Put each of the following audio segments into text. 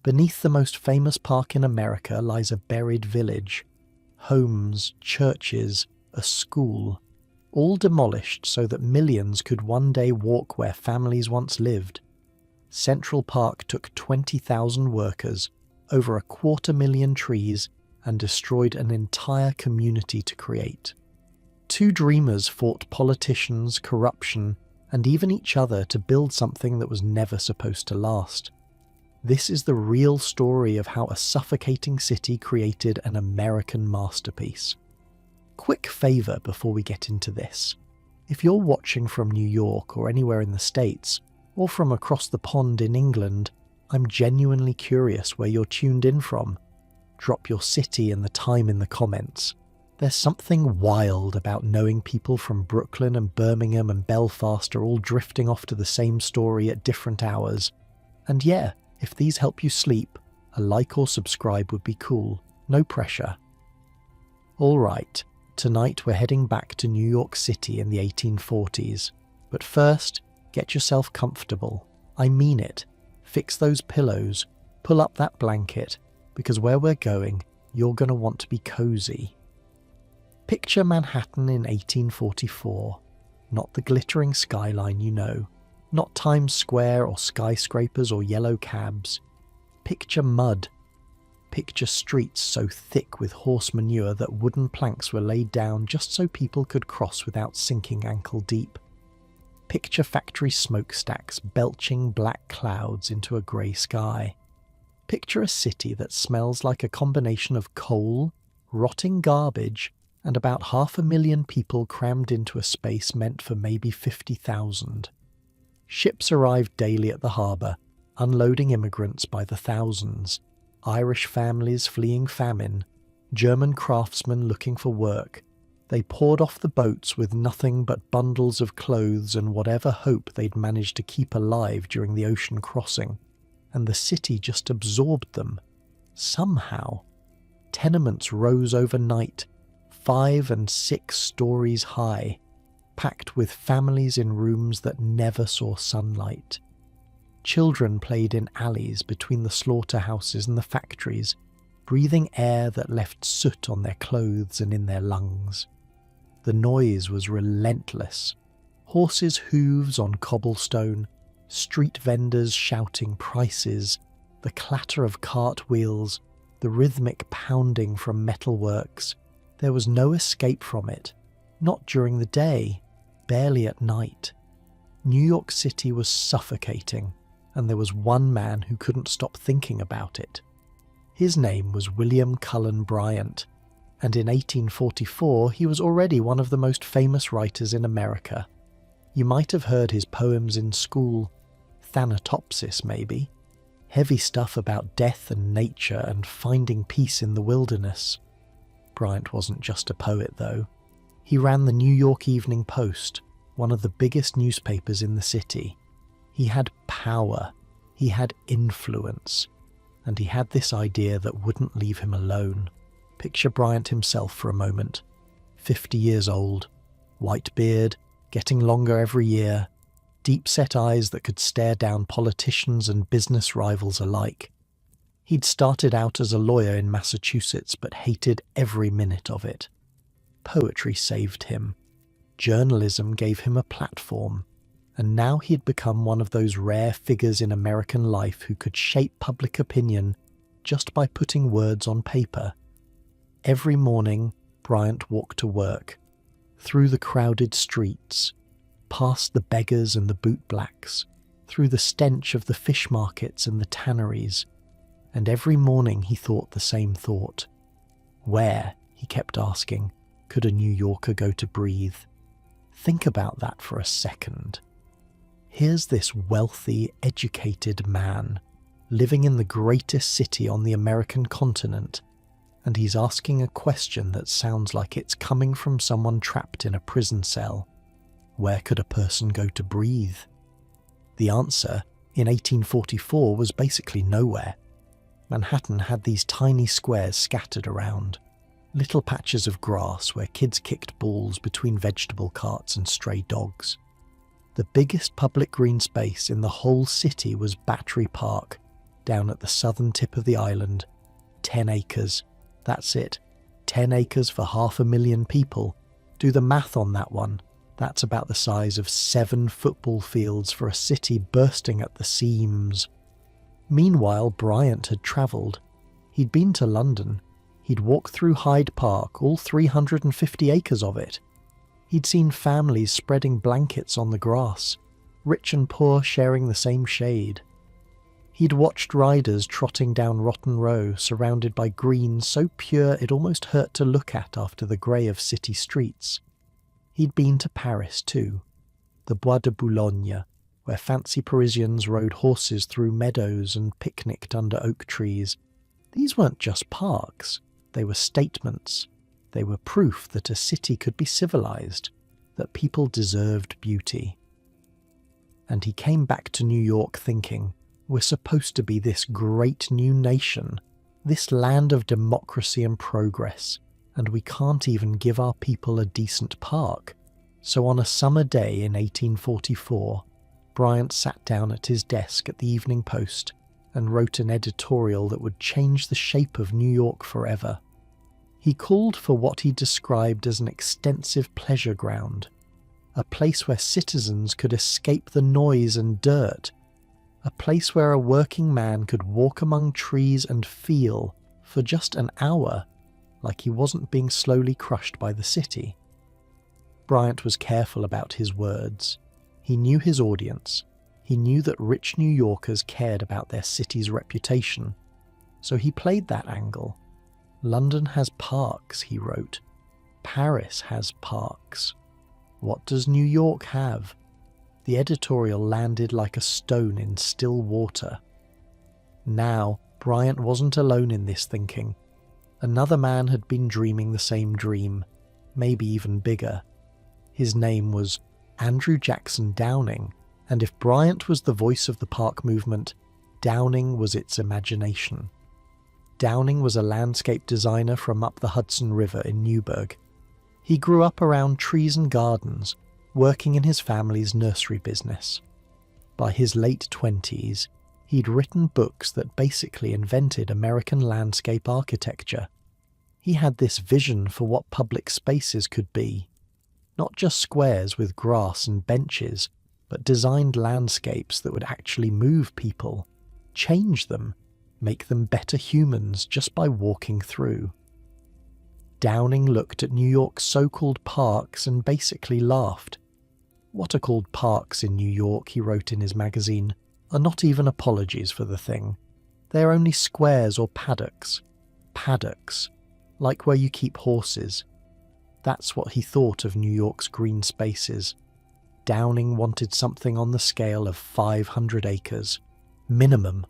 Beneath the most famous park in America lies a buried village. Homes, churches, a school, all demolished so that millions could one day walk where families once lived. Central Park took 20,000 workers, over 250,000 trees, and destroyed an entire community to create. Two dreamers fought politicians, corruption, and even each other to build something that was never supposed to last. This is the real story of how a suffocating city created an American masterpiece. Quick favour before we get into this. If you're watching from New York or anywhere in the States, or from across the pond in England, I'm genuinely curious where you're tuned in from. Drop your city and the time in the comments. There's something wild about knowing people from Brooklyn and Birmingham and Belfast are all drifting off to the same story at different hours. And yeah, if these help you sleep, a like or subscribe would be cool. No pressure. Alright, tonight we're heading back to New York City in the 1840s. But first, get yourself comfortable. I mean it. Fix those pillows, pull up that blanket, because where we're going, you're going to want to be cozy. Picture Manhattan in 1844. Not the glittering skyline you know. Not Times Square or skyscrapers or yellow cabs. Picture mud. Picture streets so thick with horse manure that wooden planks were laid down just so people could cross without sinking ankle deep. Picture factory smokestacks belching black clouds into a grey sky. Picture a city that smells like a combination of coal, rotting garbage, and about 500,000 people crammed into a space meant for maybe 50,000. Ships arrived daily at the harbour, unloading immigrants by the thousands. Irish families fleeing famine, German craftsmen looking for work. They poured off the boats with nothing but bundles of clothes and whatever hope they'd managed to keep alive during the ocean crossing, and the city just absorbed them. Somehow. Tenements rose overnight, 5 and 6 stories high, packed with families in rooms that never saw sunlight. Children played in alleys between the slaughterhouses and the factories, breathing air that left soot on their clothes and in their lungs. The noise was relentless. Horses' hooves on cobblestone, street vendors shouting prices, the clatter of cartwheels, the rhythmic pounding from metalworks. There was no escape from it, not during the day, barely at night. New York City was suffocating, and there was one man who couldn't stop thinking about it. His name was William Cullen Bryant, and in 1844 he was already one of the most famous writers in America. You might have heard his poems in school, Thanatopsis maybe, heavy stuff about death and nature and finding peace in the wilderness. Bryant wasn't just a poet though. He ran the New York Evening Post, one of the biggest newspapers in the city. He had power, he had influence, and he had this idea that wouldn't leave him alone. Picture Bryant himself for a moment. 50 years old, white beard, getting longer every year, deep-set eyes that could stare down politicians and business rivals alike. He'd started out as a lawyer in Massachusetts but hated every minute of it. Poetry saved him. Journalism gave him a platform. And now he had become one of those rare figures in American life who could shape public opinion just by putting words on paper. Every morning, Bryant walked to work, through the crowded streets, past the beggars and the bootblacks, through the stench of the fish markets and the tanneries, and every morning he thought the same thought. Where, he kept asking, could a New Yorker go to breathe? Think about that for a second. Here's this wealthy, educated man, living in the greatest city on the American continent, and he's asking a question that sounds like it's coming from someone trapped in a prison cell. Where could a person go to breathe? The answer, in 1844, was basically nowhere. Manhattan had these tiny squares scattered around, little patches of grass where kids kicked balls between vegetable carts and stray dogs. The biggest public green space in the whole city was Battery Park, down at the southern tip of the island. 10 acres. That's it. 10 acres for 500,000 people. Do the math on that one. That's about the size of 7 football fields for a city bursting at the seams. Meanwhile, Bryant had travelled. He'd been to London. He'd walked through Hyde Park, all 350 acres of it. He'd seen families spreading blankets on the grass, rich and poor sharing the same shade. He'd watched riders trotting down Rotten Row, surrounded by green so pure it almost hurt to look at after the grey of city streets. He'd been to Paris too, the Bois de Boulogne, where fancy Parisians rode horses through meadows and picnicked under oak trees. These weren't just parks, they were statements. They were proof that a city could be civilized, that people deserved beauty. And he came back to New York thinking, we're supposed to be this great new nation, this land of democracy and progress, and we can't even give our people a decent park. So on a summer day in 1844, Bryant sat down at his desk at the Evening Post and wrote an editorial that would change the shape of New York forever. He called for what he described as an extensive pleasure ground, a place where citizens could escape the noise and dirt, a place where a working man could walk among trees and feel, for just an hour, like he wasn't being slowly crushed by the city. Bryant was careful about his words. He knew his audience. He knew that rich New Yorkers cared about their city's reputation. So he played that angle. London has parks, he wrote. Paris has parks. What does New York have? The editorial landed like a stone in still water. Now, Bryant wasn't alone in this thinking. Another man had been dreaming the same dream, maybe even bigger. His name was Andrew Jackson Downing, and if Bryant was the voice of the park movement, Downing was its imagination. Downing was a landscape designer from up the Hudson River in Newburgh. He grew up around trees and gardens, working in his family's nursery business. By his late 20s, he'd written books that basically invented American landscape architecture. He had this vision for what public spaces could be. Not just squares with grass and benches, but designed landscapes that would actually move people, change them, make them better humans just by walking through. Downing looked at New York's so-called parks and basically laughed. What are called parks in New York, he wrote in his magazine, are not even apologies for the thing. They are only squares or paddocks. Paddocks, like where you keep horses. That's what he thought of New York's green spaces. Downing wanted something on the scale of 500 acres. Minimum.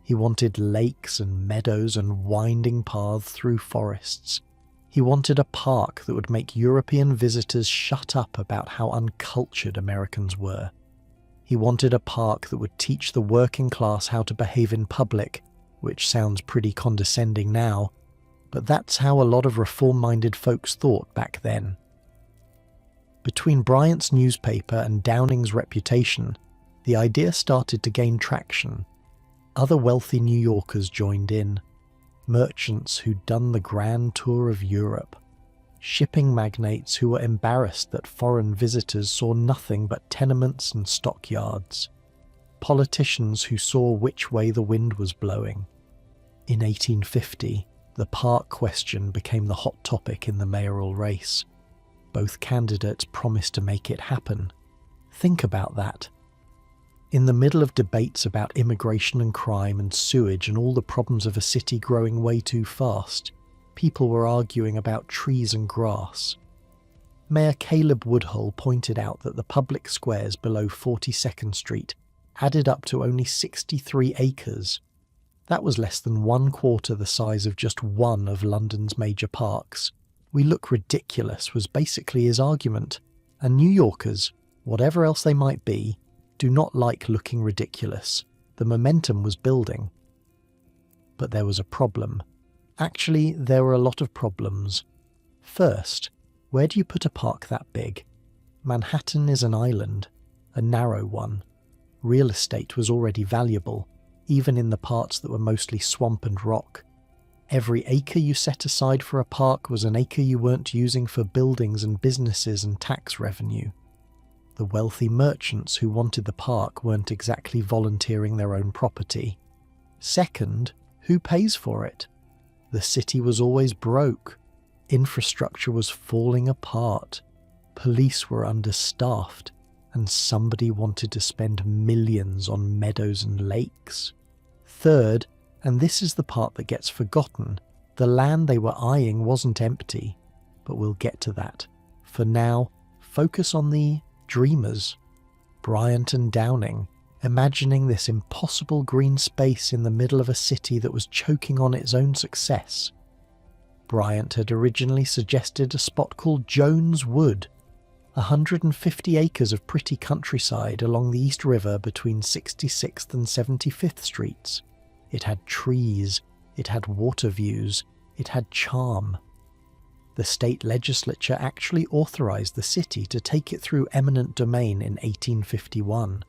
He wanted lakes and meadows and winding paths through forests. He wanted a park that would make European visitors shut up about how uncultured Americans were. He wanted a park that would teach the working class how to behave in public, which sounds pretty condescending now, but that's how a lot of reform-minded folks thought back then. Between Bryant's newspaper and Downing's reputation, the idea started to gain traction. Other wealthy New Yorkers joined in. Merchants who'd done the grand tour of Europe. Shipping magnates who were embarrassed that foreign visitors saw nothing but tenements and stockyards. Politicians who saw which way the wind was blowing. In 1850, the park question became the hot topic in the mayoral race. Both candidates promised to make it happen. Think about that. In the middle of debates about immigration and crime and sewage and all the problems of a city growing way too fast, people were arguing about trees and grass. Mayor Caleb Woodhull pointed out that the public squares below 42nd Street added up to only 63 acres. That was less than 1/4 the size of just one of London's major parks. We look ridiculous was basically his argument, and New Yorkers, whatever else they might be, do not like looking ridiculous. The momentum was building. But there was a problem. Actually, there were a lot of problems. First, where do you put a park that big? Manhattan is an island, a narrow one. Real estate was already valuable. even in the parts that were mostly swamp and rock. Every acre you set aside for a park was an acre you weren't using for buildings and businesses and tax revenue. The wealthy merchants who wanted the park weren't exactly volunteering their own property. Second, who pays for it? The city was always broke. Infrastructure was falling apart. Police were understaffed, and somebody wanted to spend millions on meadows and lakes. Third, and this is the part that gets forgotten, the land they were eyeing wasn't empty, but we'll get to that. For now, focus on the dreamers. Bryant and Downing, imagining this impossible green space in the middle of a city that was choking on its own success. Bryant had originally suggested a spot called Jones Wood, 150 acres of pretty countryside along the East River between 66th and 75th Streets. It had trees, it had water views, it had charm. The state legislature actually authorized the city to take it through eminent domain in 1851.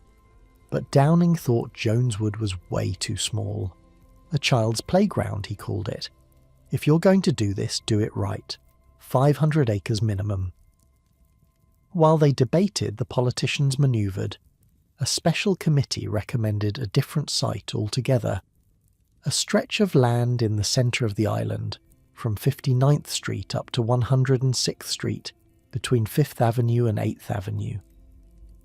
But Downing thought Joneswood was way too small. A child's playground, he called it. If you're going to do this, do it right. 500 acres minimum. While they debated, the politicians manoeuvred. A special committee recommended a different site altogether. A stretch of land in the centre of the island, from 59th Street up to 106th Street, between 5th Avenue and 8th Avenue.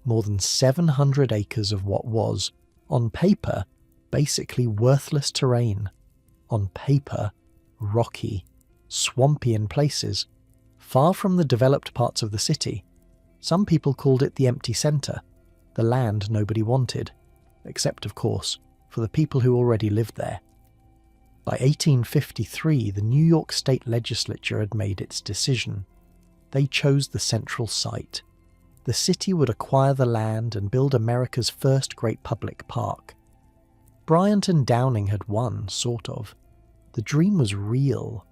More than 700 acres of what was, on paper, basically worthless terrain. On paper, rocky, swampy in places, far from the developed parts of the city. Some people called it the empty centre, the land nobody wanted, except, of course, for the people who already lived there. By 1853, the New York State Legislature had made its decision. They chose the central site. The city would acquire the land and build America's first great public park. Bryant and Downing had won, sort of. The dream was real,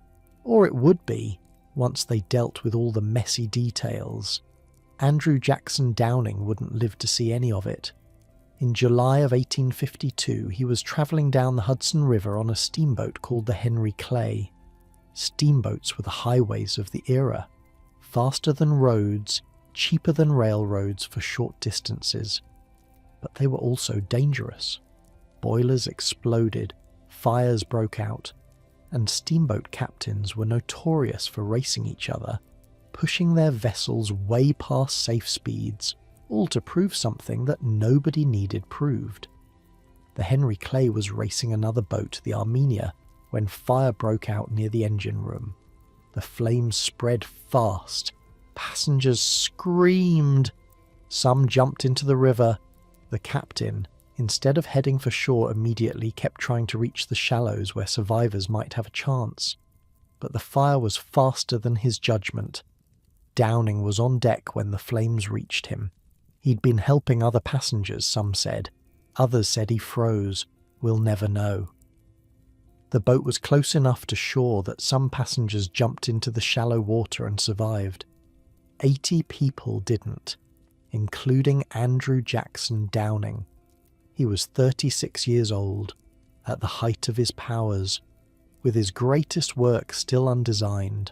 or it would be, once they dealt with all the messy details. Andrew Jackson Downing wouldn't live to see any of it. In July of 1852, he was travelling down the Hudson River on a steamboat called the Henry Clay. Steamboats were the highways of the era, faster than roads, cheaper than railroads for short distances. But they were also dangerous. Boilers exploded, fires broke out, and steamboat captains were notorious for racing each other, pushing their vessels way past safe speeds, all to prove something that nobody needed proved. The Henry Clay was racing another boat, the Armenia, when fire broke out near the engine room. The flames spread fast. Passengers screamed. Some jumped into the river. The captain, instead of heading for shore immediately, kept trying to reach the shallows where survivors might have a chance. But the fire was faster than his judgment. Downing was on deck when the flames reached him. He'd been helping other passengers, some said. Others said he froze. We'll never know. The boat was close enough to shore that some passengers jumped into the shallow water and survived. 80 people didn't, including Andrew Jackson Downing. He was 36 years old, at the height of his powers, with his greatest work still undesigned.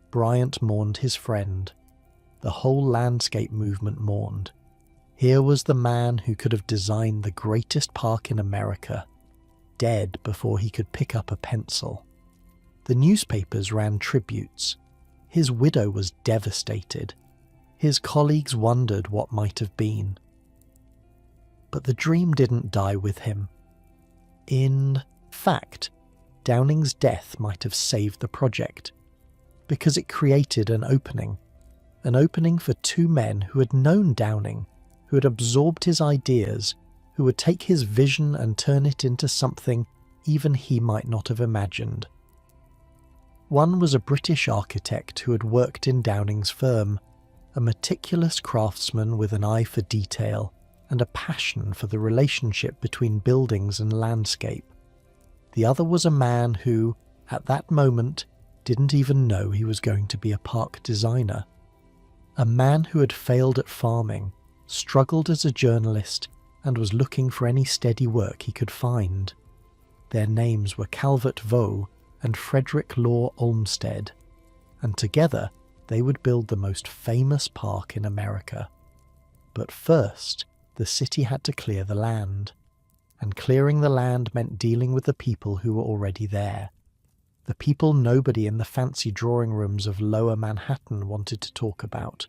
Bryant mourned his friend. The whole landscape movement mourned. Here was the man who could have designed the greatest park in America, dead before he could pick up a pencil. The newspapers ran tributes. His widow was devastated. His colleagues wondered what might have been. But the dream didn't die with him. In fact, Downing's death might have saved the project, because it created an opening for two men who had known Downing, who had absorbed his ideas, who would take his vision and turn it into something even he might not have imagined. One was a British architect who had worked in Downing's firm, a meticulous craftsman with an eye for detail and a passion for the relationship between buildings and landscape. The other was a man who, at that moment, didn't even know he was going to be a park designer. A man who had failed at farming, struggled as a journalist, and was looking for any steady work he could find. Their names were Calvert Vaux and Frederick Law Olmsted, and together they would build the most famous park in America. But first, the city had to clear the land, and clearing the land meant dealing with the people who were already there. The people nobody in the fancy drawing rooms of Lower Manhattan wanted to talk about.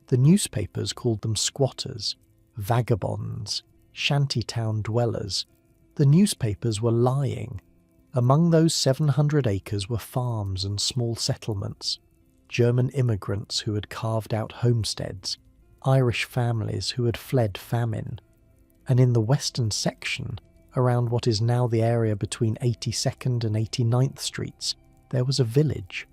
The newspapers called them squatters, vagabonds, shantytown dwellers. The newspapers were lying. Among those 700 acres were farms and small settlements, German immigrants who had carved out homesteads, Irish families who had fled famine. And in the western section, around what is now the area between 82nd and 89th Streets, there was a village,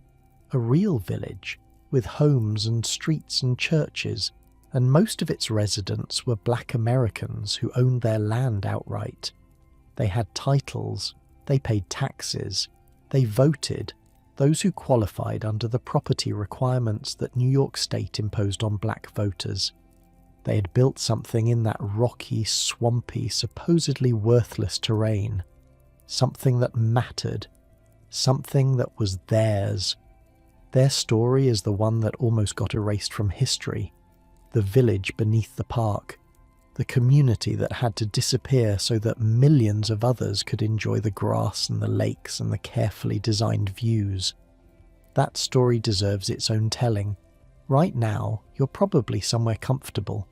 a real village, with homes and streets and churches, and most of its residents were black Americans who owned their land outright. They had titles, they paid taxes, they voted, those who qualified under the property requirements that New York State imposed on black voters. They had built something in that rocky, swampy, supposedly worthless terrain, something that mattered, something that was theirs. Their story is the one that almost got erased from history, the village beneath the park, the community that had to disappear so that millions of others could enjoy the grass and the lakes and the carefully designed views. That story deserves its own telling. Right now, you're probably somewhere comfortable.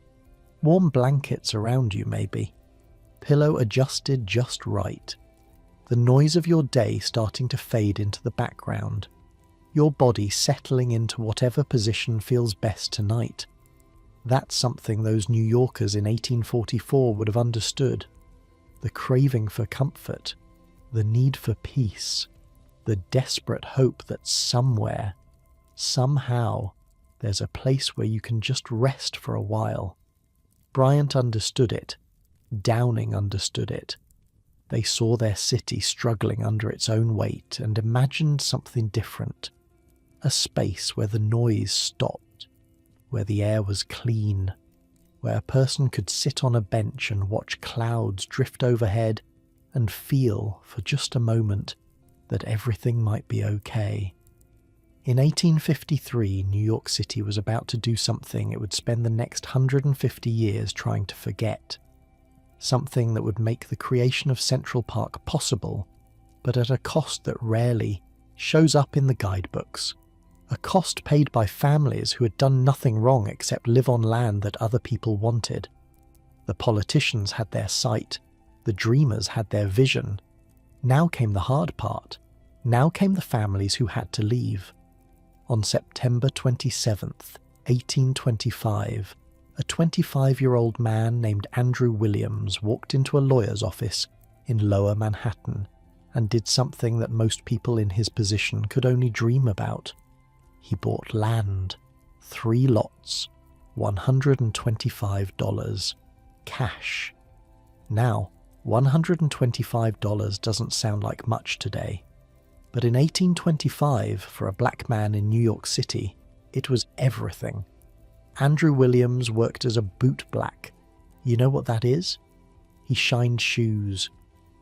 Warm blankets around you, maybe. Pillow adjusted just right. The noise of your day starting to fade into the background. Your body settling into whatever position feels best tonight. That's something those New Yorkers in 1844 would have understood. The craving for comfort, the need for peace, the desperate hope that somewhere, somehow, there's a place where you can just rest for a while. Bryant understood it. Downing understood it. They saw their city struggling under its own weight and imagined something different. A space where the noise stopped, where the air was clean, where a person could sit on a bench and watch clouds drift overhead and feel, for just a moment, that everything might be okay. In 1853, New York City was about to do something it would spend the next 150 years trying to forget. Something that would make the creation of Central Park possible, but at a cost that rarely shows up in the guidebooks. A cost paid by families who had done nothing wrong except live on land that other people wanted. The politicians had their sight, the dreamers had their vision. Now came the hard part. Now came the families who had to leave. On September 27th, 1825, a 25-year-old man named Andrew Williams walked into a lawyer's office in Lower Manhattan and did something that most people in his position could only dream about. He bought land, 3 lots, $125, cash. Now, $125 doesn't sound like much today, but in 1825, for a black man in New York City, it was everything. Andrew Williams worked as a bootblack. You know what that is? He shined shoes,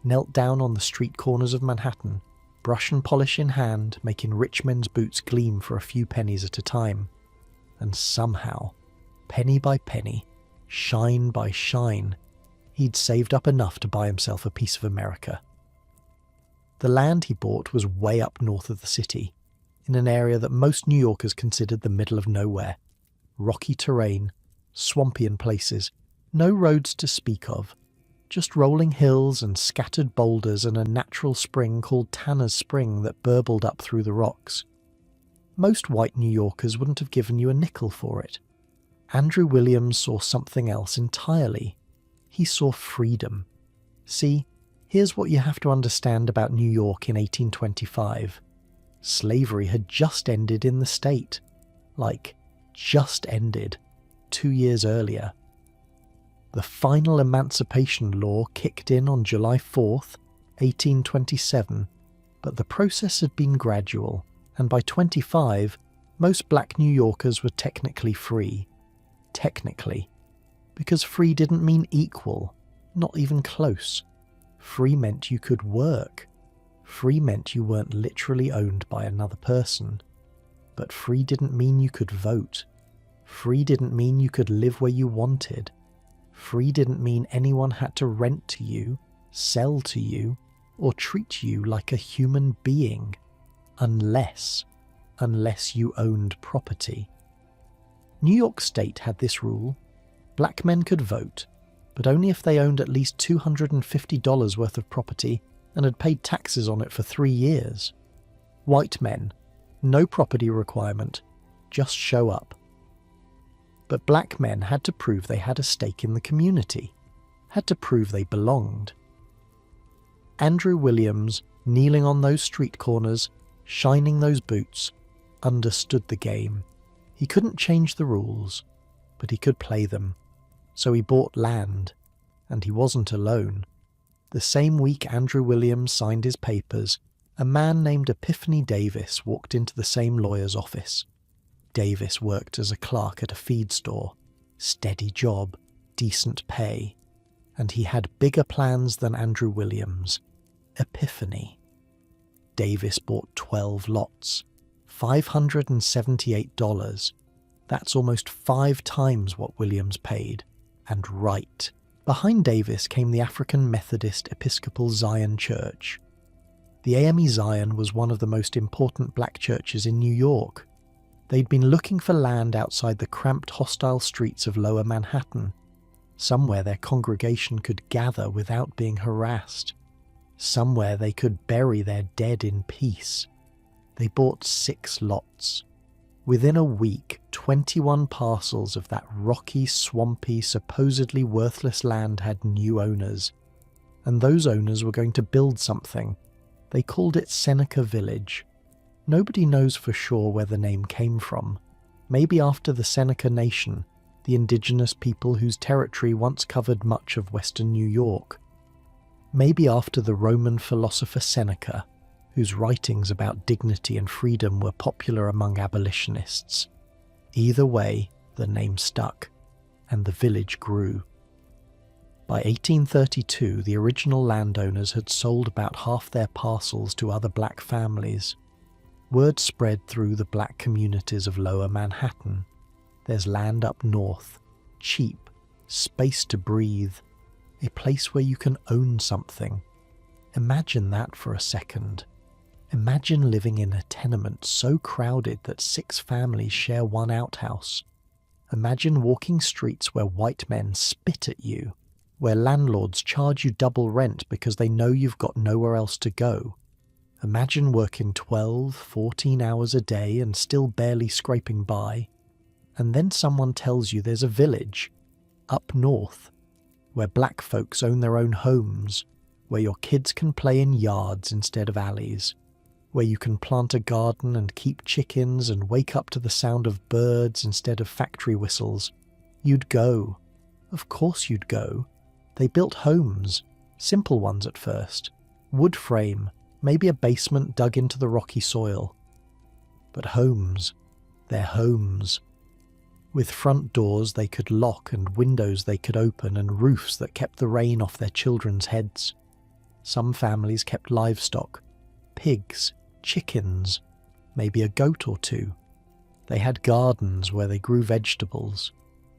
knelt down on the street corners of Manhattan, brush and polish in hand, making rich men's boots gleam for a few pennies at a time. And somehow, penny by penny, shine by shine, he'd saved up enough to buy himself a piece of America. The land he bought was way up north of the city, in an area that most New Yorkers considered the middle of nowhere. Rocky terrain, swampy in places, no roads to speak of, just rolling hills and scattered boulders and a natural spring called Tanner's Spring that burbled up through the rocks. Most white New Yorkers wouldn't have given you a nickel for it. Andrew Williams saw something else entirely. He saw freedom. See, here's what you have to understand about New York in 1825. Slavery had just ended in the state. Just ended, 2 years earlier. The final emancipation law kicked in on July 4th, 1827, but the process had been gradual, and by 25, most black New Yorkers were technically free. Technically. Because free didn't mean equal, not even close. Free meant you could work. Free meant you weren't literally owned by another person. But free didn't mean you could vote. Free didn't mean you could live where you wanted. Free didn't mean anyone had to rent to you, sell to you, or treat you like a human being. Unless you owned property. New York State had this rule. Black men could vote, but only if they owned at least $250 worth of property and had paid taxes on it for 3 years. White men, no property requirement, just show up. But black men had to prove they had a stake in the community, had to prove they belonged. Andrew Williams, kneeling on those street corners, shining those boots, understood the game. He couldn't change the rules, but he could play them. So he bought land, and he wasn't alone. The same week Andrew Williams signed his papers, a man named Epiphany Davis walked into the same lawyer's office. Davis worked as a clerk at a feed store. Steady job, decent pay. And he had bigger plans than Andrew Williams. Epiphany. Davis bought 12 lots. $578. That's almost 5 times what Williams paid. And right. Behind Davis came the African Methodist Episcopal Zion Church. The AME Zion was one of the most important black churches in New York. They'd been looking for land outside the cramped, hostile streets of Lower Manhattan, somewhere their congregation could gather without being harassed, somewhere they could bury their dead in peace. They bought 6 lots. Within a week, 21 parcels of that rocky, swampy, supposedly worthless land had new owners. And those owners were going to build something. They called it Seneca Village. Nobody knows for sure where the name came from. Maybe after the Seneca Nation, the indigenous people whose territory once covered much of western New York. Maybe after the Roman philosopher Seneca, whose writings about dignity and freedom were popular among abolitionists. Either way, the name stuck, and the village grew. By 1832, the original landowners had sold about half their parcels to other black families. Word spread through the black communities of Lower Manhattan. There's land up north, cheap, space to breathe, a place where you can own something. Imagine that for a second. Imagine living in a tenement so crowded that 6 families share one outhouse. Imagine walking streets where white men spit at you, where landlords charge you double rent because they know you've got nowhere else to go. Imagine working 12, 14 hours a day and still barely scraping by. And then someone tells you there's a village, up north, where black folks own their own homes, where your kids can play in yards instead of alleys, where you can plant a garden and keep chickens and wake up to the sound of birds instead of factory whistles. You'd go. Of course you'd go. They built homes, simple ones at first, wood frame, maybe a basement dug into the rocky soil. But homes, they're homes. With front doors they could lock and windows they could open and roofs that kept the rain off their children's heads. Some families kept livestock, pigs, chickens, maybe a goat or 2. They had gardens where they grew vegetables.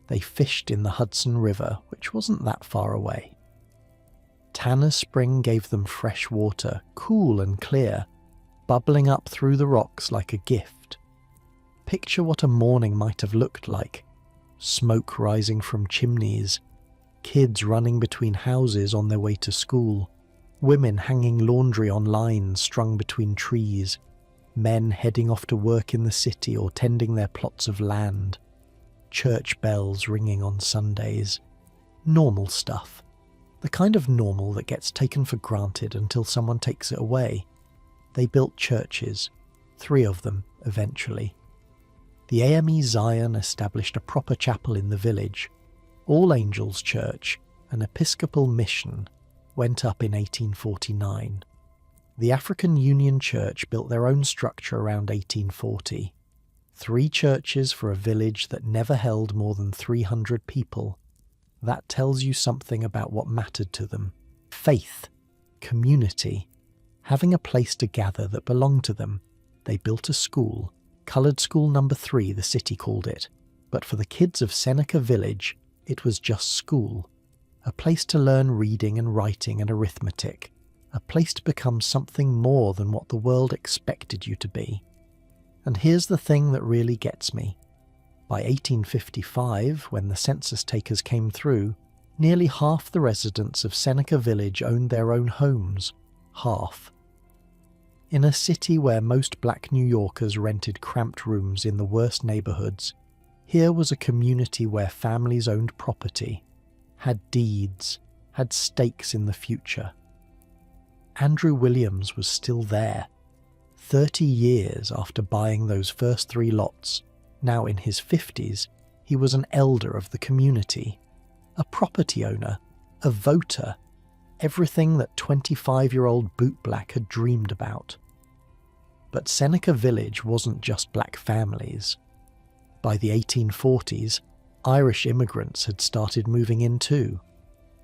They fished in the Hudson River, which wasn't that far away. Tanner's Spring gave them fresh water, cool and clear, bubbling up through the rocks like a gift. Picture what a morning might have looked like. Smoke rising from chimneys, kids running between houses on their way to school, women hanging laundry on lines strung between trees, men heading off to work in the city or tending their plots of land, church bells ringing on Sundays. Normal stuff. The kind of normal that gets taken for granted until someone takes it away. They built churches, 3 of them, eventually. The AME Zion established a proper chapel in the village. All Angels Church, an Episcopal mission, went up in 1849. The African Union Church built their own structure around 1840. 3 churches for a village that never held more than 300 people. That tells you something about what mattered to them. Faith, community, having a place to gather that belonged to them. They built a school, Coloured School Number 3 the city called it, but for the kids of Seneca Village, it was just school. A place to learn reading and writing and arithmetic. A place to become something more than what the world expected you to be. And here's the thing that really gets me. By 1855, when the census takers came through, nearly half the residents of Seneca Village owned their own homes. Half. In a city where most black New Yorkers rented cramped rooms in the worst neighborhoods, here was a community where families owned property, had deeds, had stakes in the future. Andrew Williams was still there, 30 years after buying those first 3 lots. Now in his 50s, he was an elder of the community, a property owner, a voter, everything that 25-year-old bootblack had dreamed about. But Seneca Village wasn't just black families. By the 1840s, Irish immigrants had started moving in too.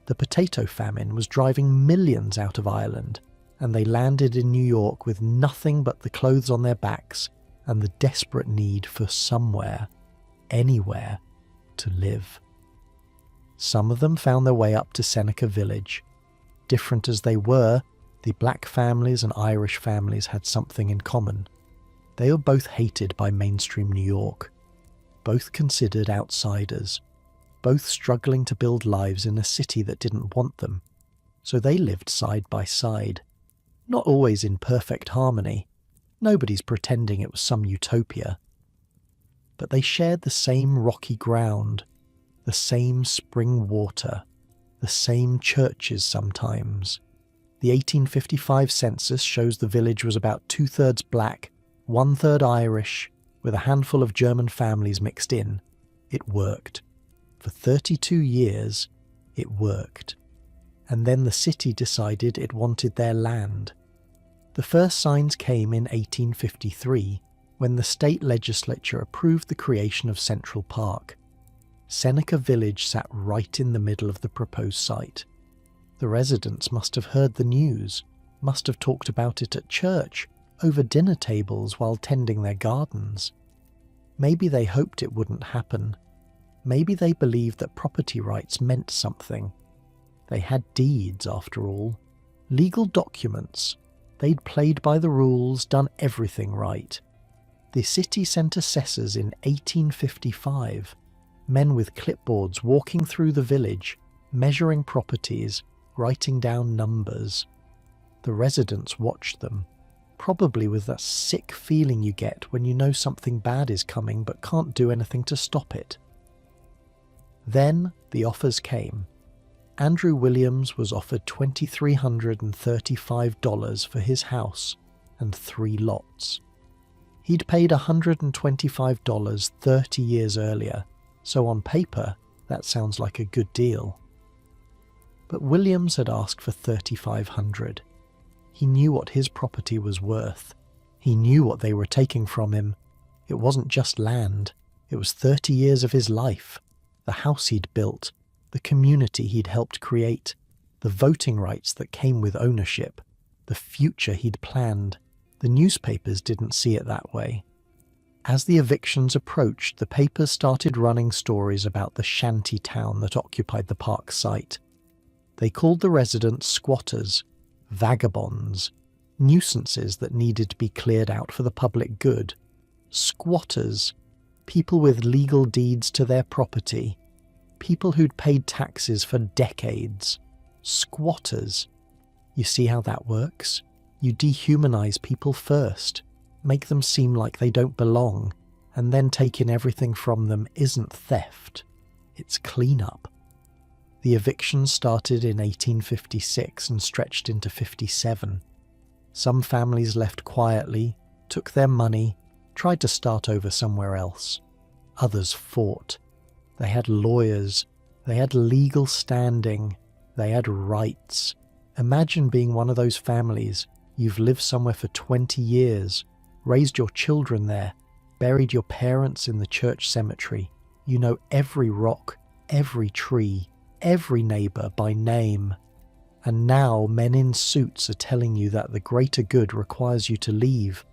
The potato famine was driving millions out of Ireland, and they landed in New York with nothing but the clothes on their backs and the desperate need for somewhere, anywhere, to live. Some of them found their way up to Seneca Village. Different as they were, the black families and Irish families had something in common. They were both hated by mainstream New York, both considered outsiders, both struggling to build lives in a city that didn't want them. So they lived side by side, not always in perfect harmony. Nobody's pretending it was some utopia. But they shared the same rocky ground, the same spring water, the same churches sometimes. The 1855 census shows the village was about 2/3 black, 1/3 Irish, with a handful of German families mixed in. It worked. For 32 years, it worked. And then the city decided it wanted their land. The first signs came in 1853, when the state legislature approved the creation of Central Park. Seneca Village sat right in the middle of the proposed site. The residents must have heard the news, must have talked about it at church, over dinner tables while tending their gardens. Maybe they hoped it wouldn't happen. Maybe they believed that property rights meant something. They had deeds, after all. Legal documents. They'd played by the rules, done everything right. The city sent assessors in 1855, men with clipboards walking through the village, measuring properties, writing down numbers. The residents watched them, probably with that sick feeling you get when you know something bad is coming but can't do anything to stop it. Then the offers came. Andrew Williams was offered $2,335 for his house and 3 lots. He'd paid $125 30 years earlier, so on paper that sounds like a good deal. But Williams had asked for $3,500. He knew what his property was worth. He knew what they were taking from him. It wasn't just land. It was 30 years of his life. The house he'd built, the community he'd helped create, the voting rights that came with ownership, the future he'd planned. The newspapers didn't see it that way. As the evictions approached, the papers started running stories about the shanty town that occupied the park site. They called the residents squatters, vagabonds, nuisances that needed to be cleared out for the public good. Squatters, people with legal deeds to their property, people who'd paid taxes for decades. Squatters. You see how that works? You dehumanize people first, make them seem like they don't belong, and then taking everything from them isn't theft. It's cleanup. The evictions started in 1856 and stretched into 57. Some families left quietly, took their money, tried to start over somewhere else. Others fought. They had lawyers. They had legal standing. They had rights. Imagine being one of those families. You've lived somewhere for 20 years, raised your children there, buried your parents in the church cemetery. You know every rock, every tree. every neighbour by name. And now men in suits are telling you that the greater good requires you to leave,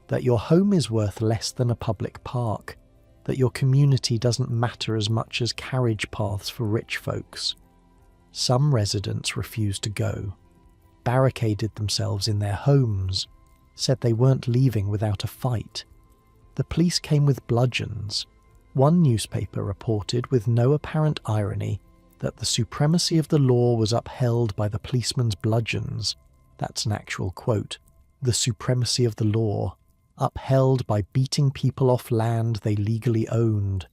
that your home is worth less than a public park, that your community doesn't matter as much as carriage paths for rich folks. Some residents refused to go, barricaded themselves in their homes, said they weren't leaving without a fight. The police came with bludgeons. One newspaper reported with no apparent irony that the supremacy of the law was upheld by the policeman's bludgeons. That's an actual quote. The supremacy of the law, upheld by beating people off land they legally owned.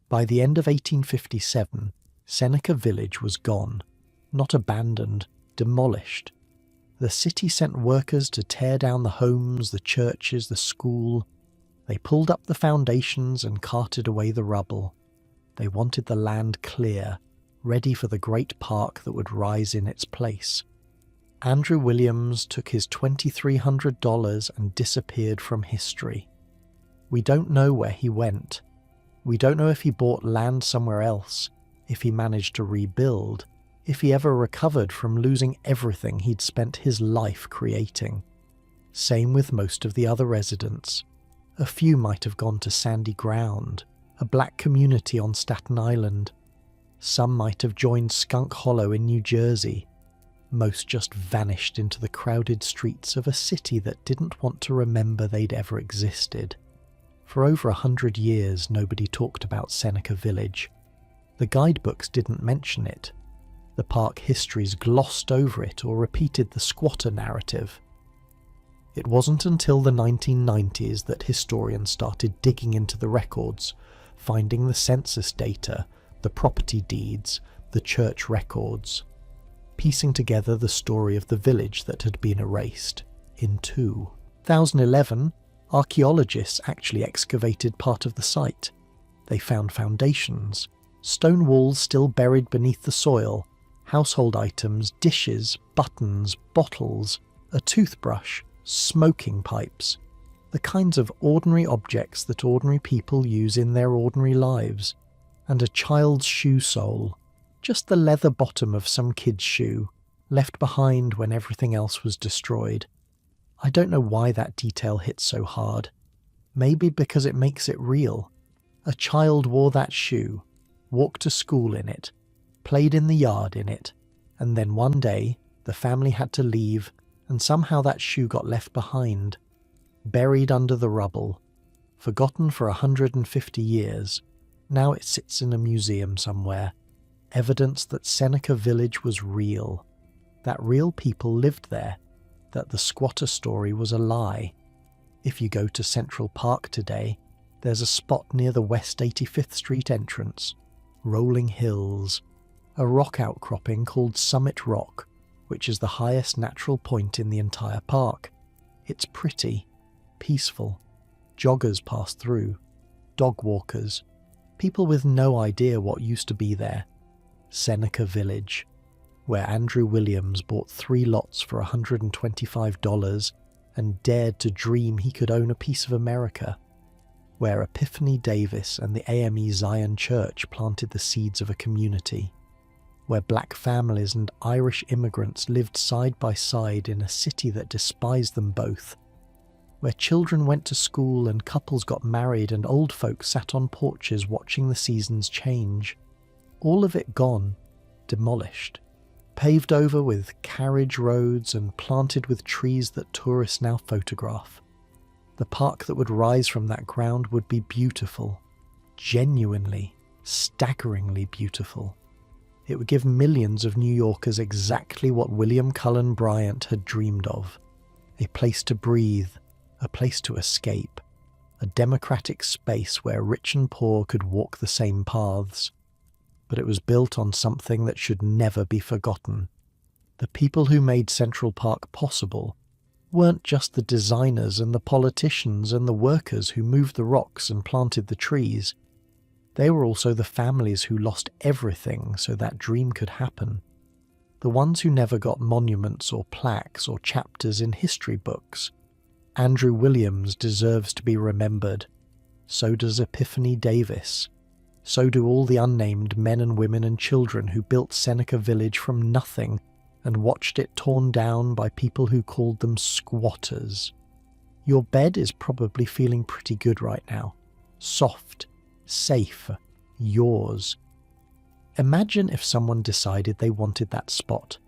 By the end of 1857, Seneca Village was gone, not abandoned, demolished. The city sent workers to tear down the homes, the churches, the school. They pulled up the foundations and carted away the rubble. They wanted the land clear, ready for the great park that would rise in its place. Andrew Williams took his $2,300 and disappeared from history. We don't know where he went. We don't know if he bought land somewhere else, if he managed to rebuild, if he ever recovered from losing everything he'd spent his life creating. Same with most of the other residents. A few might have gone to Sandy Ground, a black community on Staten Island. Some might have joined Skunk Hollow in New Jersey. Most just vanished into the crowded streets of a city that didn't want to remember they'd ever existed. For over 100 years, nobody talked about Seneca Village. The guidebooks didn't mention it. The park histories glossed over it or repeated the squatter narrative. It wasn't until the 1990s that historians started digging into the records, finding the census data, the property deeds, the church records, piecing together the story of the village that had been erased in two. 2011, archaeologists actually excavated part of the site. They found foundations, stone walls still buried beneath the soil, household items, dishes, buttons, bottles, a toothbrush, smoking pipes, the kinds of ordinary objects that ordinary people use in their ordinary lives, and a child's shoe sole, just the leather bottom of some kid's shoe, left behind when everything else was destroyed. I don't know why that detail hits so hard. Maybe because it makes it real. A child wore that shoe, walked to school in it, played in the yard in it, and then one day the family had to leave and somehow that shoe got left behind, buried under the rubble, forgotten for 150 years. Now it sits in a museum somewhere, evidence that Seneca Village was real, that real people lived there, that the squatter story was a lie. If you go to Central Park today, there's a spot near the West 85th Street entrance, rolling hills, a rock outcropping called Summit Rock, which is the highest natural point in the entire park. It's pretty, peaceful. Joggers pass through, dog walkers, people with no idea what used to be there. Seneca Village, where Andrew Williams bought 3 lots for $125 and dared to dream he could own a piece of America, where Epiphany Davis and the AME Zion Church planted the seeds of a community, where black families and Irish immigrants lived side by side in a city that despised them both, where children went to school and couples got married and old folks sat on porches watching the seasons change. All of it gone, demolished, paved over with carriage roads and planted with trees that tourists now photograph. The park that would rise from that ground would be beautiful, genuinely, staggeringly beautiful. It would give millions of New Yorkers exactly what William Cullen Bryant had dreamed of. A place to breathe, a place to escape, a democratic space where rich and poor could walk the same paths. But it was built on something that should never be forgotten. The people who made Central Park possible weren't just the designers and the politicians and the workers who moved the rocks and planted the trees. They were also the families who lost everything so that dream could happen. The ones who never got monuments or plaques or chapters in history books. Andrew Williams deserves to be remembered. So does Epiphany Davis. So do all the unnamed men and women and children who built Seneca Village from nothing and watched it torn down by people who called them squatters. Your bed is probably feeling pretty good right now. Soft, safe, yours. Imagine if someone decided they wanted that spot.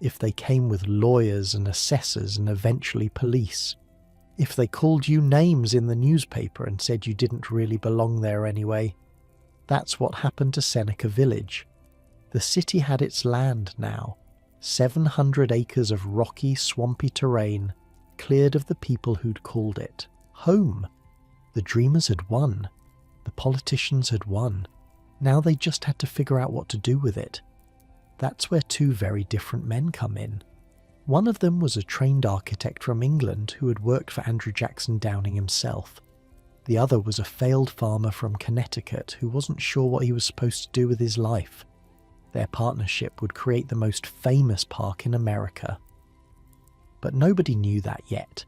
If they came with lawyers and assessors and eventually police. If they called you names in the newspaper and said you didn't really belong there anyway. That's what happened to Seneca Village. The city had its land now. 700 acres of rocky, swampy terrain, cleared of the people who'd called it home. The dreamers had won. The politicians had won. Now they just had to figure out what to do with it. That's where two very different men come in. One of them was a trained architect from England who had worked for Andrew Jackson Downing himself. The other was a failed farmer from Connecticut who wasn't sure what he was supposed to do with his life. Their partnership would create the most famous park in America. But nobody knew that yet.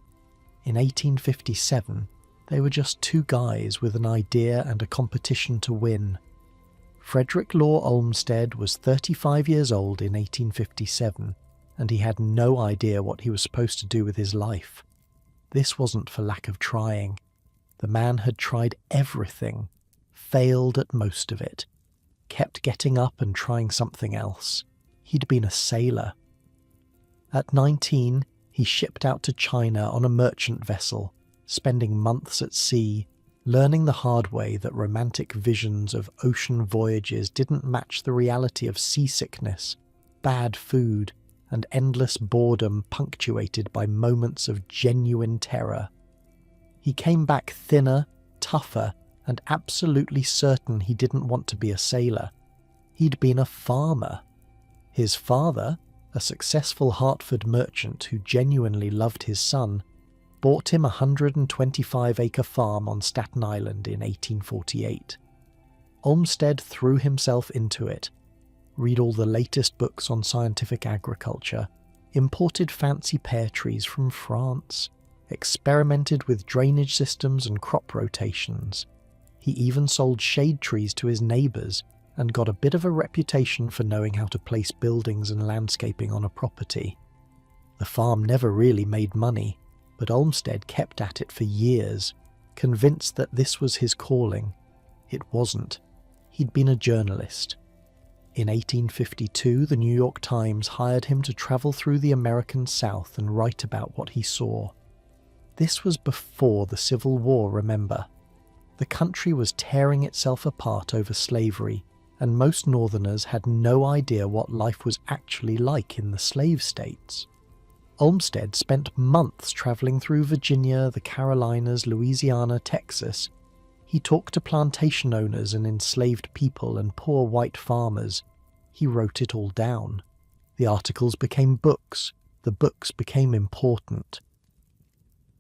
In 1857, they were just two guys with an idea and a competition to win. Frederick Law Olmsted was 35 years old in 1857, and he had no idea what he was supposed to do with his life. This wasn't for lack of trying. The man had tried everything, failed at most of it, kept getting up and trying something else. He'd been a sailor. At 19, he shipped out to China on a merchant vessel, spending months at sea, learning the hard way that romantic visions of ocean voyages didn't match the reality of seasickness, bad food, and endless boredom punctuated by moments of genuine terror. He came back thinner, tougher, and absolutely certain he didn't want to be a sailor. He'd been a farmer. His father, a successful Hartford merchant who genuinely loved his son, bought him a 125-acre farm on Staten Island in 1848. Olmsted threw himself into it, read all the latest books on scientific agriculture, imported fancy pear trees from France, experimented with drainage systems and crop rotations. He even sold shade trees to his neighbours and got a bit of a reputation for knowing how to place buildings and landscaping on a property. The farm never really made money, but Olmsted kept at it for years, convinced that this was his calling. It wasn't. He'd been a journalist. In 1852, the New York Times hired him to travel through the American South and write about what he saw. This was before the Civil War, remember. The country was tearing itself apart over slavery, and most Northerners had no idea what life was actually like in the slave states. Olmsted spent months travelling through Virginia, the Carolinas, Louisiana, Texas. He talked to plantation owners and enslaved people and poor white farmers. He wrote it all down. The articles became books. The books became important.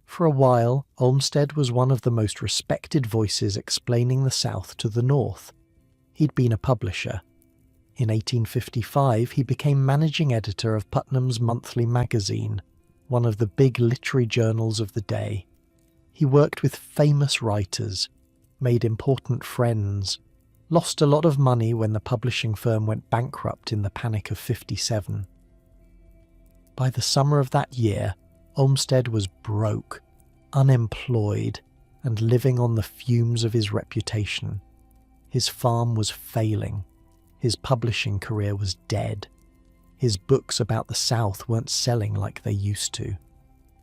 For a while, Olmsted was one of the most respected voices explaining the South to the North. He'd been a publisher. In 1855, he became managing editor of Putnam's Monthly Magazine, one of the big literary journals of the day. He worked with famous writers, made important friends, lost a lot of money when the publishing firm went bankrupt in the Panic of '57. By the summer of that year, Olmsted was broke, unemployed, and living on the fumes of his reputation. His farm was failing. His publishing career was dead. His books about the South weren't selling like they used to.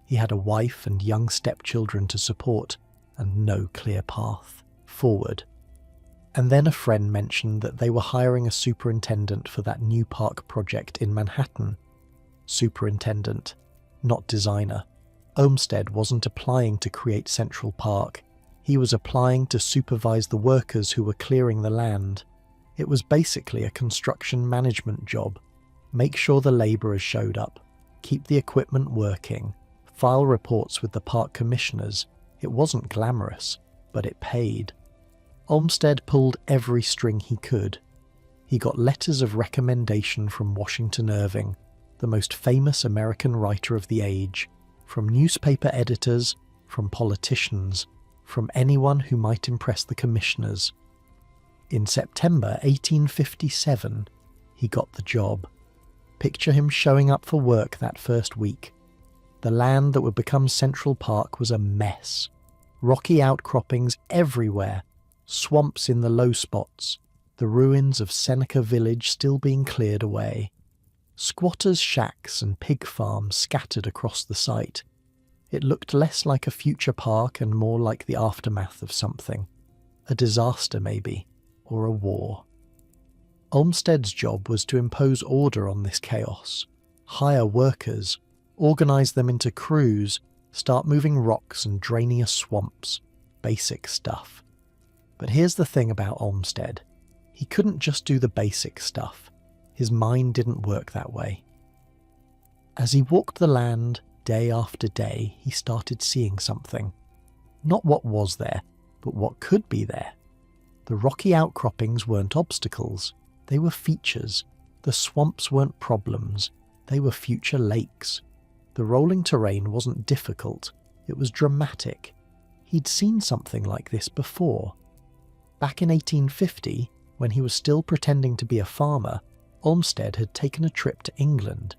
He had a wife and young stepchildren to support, and no clear path forward. And then a friend mentioned that they were hiring a superintendent for that new park project in Manhattan. Superintendent, not designer. Olmsted wasn't applying to create Central Park. He was applying to supervise the workers who were clearing the land. It was basically a construction management job. Make sure the labourers showed up, keep the equipment working, file reports with the park commissioners. It wasn't glamorous, but it paid. Olmsted pulled every string he could. He got letters of recommendation from Washington Irving, the most famous American writer of the age, from newspaper editors, from politicians, from anyone who might impress the commissioners. In September 1857, he got the job. Picture him showing up for work that first week. The land that would become Central Park was a mess. Rocky outcroppings everywhere, swamps in the low spots, the ruins of Seneca Village still being cleared away. Squatters' shacks and pig farms scattered across the site. It looked less like a future park and more like the aftermath of something. A disaster maybe, or a war. Olmsted's job was to impose order on this chaos, hire workers, organise them into crews, start moving rocks and draining swamps. Basic stuff. But here's the thing about Olmsted. He couldn't just do the basic stuff. His mind didn't work that way. As he walked the land day after day, he started seeing something. Not what was there, but what could be there. The rocky outcroppings weren't obstacles, they were features. The swamps weren't problems, they were future lakes. The rolling terrain wasn't difficult, it was dramatic. He'd seen something like this before. Back in 1850, when he was still pretending to be a farmer, Olmsted had taken a trip to England.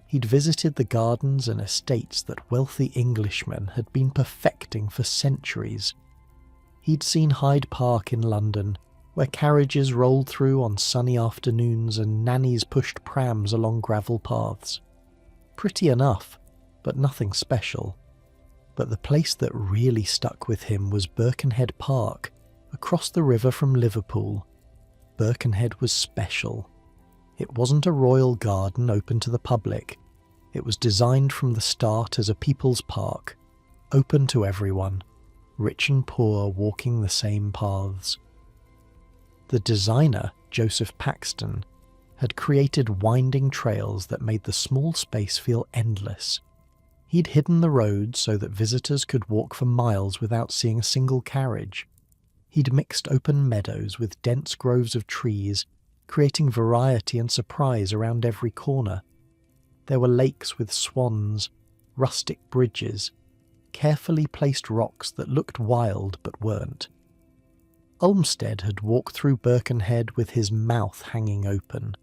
He'd visited the gardens and estates that wealthy Englishmen had been perfecting for centuries. He'd seen Hyde Park in London, where carriages rolled through on sunny afternoons and nannies pushed prams along gravel paths. Pretty enough, but nothing special. But the place that really stuck with him was Birkenhead Park, across the river from Liverpool. Birkenhead was special. It wasn't a royal garden open to the public. It was designed from the start as a people's park, open to everyone, rich and poor walking the same paths. The designer, Joseph Paxton, had created winding trails that made the small space feel endless. He'd hidden the roads so that visitors could walk for miles without seeing a single carriage. He'd mixed open meadows with dense groves of trees, creating variety and surprise around every corner. There were lakes with swans, rustic bridges, carefully placed rocks that looked wild but weren't. Olmsted had walked through Birkenhead with his mouth hanging open.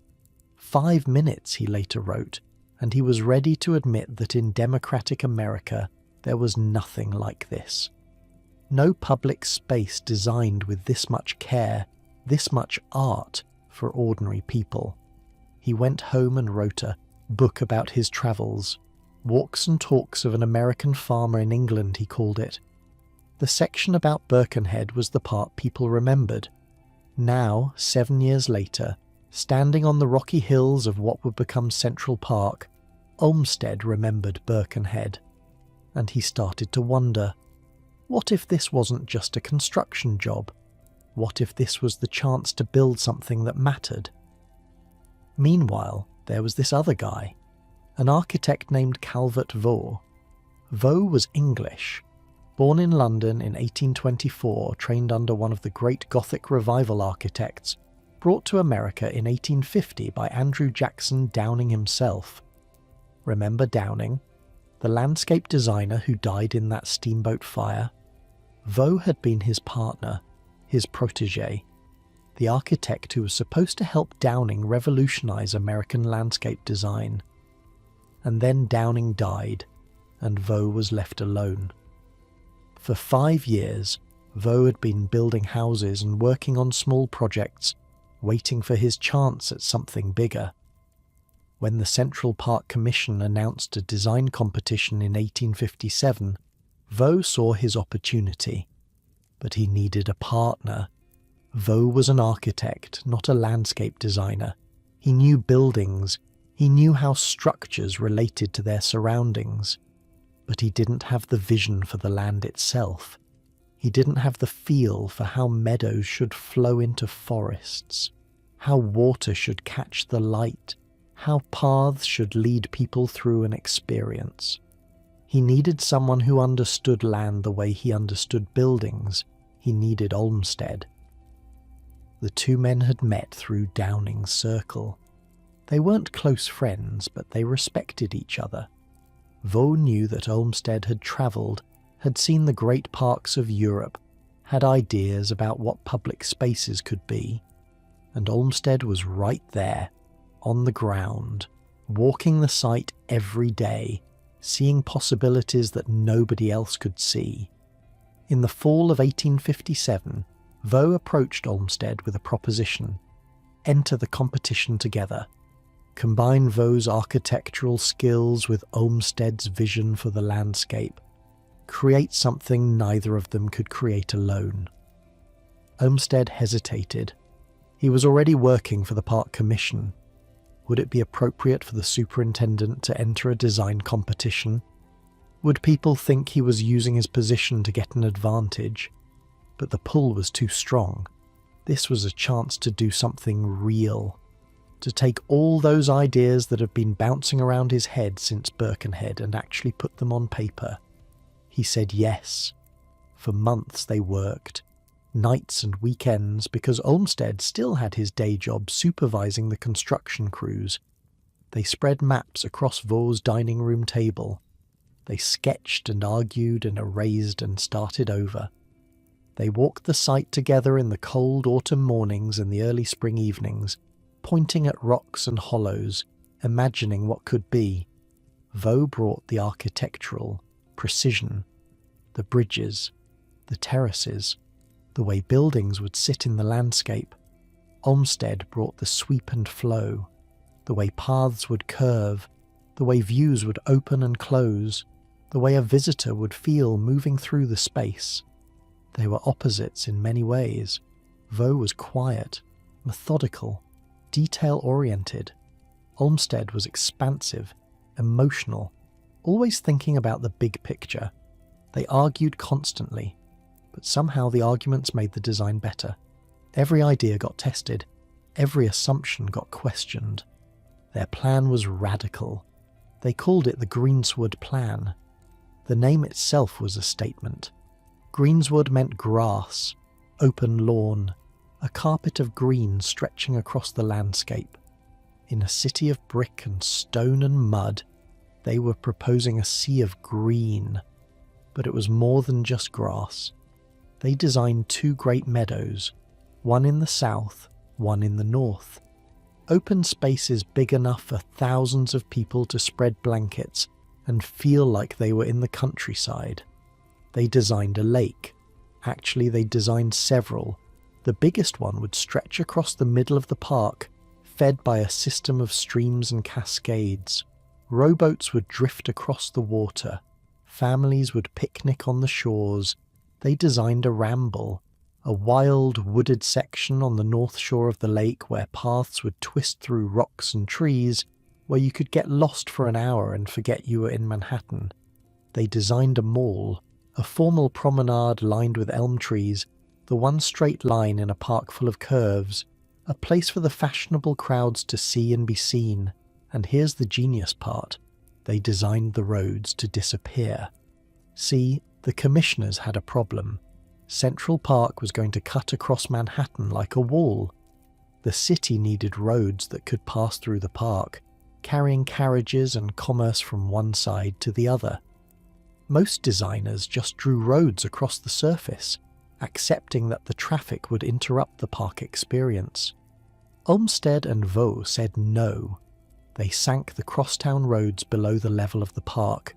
5 minutes, he later wrote, and he was ready to admit that in democratic America there was nothing like this. No public space designed with this much care, this much art for ordinary people. He went home and wrote a book about his travels. Walks and Talks of an American Farmer in England, he called it. The section about Birkenhead was the part people remembered. Now, 7 years later, standing on the rocky hills of what would become Central Park, Olmsted remembered Birkenhead. And he started to wonder, what if this wasn't just a construction job? What if this was the chance to build something that mattered? Meanwhile, there was this other guy, an architect named Calvert Vaux. Vaux was English. Born in London in 1824, trained under one of the great Gothic Revival architects, brought to America in 1850 by Andrew Jackson Downing himself. Remember Downing? The landscape designer who died in that steamboat fire? Vaux had been his partner, his protégé, the architect who was supposed to help Downing revolutionize American landscape design. And then Downing died, and Vaux was left alone. For 5 years, Vaux had been building houses and working on small projects, waiting for his chance at something bigger. When the Central Park Commission announced a design competition in 1857, Vaux saw his opportunity. But he needed a partner. Vaux was an architect, not a landscape designer. He knew buildings. He knew how structures related to their surroundings. But he didn't have the vision for the land itself. He didn't have the feel for how meadows should flow into forests, how water should catch the light, how paths should lead people through an experience. He needed someone who understood land the way he understood buildings. He needed Olmsted. The two men had met through Downing's circle. They weren't close friends, but they respected each other. Vaux knew that Olmsted had travelled, had seen the great parks of Europe, had ideas about what public spaces could be, and Olmsted was right there, on the ground, walking the site every day, seeing possibilities that nobody else could see. In the fall of 1857, Vaux approached Olmsted with a proposition: enter the competition together. Combine Vaux's architectural skills with Olmsted's vision for the landscape. Create something neither of them could create alone. Olmsted hesitated. He was already working for the Park Commission. Would it be appropriate for the superintendent to enter a design competition? Would people think he was using his position to get an advantage? But the pull was too strong. This was a chance to do something real, to take all those ideas that had been bouncing around his head since Birkenhead and actually put them on paper. He said yes. For months they worked, nights and weekends, because Olmsted still had his day job supervising the construction crews. They spread maps across Vaux's dining room table. They sketched and argued and erased and started over. They walked the site together in the cold autumn mornings and the early spring evenings, pointing at rocks and hollows, imagining what could be. Vaux brought the architectural precision, the bridges, the terraces, the way buildings would sit in the landscape. Olmsted brought the sweep and flow, the way paths would curve, the way views would open and close, the way a visitor would feel moving through the space. They were opposites in many ways. Vaux was quiet, methodical, detail-oriented. Olmsted was expansive, emotional, always thinking about the big picture. They argued constantly, but somehow the arguments made the design better. Every idea got tested, every assumption got questioned. Their plan was radical. They called it the Greensward Plan. The name itself was a statement. Greensward meant grass, open lawn, a carpet of green stretching across the landscape. In a city of brick and stone and mud, they were proposing a sea of green. But it was more than just grass. They designed two great meadows, one in the south, one in the north. Open spaces big enough for thousands of people to spread blankets and feel like they were in the countryside. They designed a lake. Actually, they designed several. The biggest one would stretch across the middle of the park, fed by a system of streams and cascades. Rowboats would drift across the water. Families would picnic on the shores. They designed a ramble, a wild wooded section on the north shore of the lake where paths would twist through rocks and trees, where you could get lost for an hour and forget you were in Manhattan. They designed a mall, a formal promenade lined with elm trees, the one straight line in a park full of curves, a place for the fashionable crowds to see and be seen. And here's the genius part. They designed the roads to disappear. See, the commissioners had a problem. Central Park was going to cut across Manhattan like a wall. The city needed roads that could pass through the park, carrying carriages and commerce from one side to the other. Most designers just drew roads across the surface, accepting that the traffic would interrupt the park experience. Olmsted and Vaux said no. They sank the crosstown roads below the level of the park,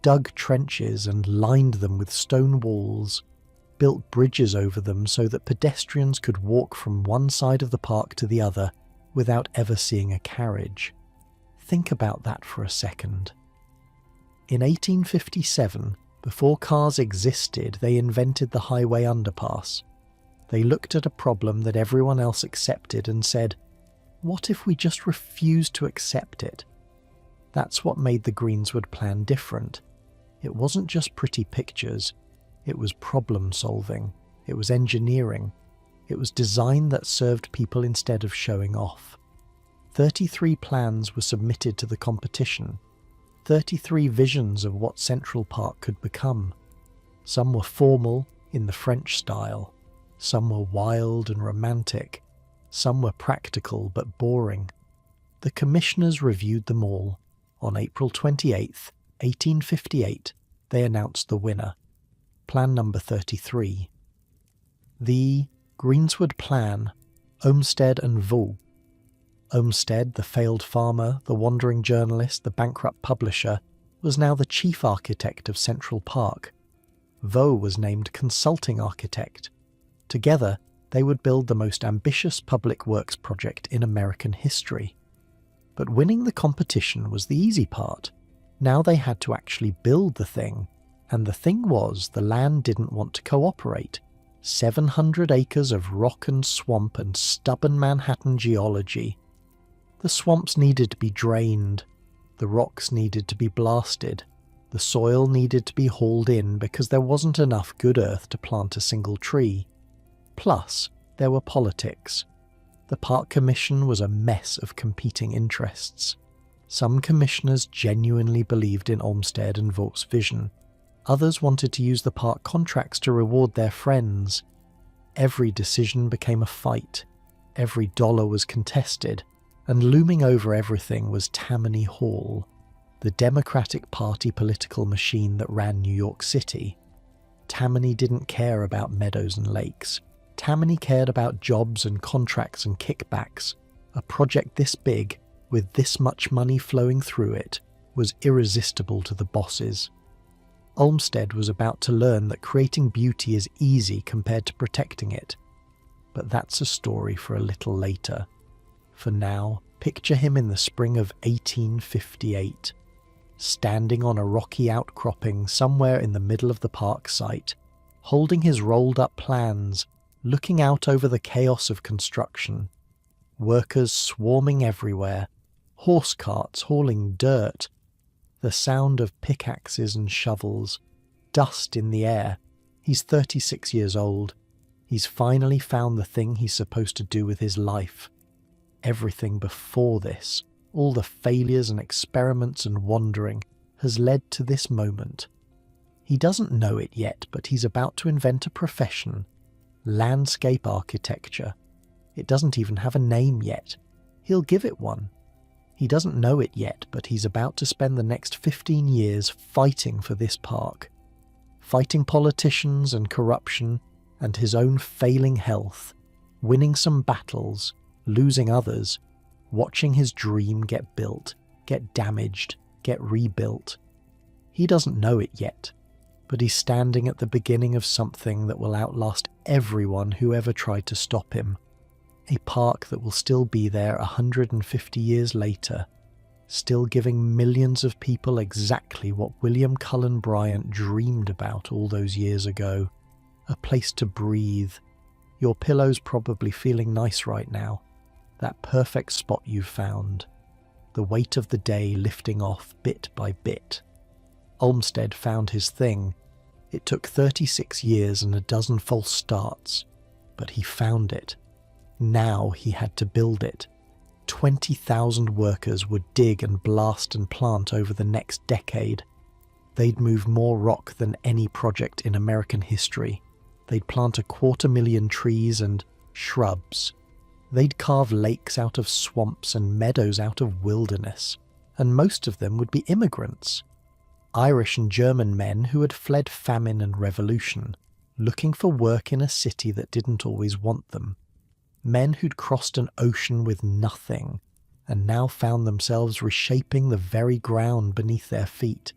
dug trenches and lined them with stone walls, built bridges over them so that pedestrians could walk from one side of the park to the other without ever seeing a carriage. Think about that for a second. In 1857, before cars existed, they invented the highway underpass. They looked at a problem that everyone else accepted and said, what if we just refuse to accept it? That's what made the Greensward Plan different. It wasn't just pretty pictures. It was problem solving. It was engineering. It was design that served people instead of showing off. 33 plans were submitted to the competition. 33 visions of what Central Park could become. Some were formal, in the French style. Some were wild and romantic. Some were practical but boring. The commissioners reviewed them all. On April 28, 1858, they announced the winner. Plan number 33. The Greensward Plan, Olmsted and Vaux. Olmsted, the failed farmer, the wandering journalist, the bankrupt publisher, was now the chief architect of Central Park. Vaux was named consulting architect. Together, they would build the most ambitious public works project in American history. But winning the competition was the easy part. Now they had to actually build the thing, and the thing was the land didn't want to cooperate. 700 acres of rock and swamp and stubborn Manhattan geology. The swamps needed to be drained, the rocks needed to be blasted, the soil needed to be hauled in because there wasn't enough good earth to plant a single tree. Plus, there were politics. The Park Commission was a mess of competing interests. Some commissioners genuinely believed in Olmsted and Vaux's vision. Others wanted to use the park contracts to reward their friends. Every decision became a fight. Every dollar was contested. And looming over everything was Tammany Hall, the Democratic Party political machine that ran New York City. Tammany didn't care about meadows and lakes. Tammany cared about jobs and contracts and kickbacks. A project this big, with this much money flowing through it, was irresistible to the bosses. Olmsted was about to learn that creating beauty is easy compared to protecting it. But that's a story for a little later. For now, picture him in the spring of 1858, standing on a rocky outcropping somewhere in the middle of the park site, holding his rolled-up plans, looking out over the chaos of construction. Workers swarming everywhere, horse carts hauling dirt, the sound of pickaxes and shovels, dust in the air. He's 36 years old. He's finally found the thing he's supposed to do with his life. Everything before this, all the failures and experiments and wandering, has led to this moment. He doesn't know it yet, but he's about to invent a profession. Landscape architecture. It doesn't even have a name yet. He'll give it one. He doesn't know it yet, but he's about to spend the next 15 years fighting for this park. Fighting politicians and corruption and his own failing health, winning some battles, losing others, watching his dream get built, get damaged, get rebuilt. He doesn't know it yet, but he's standing at the beginning of something that will outlast everyone who ever tried to stop him. A park that will still be there 150 years later, still giving millions of people exactly what William Cullen Bryant dreamed about all those years ago. A place to breathe. Your pillow's probably feeling nice right now. That perfect spot you've found. The weight of the day lifting off bit by bit. Olmsted found his thing. It took 36 years and a dozen false starts, but he found it. Now he had to build it. 20,000 workers would dig and blast and plant over the next decade. They'd move more rock than any project in American history. They'd plant 250,000 trees and shrubs. They'd carve lakes out of swamps and meadows out of wilderness, and most of them would be immigrants. Irish and German men who had fled famine and revolution, looking for work in a city that didn't always want them. Men who'd crossed an ocean with nothing, and now found themselves reshaping the very ground beneath their feet.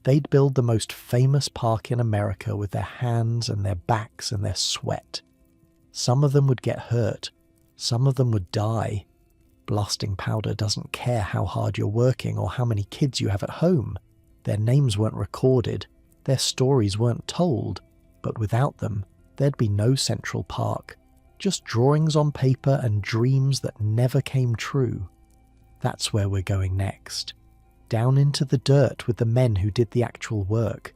They'd build the most famous park in America with their hands and their backs and their sweat. Some of them would get hurt. Some of them would die. Blasting powder doesn't care how hard you're working or how many kids you have at home. Their names weren't recorded. Their stories weren't told. But without them, there'd be no Central Park. Just drawings on paper and dreams that never came true. That's where we're going next. Down into the dirt with the men who did the actual work.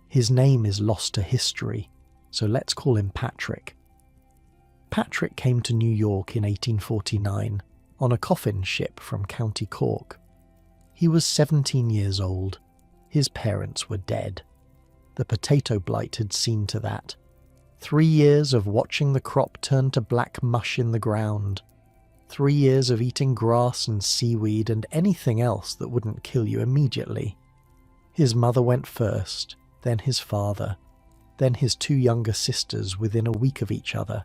His name is lost to history, so let's call him Patrick. Patrick came to New York in 1849 on a coffin ship from County Cork. He was 17 years old. His parents were dead. The potato blight had seen to that. 3 years of watching the crop turn to black mush in the ground. 3 years of eating grass and seaweed and anything else that wouldn't kill you immediately. His mother went first, then his father. then his two younger sisters within a week of each other.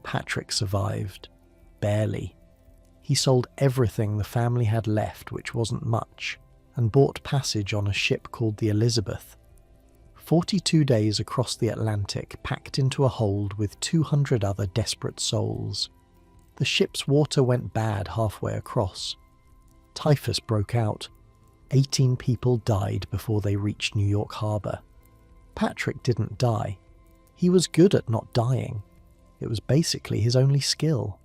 Patrick survived. Barely. He sold everything the family had left, which wasn't much, and bought passage on a ship called the Elizabeth. 42 days across the Atlantic, packed into a hold with 200 other desperate souls. The ship's water went bad halfway across. Typhus broke out. 18 people died before they reached New York Harbor. Patrick didn't die. He was good at not dying. It was basically his only skill.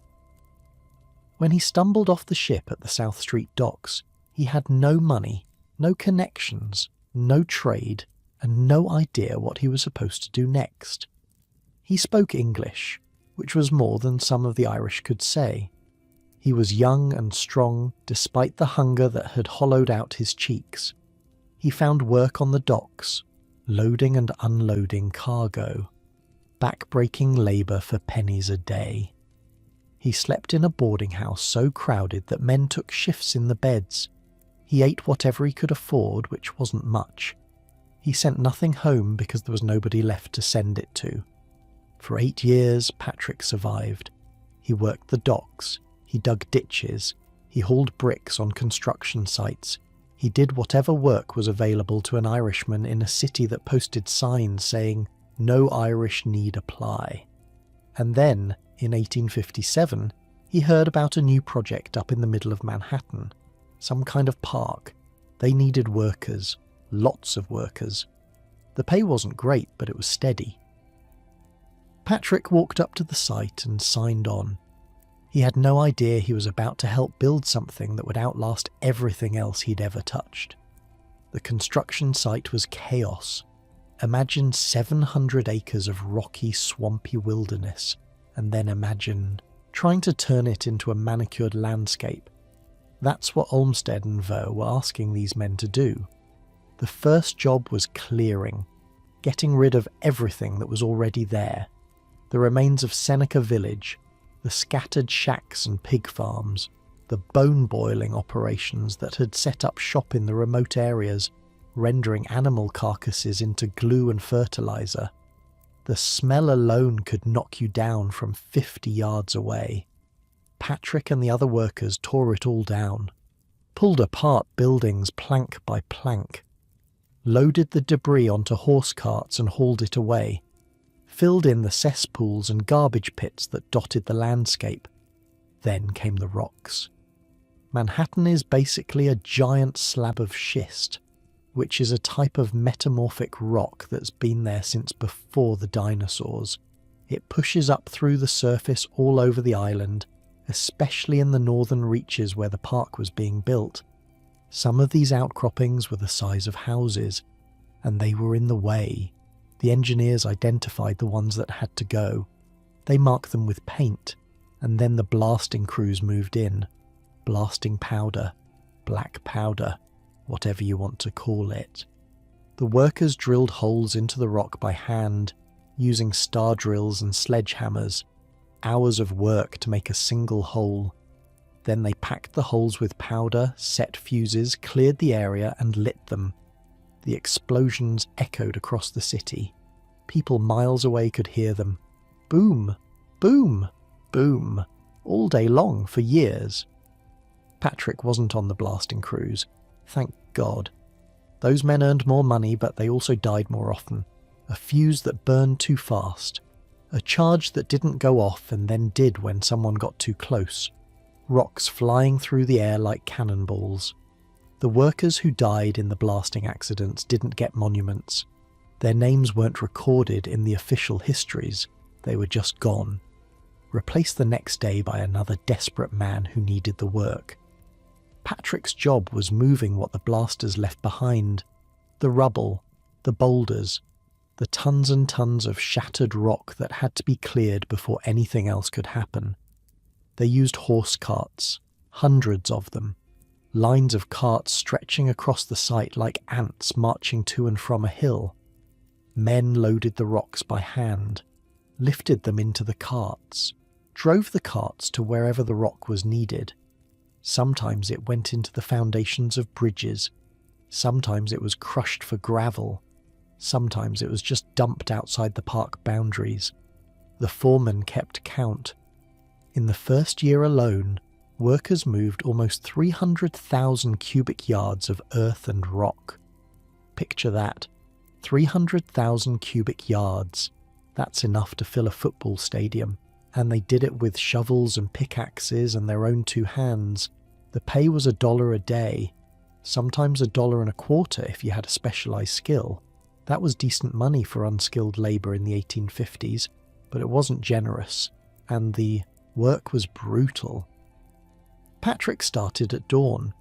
When he stumbled off the ship at the South Street docks, he had no money, no connections, no trade, and no idea what he was supposed to do next. He spoke English, which was more than some of the Irish could say. He was young and strong, despite the hunger that had hollowed out his cheeks. He found work on the docks, loading and unloading cargo, back-breaking labour for pennies a day. He slept in a boarding house so crowded that men took shifts in the beds. He ate whatever he could afford, which wasn't much. He sent nothing home because there was nobody left to send it to. For 8 years, Patrick survived. He worked the docks, he dug ditches, he hauled bricks on construction sites. He did whatever work was available to an Irishman in a city that posted signs saying, "No Irish need apply." And then, in 1857, he heard about a new project up in the middle of Manhattan, some kind of park. They needed workers, lots of workers. The pay wasn't great, but it was steady. Patrick walked up to the site and signed on. He had no idea he was about to help build something that would outlast everything else he'd ever touched. The construction site was chaos. Imagine 700 acres of rocky, swampy wilderness, and then imagine trying to turn it into a manicured landscape. That's what Olmsted and Vaux were asking these men to do. The first job was clearing, getting rid of everything that was already there. The remains of Seneca Village, the scattered shacks and pig farms, the bone-boiling operations that had set up shop in the remote areas, rendering animal carcasses into glue and fertilizer. The smell alone could knock you down from 50 yards away. Patrick and the other workers tore it all down, pulled apart buildings plank by plank, loaded the debris onto horse carts and hauled it away, filled in the cesspools and garbage pits that dotted the landscape. Then came the rocks. Manhattan is basically a giant slab of schist, which is a type of metamorphic rock that's been there since before the dinosaurs. It pushes up through the surface all over the island, especially in the northern reaches where the park was being built. Some of these outcroppings were the size of houses, and they were in the way. The engineers identified the ones that had to go. They marked them with paint, and then the blasting crews moved in. Blasting powder, black powder, whatever you want to call it. The workers drilled holes into the rock by hand, using star drills and sledgehammers. Hours of work to make a single hole. Then they packed the holes with powder, set fuses, cleared the area and lit them. The explosions echoed across the city. People miles away could hear them. Boom, boom, boom, all day long for years. Patrick wasn't on the blasting crews. Thank God. Those men earned more money, but they also died more often. A fuse that burned too fast. A charge that didn't go off and then did when someone got too close. Rocks flying through the air like cannonballs. The workers who died in the blasting accidents didn't get monuments. Their names weren't recorded in the official histories. They were just gone. Replaced the next day by another desperate man who needed the work. Patrick's job was moving what the blasters left behind. The rubble, the boulders, the tons and tons of shattered rock that had to be cleared before anything else could happen. They used horse carts, hundreds of them. Lines of carts stretching across the site like ants marching to and from a hill. Men loaded the rocks by hand, lifted them into the carts, drove the carts to wherever the rock was needed. Sometimes it went into the foundations of bridges. Sometimes it was crushed for gravel. Sometimes it was just dumped outside the park boundaries. The foreman kept count. In the first year alone, workers moved almost 300,000 cubic yards of earth and rock. Picture that. 300,000 cubic yards. That's enough to fill a football stadium. And they did it with shovels and pickaxes and their own two hands. The pay was $1 a day, sometimes $1.25 if you had a specialised skill. That was decent money for unskilled labour in the 1850s, but it wasn't generous, and the work was brutal. Patrick started at dawn,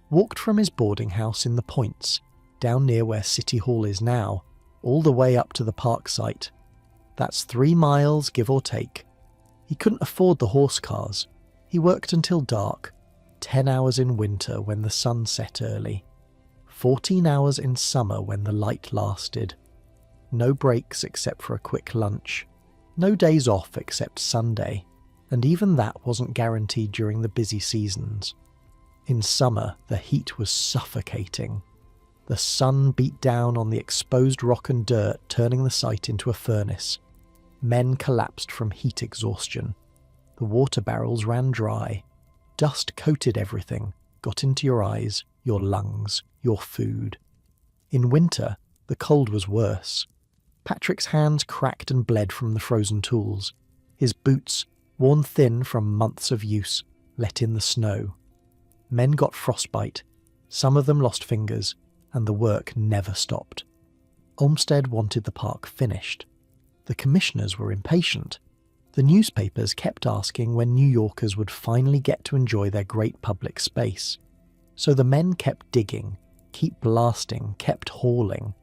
walked from his boarding house in the Points, down near where City Hall is now, all the way up to the park site. That's 3 miles, give or take. He couldn't afford the horse cars. He worked until dark, 10 hours in winter when the sun set early, 14 hours in summer when the light lasted. No breaks except for a quick lunch. No days off except Sunday, and even that wasn't guaranteed during the busy seasons. In summer, the heat was suffocating. The sun beat down on the exposed rock and dirt, turning the site into a furnace. Men collapsed from heat exhaustion. The water barrels ran dry. Dust coated everything, got into your eyes, your lungs, your food. In winter, the cold was worse. Patrick's hands cracked and bled from the frozen tools. His boots, worn thin from months of use, let in the snow. Men got frostbite. Some of them lost fingers, and the work never stopped. Olmsted wanted the park finished. The commissioners were impatient. The newspapers kept asking when New Yorkers would finally get to enjoy their great public space. So the men kept digging, kept blasting, kept hauling.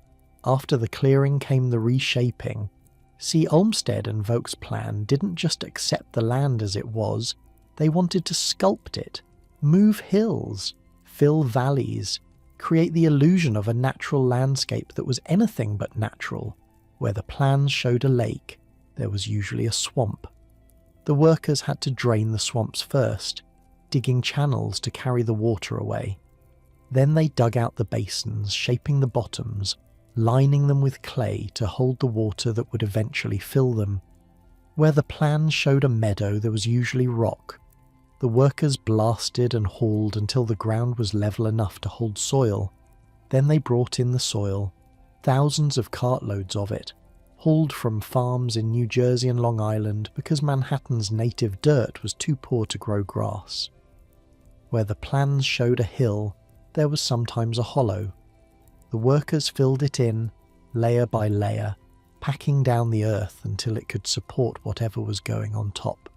After the clearing came the reshaping. See, Olmsted and Vogt's plan didn't just accept the land as it was, they wanted to sculpt it, move hills, fill valleys, create the illusion of a natural landscape that was anything but natural. Where the plans showed a lake, there was usually a swamp. The workers had to drain the swamps first, digging channels to carry the water away. Then they dug out the basins, shaping the bottoms, lining them with clay to hold the water that would eventually fill them. Where the plans showed a meadow, there was usually rock. The workers blasted and hauled until the ground was level enough to hold soil. Then they brought in the soil, thousands of cartloads of it, hauled from farms in New Jersey and Long Island because Manhattan's native dirt was too poor to grow grass. Where the plans showed a hill, there was sometimes a hollow. The workers filled it in, layer by layer, packing down the earth until it could support whatever was going on top.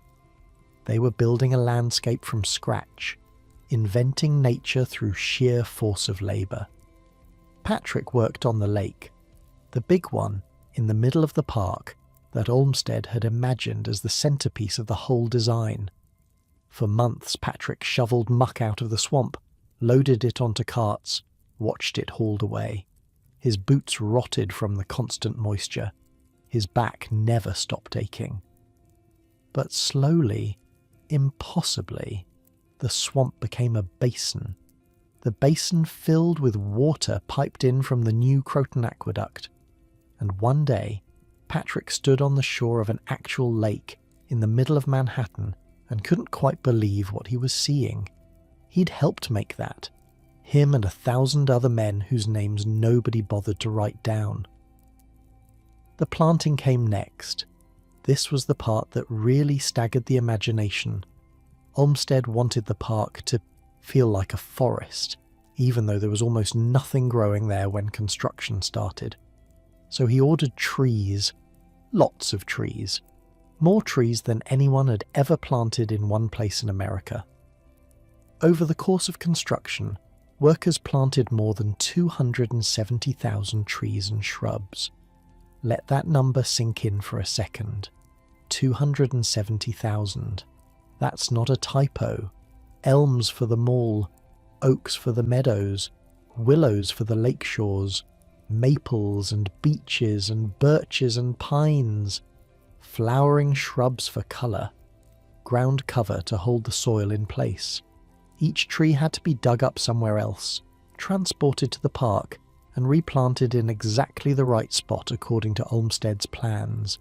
They were building a landscape from scratch, inventing nature through sheer force of labour. Patrick worked on the lake, the big one in the middle of the park that Olmsted had imagined as the centrepiece of the whole design. For months Patrick shovelled muck out of the swamp, loaded it onto carts, watched it hauled away. His boots rotted from the constant moisture. His back never stopped aching. But slowly, impossibly, the swamp became a basin. The basin filled with water piped in from the new Croton Aqueduct. And one day, Patrick stood on the shore of an actual lake in the middle of Manhattan and couldn't quite believe what he was seeing. He'd helped make that. Him and 1,000 other men whose names nobody bothered to write down. The planting came next. This was the part that really staggered the imagination. Olmsted wanted the park to feel like a forest, even though there was almost nothing growing there when construction started. So he ordered trees, lots of trees, more trees than anyone had ever planted in one place in America. Over the course of construction, workers planted more than 270,000 trees and shrubs. Let that number sink in for a second. 270,000. That's not a typo. Elms for the mall, oaks for the meadows, willows for the lake shores, maples and beeches and birches and pines, flowering shrubs for colour, ground cover to hold the soil in place. Each tree had to be dug up somewhere else, transported to the park, and replanted in exactly the right spot according to Olmsted's plans.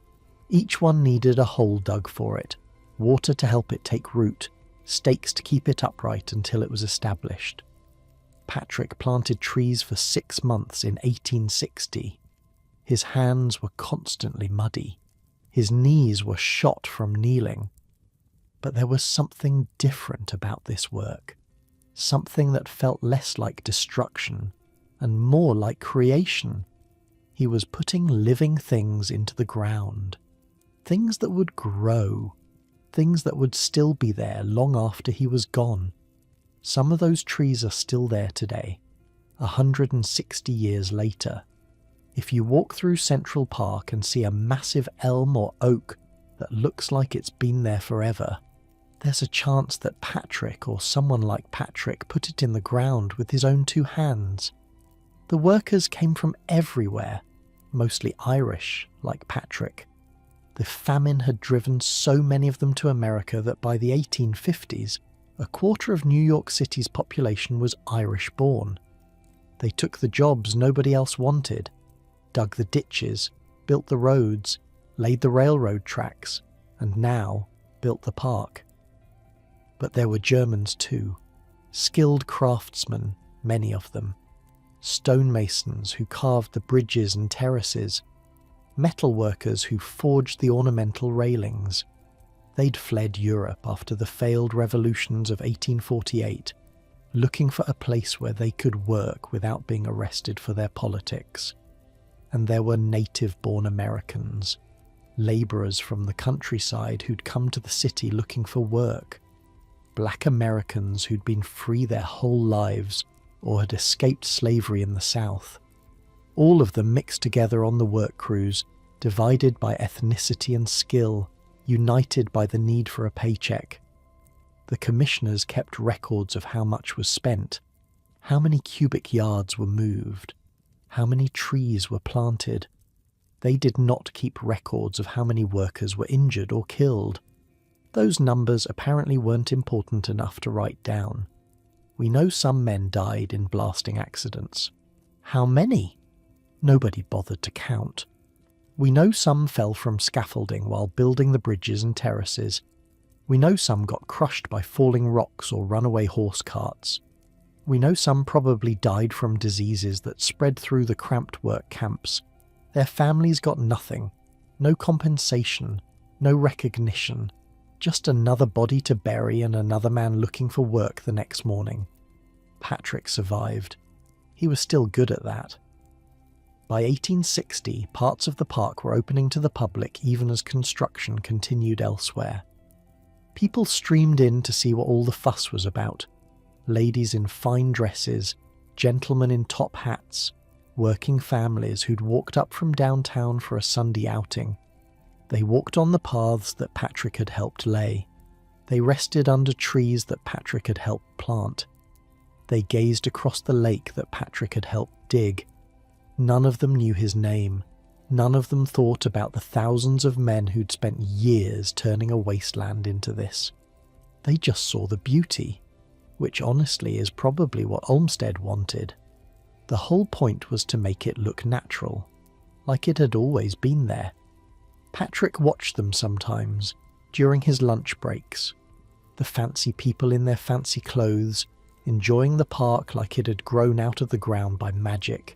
Each one needed a hole dug for it, water to help it take root, stakes to keep it upright until it was established. Patrick planted trees for 6 months in 1860. His hands were constantly muddy. His knees were shot from kneeling. But there was something different about this work, something that felt less like destruction and more like creation. He was putting living things into the ground, things that would grow, things that would still be there long after he was gone. Some of those trees are still there today, 160 years later. If you walk through Central Park and see a massive elm or oak that looks like it's been there forever, there's a chance that Patrick or someone like Patrick put it in the ground with his own 2 hands. The workers came from everywhere, mostly Irish, like Patrick. The famine had driven so many of them to America that by the 1850s, a quarter of New York City's population was Irish-born. They took the jobs nobody else wanted, dug the ditches, built the roads, laid the railroad tracks, and now built the park. But there were Germans too, skilled craftsmen, many of them, stonemasons who carved the bridges and terraces, metal workers who forged the ornamental railings. They'd fled Europe after the failed revolutions of 1848, looking for a place where they could work without being arrested for their politics. And there were native-born Americans, labourers from the countryside who'd come to the city looking for work, Black Americans who'd been free their whole lives or had escaped slavery in the South. All of them mixed together on the work crews, divided by ethnicity and skill, united by the need for a paycheck. The commissioners kept records of how much was spent, how many cubic yards were moved, how many trees were planted. They did not keep records of how many workers were injured or killed. Those numbers apparently weren't important enough to write down. We know some men died in blasting accidents. How many? Nobody bothered to count. We know some fell from scaffolding while building the bridges and terraces. We know some got crushed by falling rocks or runaway horse carts. We know some probably died from diseases that spread through the cramped work camps. Their families got nothing, no compensation, no recognition, just another body to bury and another man looking for work the next morning. Patrick survived. He was still good at that. By 1860, parts of the park were opening to the public even as construction continued elsewhere. People streamed in to see what all the fuss was about. Ladies in fine dresses, gentlemen in top hats, working families who'd walked up from downtown for a Sunday outing. They walked on the paths that Patrick had helped lay. They rested under trees that Patrick had helped plant. They gazed across the lake that Patrick had helped dig. None of them knew his name. None of them thought about the thousands of men who'd spent years turning a wasteland into this. They just saw the beauty, which honestly is probably what Olmsted wanted. The whole point was to make it look natural, like it had always been there. Patrick watched them sometimes, during his lunch breaks. The fancy people in their fancy clothes, enjoying the park like it had grown out of the ground by magic.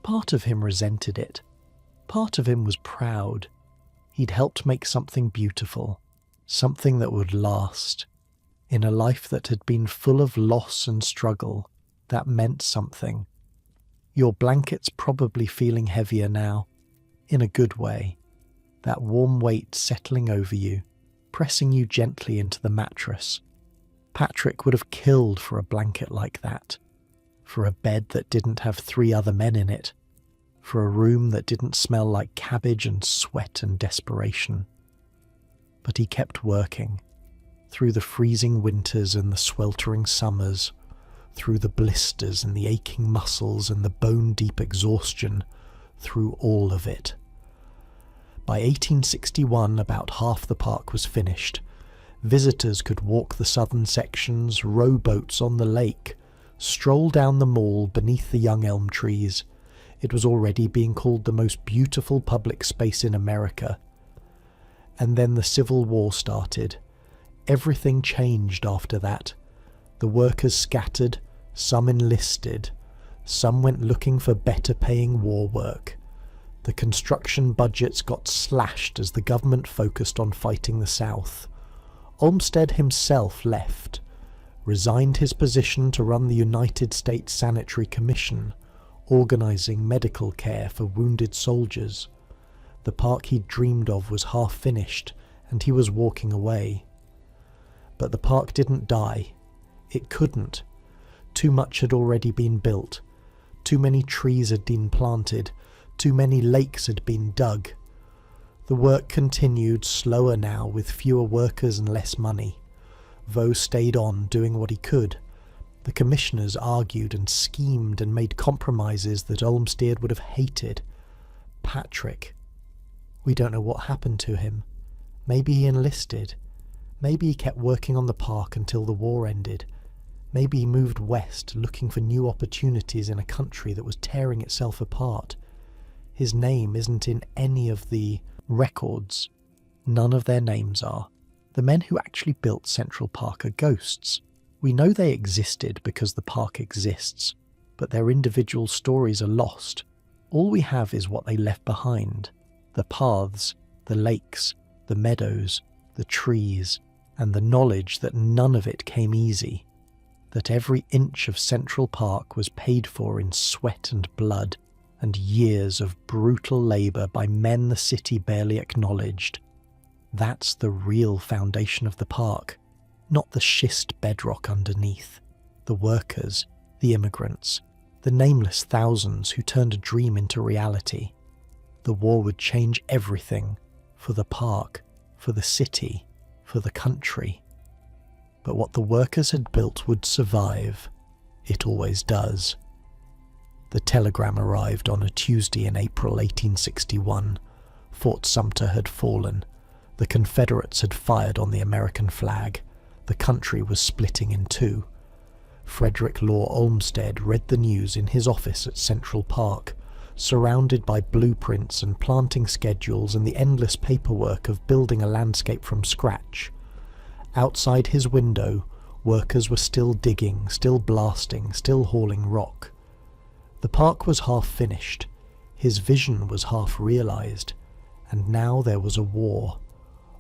Part of him resented it. Part of him was proud. He'd helped make something beautiful, something that would last. In a life that had been full of loss and struggle, that meant something. Your blanket's probably feeling heavier now, in a good way. That warm weight settling over you, pressing you gently into the mattress. Patrick would have killed for a blanket like that. For a bed that didn't have 3 other men in it, for a room that didn't smell like cabbage and sweat and desperation. But he kept working, through the freezing winters and the sweltering summers, through the blisters and the aching muscles and the bone-deep exhaustion, through all of it. By 1861, about half the park was finished. Visitors could walk the southern sections, row boats on the lake, stroll down the mall beneath the young elm trees, It was already being called the most beautiful public space in America. And then the Civil War started. Everything changed after that. The workers scattered, some enlisted, some went looking for better paying war work. The construction budgets got slashed as the government focused on fighting the South. Olmsted himself left, resigned his position to run the United States Sanitary Commission, organising medical care for wounded soldiers. The park he'd dreamed of was half finished, and he was walking away. But the park didn't die. It couldn't. Too much had already been built. Too many trees had been planted. Too many lakes had been dug. The work continued, slower now, with fewer workers and less money. Vaux stayed on, doing what he could. The commissioners argued and schemed and made compromises that Olmsted would have hated. Patrick. We don't know what happened to him. Maybe he enlisted. Maybe he kept working on the park until the war ended. Maybe he moved west, looking for new opportunities in a country that was tearing itself apart. His name isn't in any of the records. None of their names are. The men who actually built Central Park are ghosts. We know they existed because the park exists, but their individual stories are lost. All we have is what they left behind. The paths, the lakes, the meadows, the trees, and the knowledge that none of it came easy. That every inch of Central Park was paid for in sweat and blood, and years of brutal labour by men the city barely acknowledged. That's the real foundation of the park, not the schist bedrock underneath. The workers, the immigrants, the nameless thousands who turned a dream into reality. The war would change everything, for the park, for the city, for the country. But what the workers had built would survive. It always does. The telegram arrived on a Tuesday in April 1861. Fort Sumter had fallen. The Confederates had fired on the American flag. The country was splitting in two. Frederick Law Olmsted read the news in his office at Central Park, surrounded by blueprints and planting schedules and the endless paperwork of building a landscape from scratch. Outside his window, workers were still digging, still blasting, still hauling rock. The park was half finished. His vision was half realised. And now there was a war.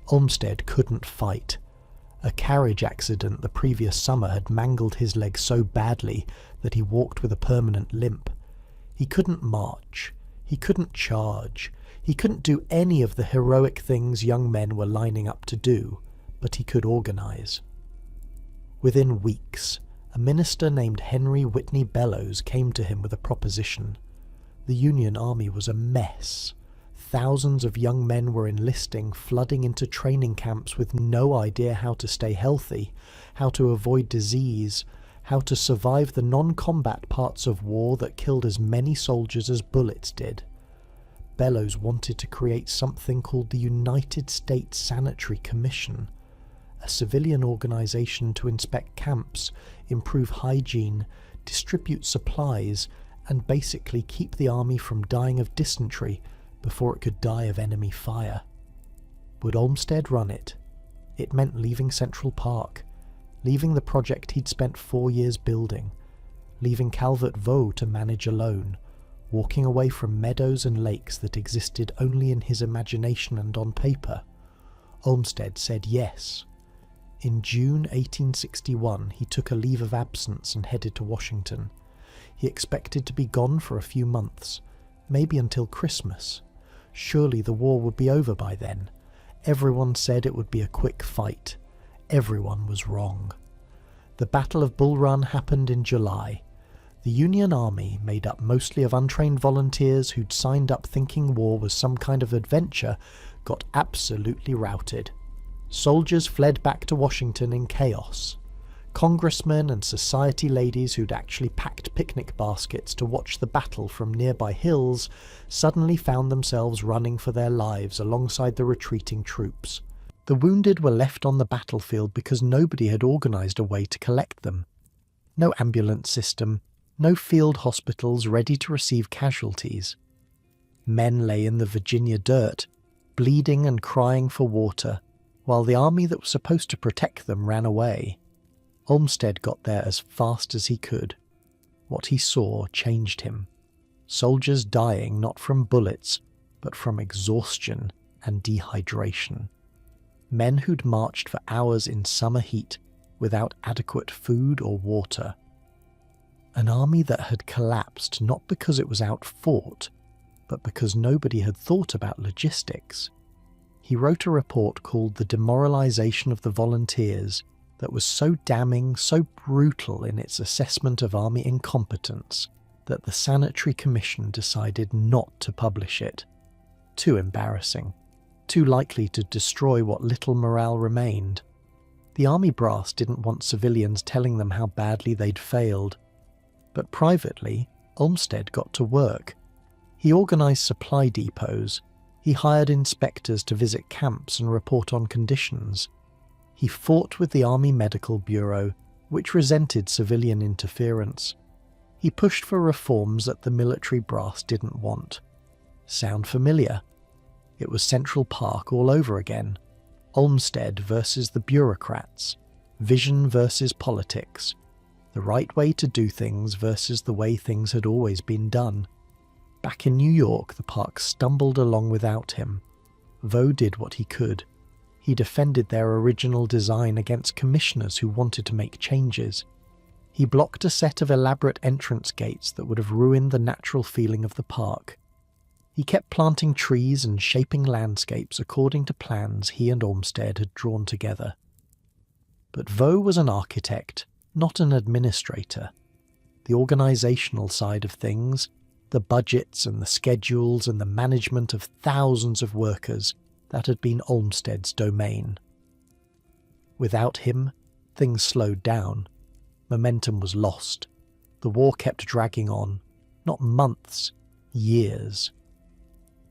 Olmsted couldn't fight. A carriage accident the previous summer had mangled his leg so badly that he walked with a permanent limp. He couldn't march. He couldn't charge. He couldn't do any of the heroic things young men were lining up to do, but he could organise. Within weeks, a minister named Henry Whitney Bellows came to him with a proposition. The Union Army was a mess. Thousands of young men were enlisting, flooding into training camps with no idea how to stay healthy, how to avoid disease, how to survive the non-combat parts of war that killed as many soldiers as bullets did. Bellows wanted to create something called the United States Sanitary Commission, a civilian organisation to inspect camps, improve hygiene, distribute supplies, and basically keep the army from dying of dysentery before it could die of enemy fire. Would Olmsted run it? It meant leaving Central Park, leaving the project he'd spent 4 years building, leaving Calvert Vaux to manage alone, walking away from meadows and lakes that existed only in his imagination and on paper. Olmsted said yes. In June 1861, he took a leave of absence and headed to Washington. He expected to be gone for a few months, maybe until Christmas. Surely the war would be over by then. Everyone said it would be a quick fight. Everyone was wrong. The Battle of Bull Run happened in July. The Union Army, made up mostly of untrained volunteers who'd signed up thinking war was some kind of adventure, got absolutely routed. Soldiers fled back to Washington in chaos. Congressmen and society ladies who'd actually packed picnic baskets to watch the battle from nearby hills suddenly found themselves running for their lives alongside the retreating troops. The wounded were left on the battlefield because nobody had organised a way to collect them. No ambulance system, No field hospitals ready to receive casualties. Men lay in the Virginia dirt, bleeding and crying for water, while the army that was supposed to protect them ran away. Olmsted got there as fast as he could. What he saw changed him. Soldiers dying not from bullets, but from exhaustion and dehydration. Men who'd marched for hours in summer heat without adequate food or water. An army that had collapsed not because it was outfought, but because nobody had thought about logistics. He wrote a report called The Demoralization of the Volunteers that was so damning, so brutal in its assessment of army incompetence, that the Sanitary Commission decided not to publish it. Too embarrassing. Too likely to destroy what little morale remained. The army brass didn't want civilians telling them how badly they'd failed. But privately, Olmsted got to work. He organised supply depots. He hired inspectors to visit camps and report on conditions. He fought with the Army Medical Bureau, which resented civilian interference. He pushed for reforms that the military brass didn't want. Sound familiar? It was Central Park all over again. Olmsted versus the bureaucrats. Vision versus politics. The right way to do things versus the way things had always been done. Back in New York, the park stumbled along without him. Vaux did what he could. He defended their original design against commissioners who wanted to make changes. He blocked a set of elaborate entrance gates that would have ruined the natural feeling of the park. He kept planting trees and shaping landscapes according to plans he and Olmsted had drawn together. But Vaux was an architect, not an administrator. The organisational side of things, the budgets and the schedules and the management of thousands of workers, that had been Olmsted's domain. Without him, things slowed down. Momentum was lost. The war kept dragging on, not months, years.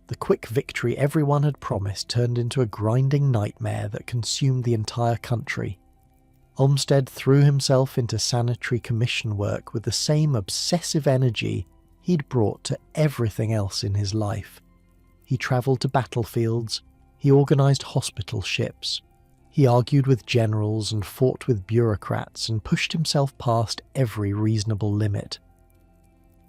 The quick victory everyone had promised turned into a grinding nightmare that consumed the entire country. Olmsted threw himself into Sanitary Commission work with the same obsessive energy he'd brought to everything else in his life. He travelled to battlefields, he organised hospital ships, he argued with generals and fought with bureaucrats and pushed himself past every reasonable limit.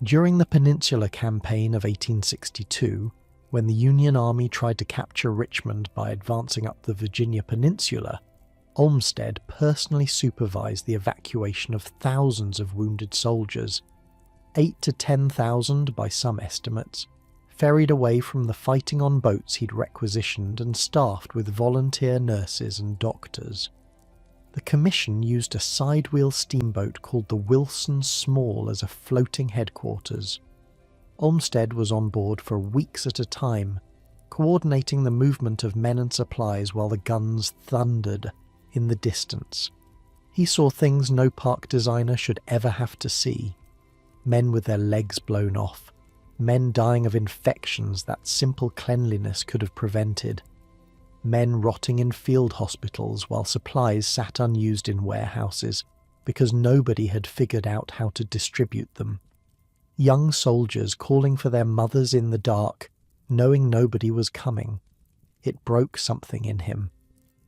During the Peninsula Campaign of 1862, when the Union Army tried to capture Richmond by advancing up the Virginia Peninsula, Olmsted personally supervised the evacuation of thousands of wounded soldiers, 8,000 to 10,000 by some estimates, ferried away from the fighting on boats he'd requisitioned and staffed with volunteer nurses and doctors. The commission used a side-wheel steamboat called the Wilson Small as a floating headquarters. Olmsted was on board for weeks at a time, coordinating the movement of men and supplies while the guns thundered in the distance. He saw things no park designer should ever have to see. Men with their legs blown off, men dying of infections that simple cleanliness could have prevented, men rotting in field hospitals while supplies sat unused in warehouses because nobody had figured out how to distribute them. Young soldiers calling for their mothers in the dark, knowing nobody was coming. It broke something in him.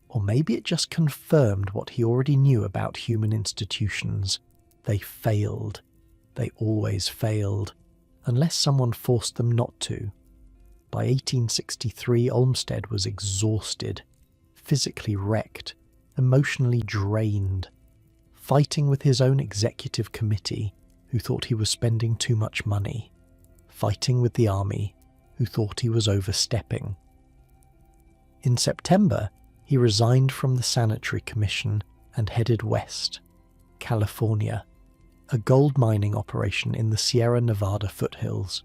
Or maybe it just confirmed what he already knew about human institutions. They failed. They always failed, unless someone forced them not to. By 1863, Olmsted was exhausted, physically wrecked, emotionally drained, fighting with his own executive committee, who thought he was spending too much money, fighting with the army, who thought he was overstepping. In September, he resigned from the Sanitary Commission and headed west, California, a gold mining operation in the Sierra Nevada foothills.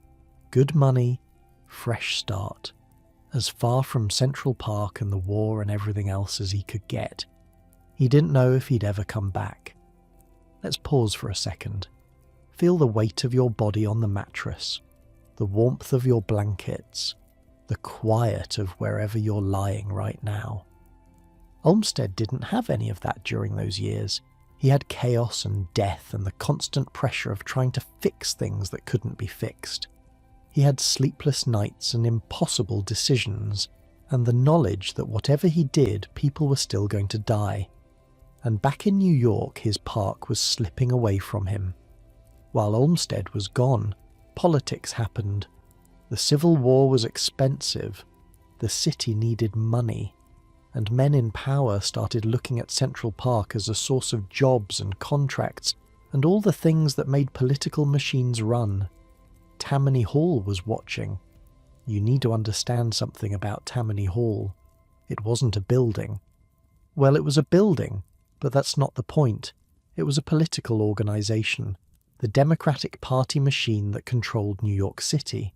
Good money, fresh start, as far from Central Park and the war and everything else as he could get. He didn't know if he'd ever come back. Let's pause for a second. Feel the weight of your body on the mattress, the warmth of your blankets, the quiet of wherever you're lying right now. Olmsted didn't have any of that during those years. He had chaos and death and the constant pressure of trying to fix things that couldn't be fixed. He had sleepless nights and impossible decisions, and the knowledge that whatever he did, people were still going to die. And back in New York, his park was slipping away from him. While Olmsted was gone, politics happened. The Civil War was expensive. The city needed money. And men in power started looking at Central Park as a source of jobs and contracts and all the things that made political machines run. Tammany Hall was watching. You need to understand something about Tammany Hall. It wasn't a building. Well, it was a building, but that's not the point. It was a political organization, the Democratic Party machine that controlled New York City.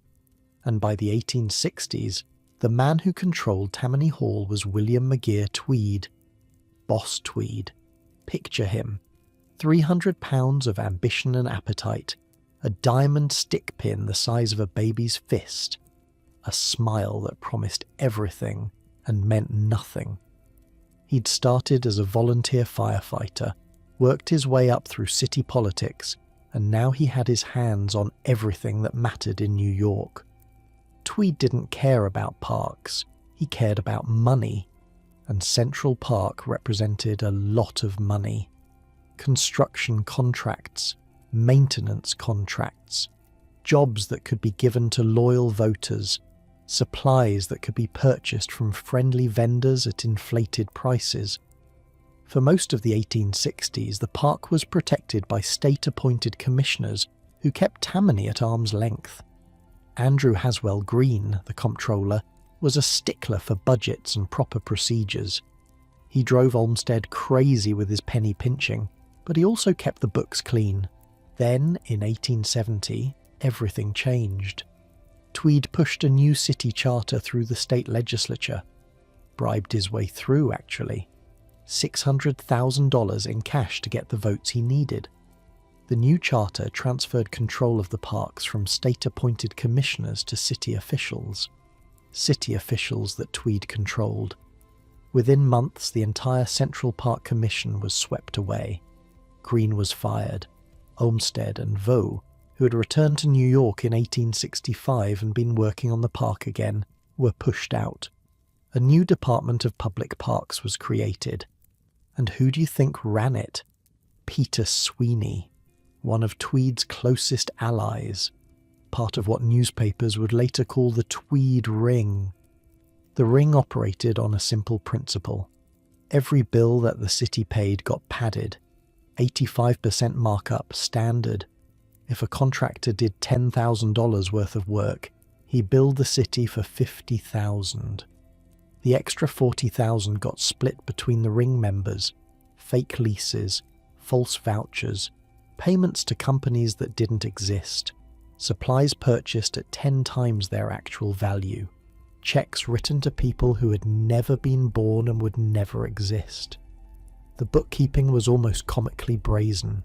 And by the 1860s, the man who controlled Tammany Hall was William McGeer Tweed. Boss Tweed. Picture him. 300 pounds of ambition and appetite, a diamond stick pin the size of a baby's fist, a smile that promised everything and meant nothing. He'd started as a volunteer firefighter, worked his way up through city politics, and now he had his hands on everything that mattered in New York. Tweed didn't care about parks, he cared about money, and Central Park represented a lot of money. Construction contracts, maintenance contracts, jobs that could be given to loyal voters, supplies that could be purchased from friendly vendors at inflated prices. For most of the 1860s, the park was protected by state-appointed commissioners who kept Tammany at arm's length. Andrew Haswell Green, the comptroller, was a stickler for budgets and proper procedures. He drove Olmsted crazy with his penny pinching, but he also kept the books clean. Then, in 1870, everything changed. Tweed pushed a new city charter through the state legislature. Bribed his way through, actually. $600,000 in cash to get the votes he needed. The new charter transferred control of the parks from state-appointed commissioners to city officials that Tweed controlled. Within months, the entire Central Park Commission was swept away. Green was fired. Olmsted and Vaux, who had returned to New York in 1865 and been working on the park again, were pushed out. A new Department of Public Parks was created. And who do you think ran it? Peter Sweeney, one of Tweed's closest allies, part of what newspapers would later call the Tweed Ring. The ring operated on a simple principle. Every bill that the city paid got padded, 85% markup standard. If a contractor did $10,000 worth of work, he billed the city for $50,000. The extra $40,000 got split between the ring members, fake leases, false vouchers, payments to companies that didn't exist, supplies purchased at 10 times their actual value, checks written to people who had never been born and would never exist. The bookkeeping was almost comically brazen.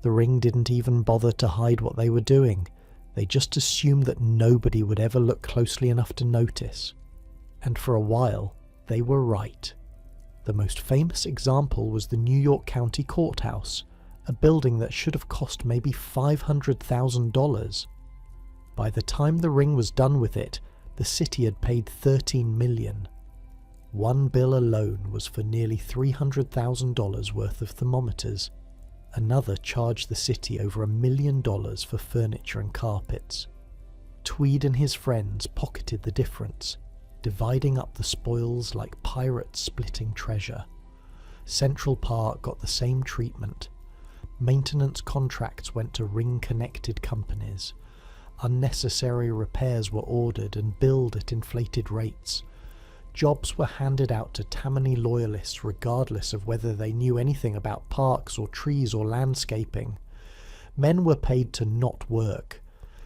The ring didn't even bother to hide what they were doing. They just assumed that nobody would ever look closely enough to notice. And for a while, they were right. The most famous example was the New York County Courthouse, a building that should have cost maybe $500,000. By the time the ring was done with it, the city had paid $13 million. One bill alone was for nearly $300,000 worth of thermometers. Another charged the city over $1 million for furniture and carpets. Tweed and his friends pocketed the difference, dividing up the spoils like pirates splitting treasure. Central Park got the same treatment. Maintenance contracts went to ring-connected companies. Unnecessary repairs were ordered and billed at inflated rates. Jobs were handed out to Tammany loyalists regardless of whether they knew anything about parks or trees or landscaping. Men were paid to not work.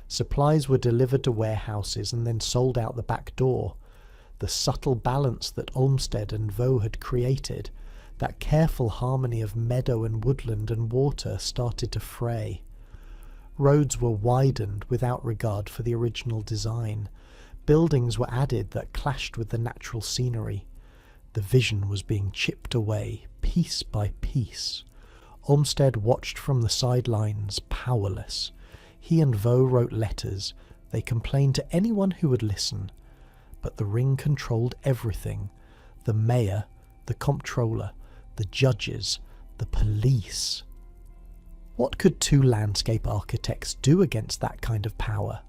Supplies were delivered to warehouses and then sold out the back door. The subtle balance that Olmsted and Vaux had created, that careful harmony of meadow and woodland and water, started to fray. Roads were widened without regard for the original design. Buildings were added that clashed with the natural scenery. The vision was being chipped away, piece by piece. Olmsted watched from the sidelines, powerless. He and Vaux wrote letters. They complained to anyone who would listen. But the ring controlled everything. The mayor, the comptroller, the judges, the police. What could two landscape architects do against that kind of power?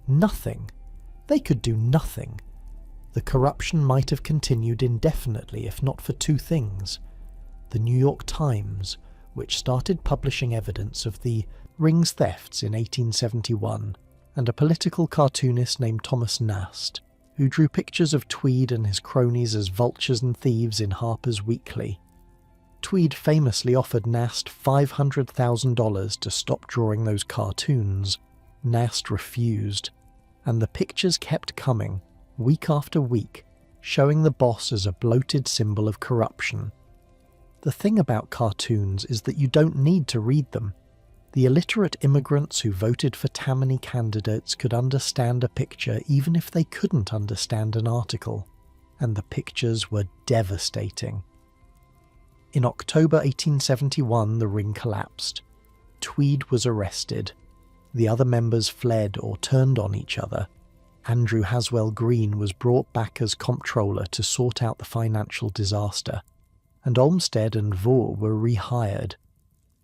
Nothing. They could do nothing. The corruption might have continued indefinitely if not for two things. The New York Times, which started publishing evidence of the ring's thefts in 1871, and a political cartoonist named Thomas Nast, who drew pictures of Tweed and his cronies as vultures and thieves in Harper's Weekly. Tweed famously offered Nast $500,000 to stop drawing those cartoons. Nast refused, and the pictures kept coming, week after week, showing the boss as a bloated symbol of corruption. The thing about cartoons is that you don't need to read them. The illiterate immigrants who voted for Tammany candidates could understand a picture even if they couldn't understand an article, and the pictures were devastating. In October 1871, the ring collapsed. Tweed was arrested. The other members fled or turned on each other. Andrew Haswell Green was brought back as comptroller to sort out the financial disaster, and Olmsted and Vaux were rehired.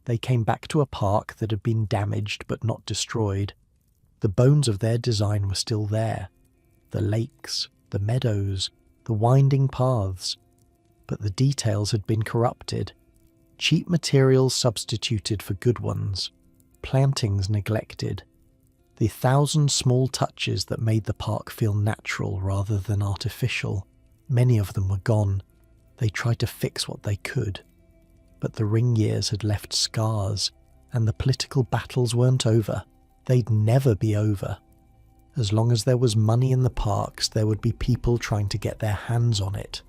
They came back to a park that had been damaged but not destroyed. The bones of their design were still there. The lakes, the meadows, the winding paths. But the details had been corrupted. Cheap materials substituted for good ones. Plantings neglected. The 1,000 small touches that made the park feel natural rather than artificial. Many of them were gone. They tried to fix what they could. But the ring years had left scars, and the political battles weren't over. They'd never be over. As long as there was money in the parks, there would be people trying to get their hands on it.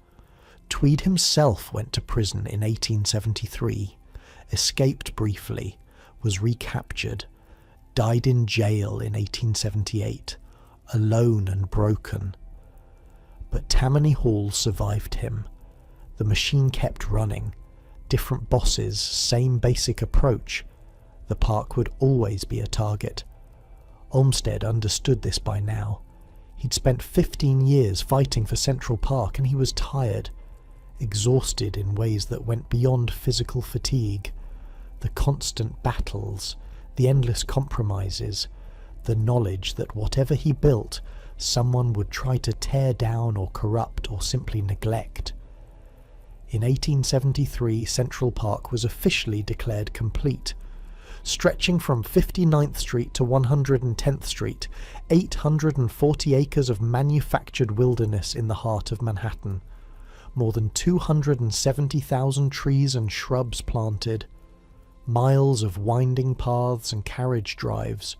Tweed himself went to prison in 1873, escaped briefly, was recaptured, died in jail in 1878, alone and broken. But Tammany Hall survived him. The machine kept running. Different bosses, same basic approach. The park would always be a target. Olmsted understood this by now. He'd spent 15 years fighting for Central Park and he was tired, exhausted in ways that went beyond physical fatigue. The constant battles, the endless compromises, the knowledge that whatever he built, someone would try to tear down or corrupt or simply neglect. In 1873, Central Park was officially declared complete. Stretching from 59th Street to 110th Street, 840 acres of manufactured wilderness in the heart of Manhattan. More than 270,000 trees and shrubs planted. Miles of winding paths and carriage drives.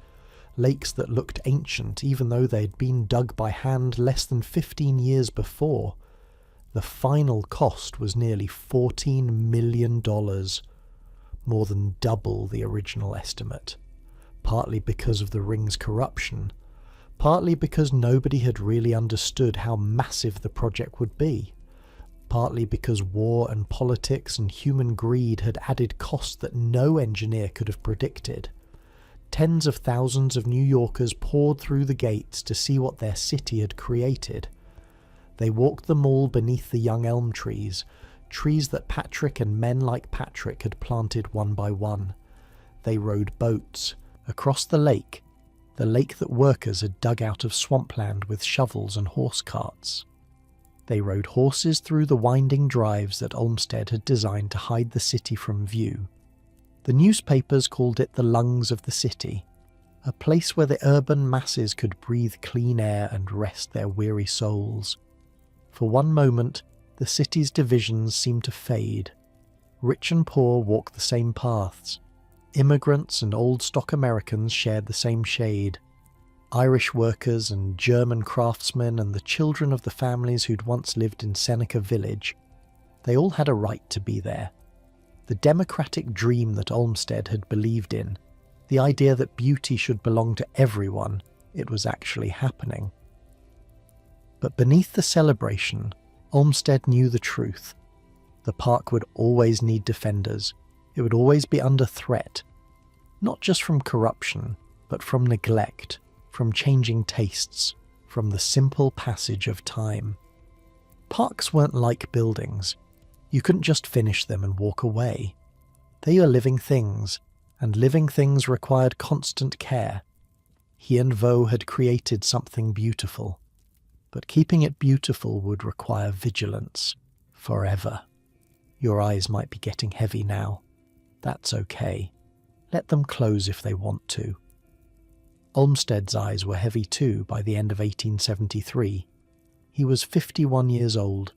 Lakes that looked ancient even though they had been dug by hand less than 15 years before. The final cost was nearly $14 million, more than double the original estimate, partly because of the ring's corruption, partly because nobody had really understood how massive the project would be, partly because war and politics and human greed had added costs that no engineer could have predicted. Tens of thousands of New Yorkers poured through the gates to see what their city had created. They walked the mall beneath the young elm trees, trees that Patrick and men like Patrick had planted one by one. They rowed boats across the lake that workers had dug out of swampland with shovels and horse carts. They rode horses through the winding drives that Olmsted had designed to hide the city from view. The newspapers called it the lungs of the city, a place where the urban masses could breathe clean air and rest their weary souls. For one moment, the city's divisions seemed to fade. Rich and poor walked the same paths. Immigrants and old-stock Americans shared the same shade. Irish workers and German craftsmen and the children of the families who'd once lived in Seneca Village, they all had a right to be there. The democratic dream that Olmsted had believed in, the idea that beauty should belong to everyone, it was actually happening. But beneath the celebration, Olmsted knew the truth. The park would always need defenders. It would always be under threat, not just from corruption, but from neglect, from changing tastes, from the simple passage of time. Parks weren't like buildings. You couldn't just finish them and walk away. They are living things, and living things required constant care. He and Vaux had created something beautiful, but keeping it beautiful would require vigilance, forever. Your eyes might be getting heavy now. That's okay. Let them close if they want to. Olmsted's eyes were heavy too by the end of 1873. He was 51 years old.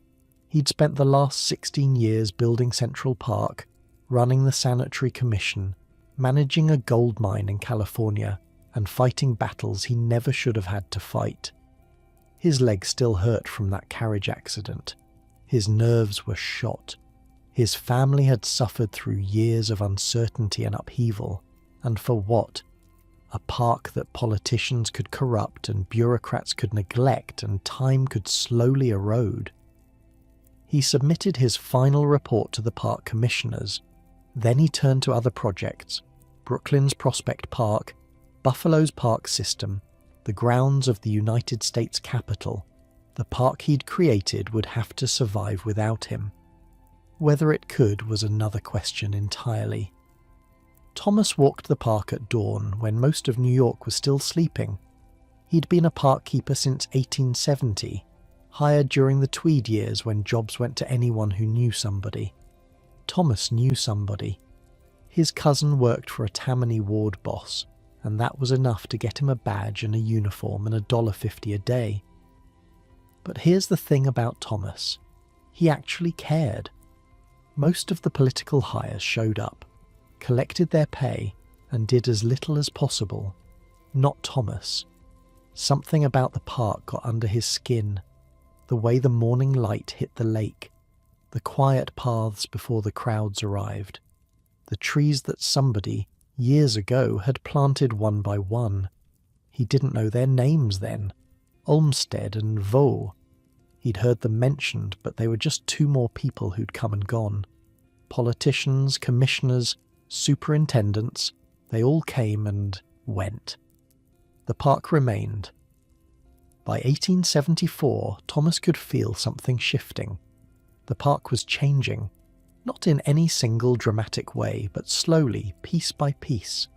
He'd spent the last 16 years building Central Park, running the Sanitary Commission, managing a gold mine in California, and fighting battles he never should have had to fight. His leg still hurt from that carriage accident. His nerves were shot. His family had suffered through years of uncertainty and upheaval, and for what? A park that politicians could corrupt and bureaucrats could neglect and time could slowly erode. He submitted his final report to the park commissioners. Then he turned to other projects: Brooklyn's Prospect Park, Buffalo's park system, the grounds of the United States Capitol. The park he'd created would have to survive without him. Whether it could was another question entirely. Thomas walked the park at dawn when most of New York was still sleeping. He'd been a park keeper since 1870, hired during the Tweed years when jobs went to anyone who knew somebody. Thomas knew somebody. His cousin worked for a Tammany ward boss, and that was enough to get him a badge and a uniform and $1.50 a day. But here's the thing about Thomas. He actually cared. Most of the political hires showed up, collected their pay, and did as little as possible. Not Thomas. Something about the park got under his skin. The way the morning light hit the lake, the quiet paths before the crowds arrived, the trees that somebody, years ago, had planted one by one. He didn't know their names then. Olmsted and Vaux. He'd heard them mentioned, but they were just two more people who'd come and gone. Politicians, commissioners, superintendents, they all came and went. The park remained. By 1874, Thomas could feel something shifting. The park was changing, not in any single dramatic way, but slowly, piece by piece.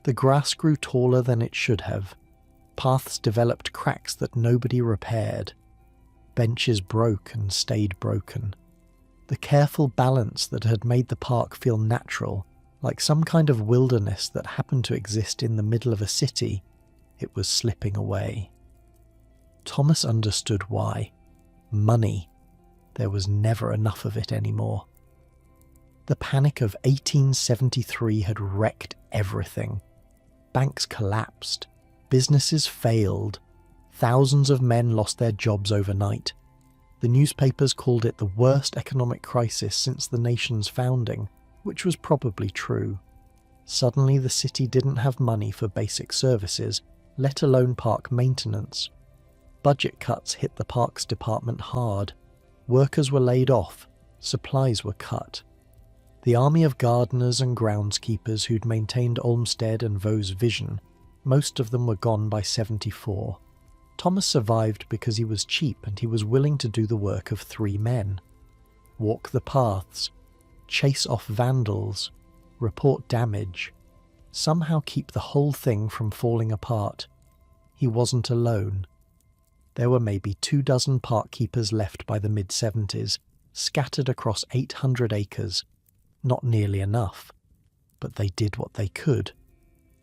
The grass grew taller than it should have. Paths developed cracks that nobody repaired. Benches broke and stayed broken. The careful balance that had made the park feel natural, like some kind of wilderness that happened to exist in the middle of a city, it was slipping away. Thomas understood why. Money. There was never enough of it anymore. The panic of 1873 had wrecked everything. Banks collapsed. Businesses failed. Thousands of men lost their jobs overnight. The newspapers called it the worst economic crisis since the nation's founding, which was probably true. Suddenly the city didn't have money for basic services, let alone park maintenance. Budget cuts hit the parks department hard. Workers were laid off. Supplies were cut. The army of gardeners and groundskeepers who'd maintained Olmsted and Vaux's vision, most of them were gone by 74. Thomas survived because he was cheap and he was willing to do the work of 3 men. Walk the paths, chase off vandals, report damage, somehow keep the whole thing from falling apart. He wasn't alone. There were maybe 24 park keepers left by the mid-70s, scattered across 800 acres. Not nearly enough, but they did what they could.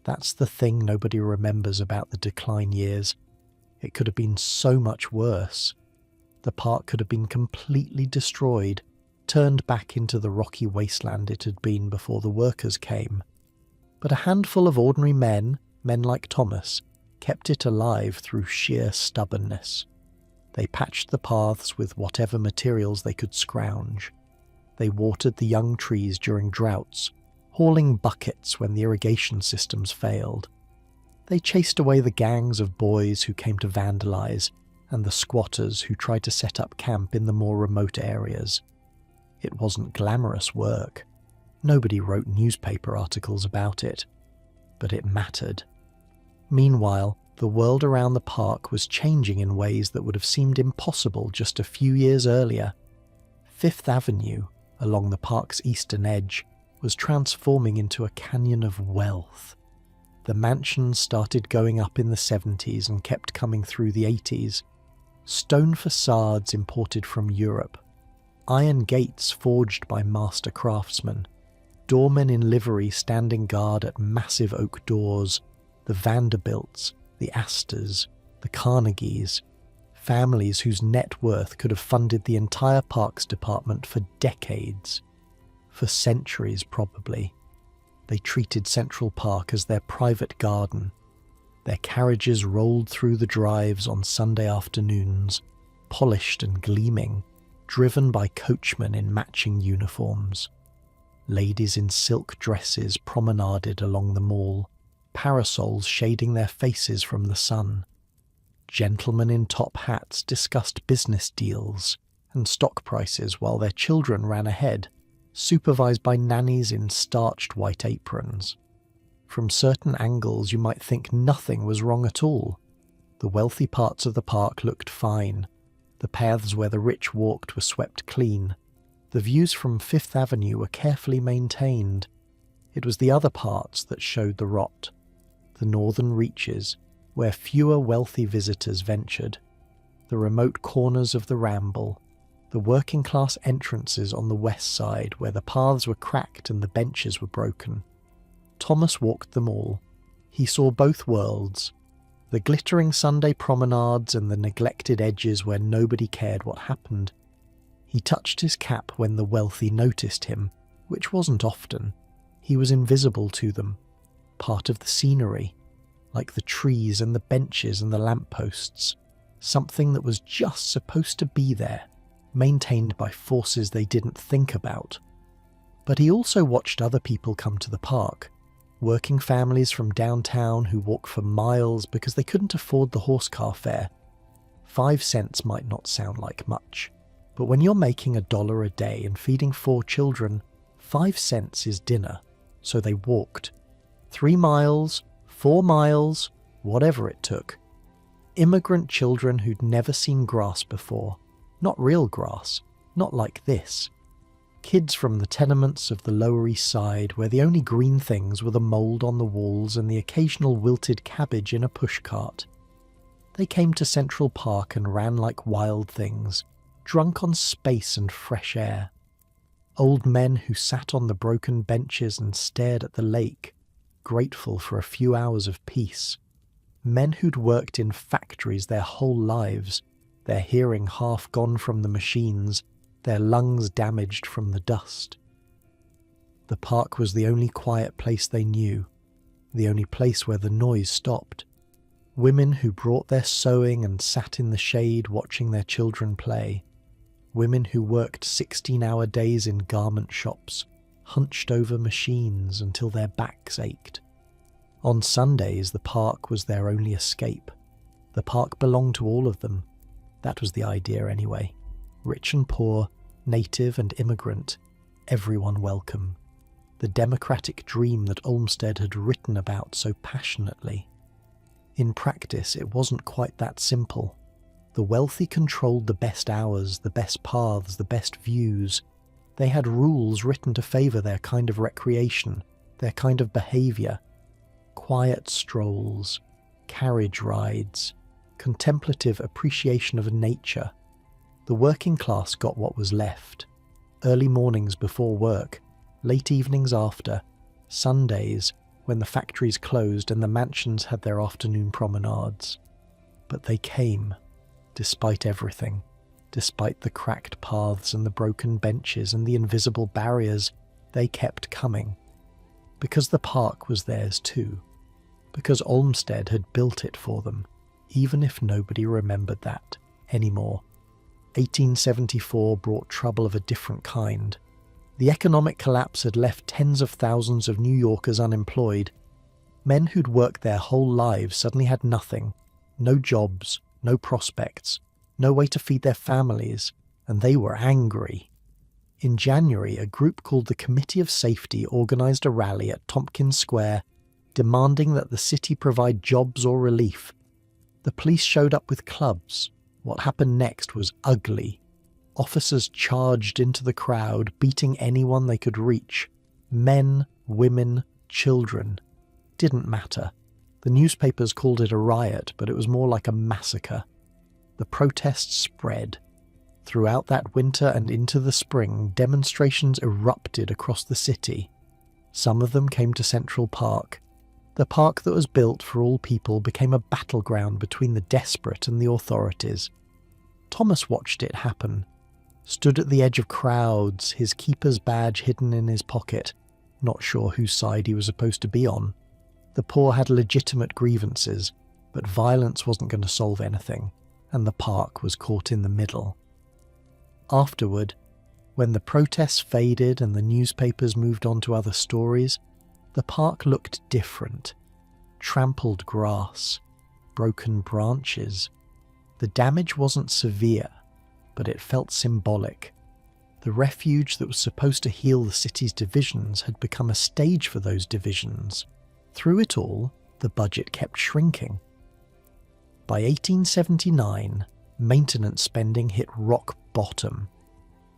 That's the thing nobody remembers about the decline years. It could have been so much worse. The park could have been completely destroyed, turned back into the rocky wasteland it had been before the workers came. But a handful of ordinary men like Thomas, kept it alive through sheer stubbornness. They patched the paths with whatever materials they could scrounge. They watered the young trees during droughts, hauling buckets when the irrigation systems failed. They chased away the gangs of boys who came to vandalize and the squatters who tried to set up camp in the more remote areas. It wasn't glamorous work. Nobody wrote newspaper articles about it, but it mattered. Meanwhile, the world around the park was changing in ways that would have seemed impossible just a few years earlier. Fifth Avenue, along the park's eastern edge, was transforming into a canyon of wealth. The mansions started going up in the 70s and kept coming through the 80s. Stone facades imported from Europe, iron gates forged by master craftsmen, doormen in livery standing guard at massive oak doors, the Vanderbilts, the Astors, the Carnegies, families whose net worth could have funded the entire parks department for decades. For centuries, probably. They treated Central Park as their private garden. Their carriages rolled through the drives on Sunday afternoons, polished and gleaming, driven by coachmen in matching uniforms. Ladies in silk dresses promenaded along the mall, parasols shading their faces from the sun. Gentlemen in top hats discussed business deals and stock prices while their children ran ahead, supervised by nannies in starched white aprons. From certain angles you might think nothing was wrong at all. The wealthy parts of the park looked fine. The paths where the rich walked were swept clean. The views from Fifth Avenue were carefully maintained. It was the other parts that showed the rot. The northern reaches, where fewer wealthy visitors ventured. The remote corners of the Ramble. The working-class entrances on the west side where the paths were cracked and the benches were broken. Thomas walked them all. He saw both worlds, the glittering Sunday promenades and the neglected edges where nobody cared what happened. He touched his cap when the wealthy noticed him, which wasn't often. He was invisible to them, part of the scenery, like the trees and the benches and the lampposts, something that was just supposed to be there, maintained by forces they didn't think about. But he also watched other people come to the park, working families from downtown who walk for miles because they couldn't afford the horse car fare. 5 cents might not sound like much, but when you're making $1 a day and feeding 4 children, 5 cents is dinner, so they walked. 3 miles, 4 miles, whatever it took. Immigrant children who'd never seen grass before. Not real grass, not like this. Kids from the tenements of the Lower East Side where the only green things were the mould on the walls and the occasional wilted cabbage in a pushcart. They came to Central Park and ran like wild things, drunk on space and fresh air. Old men who sat on the broken benches and stared at the lake, grateful for a few hours of peace. Men who'd worked in factories their whole lives, their hearing half gone from the machines, their lungs damaged from the dust. The park was the only quiet place they knew, the only place where the noise stopped. Women who brought their sewing and sat in the shade watching their children play. Women who worked 16-hour days in garment shops, hunched over machines until their backs ached. On Sundays, the park was their only escape. The park belonged to all of them. That was the idea anyway. Rich and poor, native and immigrant, everyone welcome. The democratic dream that Olmsted had written about so passionately. In practice, it wasn't quite that simple. The wealthy controlled the best hours, the best paths, the best views. They had rules written to favour their kind of recreation, their kind of behaviour. Quiet strolls, carriage rides, contemplative appreciation of nature. The working class got what was left. Early mornings before work, late evenings after, Sundays when the factories closed and the mansions had their afternoon promenades. But they came, despite everything, despite the cracked paths and the broken benches and the invisible barriers, they kept coming. Because the park was theirs too. Because Olmsted had built it for them, even if nobody remembered that anymore. 1874 brought trouble of a different kind. The economic collapse had left tens of thousands of New Yorkers unemployed. Men who'd worked their whole lives suddenly had nothing. No jobs, no prospects, no way to feed their families, and they were angry. In January, a group called the Committee of Safety organised a rally at Tompkins Square, demanding that the city provide jobs or relief. The police showed up with clubs. What happened next was ugly. Officers charged into the crowd, beating anyone they could reach. Men, women, children. Didn't matter. The newspapers called it a riot, but it was more like a massacre. The protests spread. Throughout that winter and into the spring, demonstrations erupted across the city. Some of them came to Central Park. The park that was built for all people became a battleground between the desperate and the authorities. Thomas watched it happen. Stood at the edge of crowds, his keeper's badge hidden in his pocket, not sure whose side he was supposed to be on. The poor had legitimate grievances, but violence wasn't going to solve anything, and the park was caught in the middle. Afterward, when the protests faded and the newspapers moved on to other stories, the park looked different. Trampled grass, broken branches. The damage wasn't severe, but it felt symbolic. The refuge that was supposed to heal the city's divisions had become a stage for those divisions. Through it all, the budget kept shrinking. By 1879, maintenance spending hit rock bottom.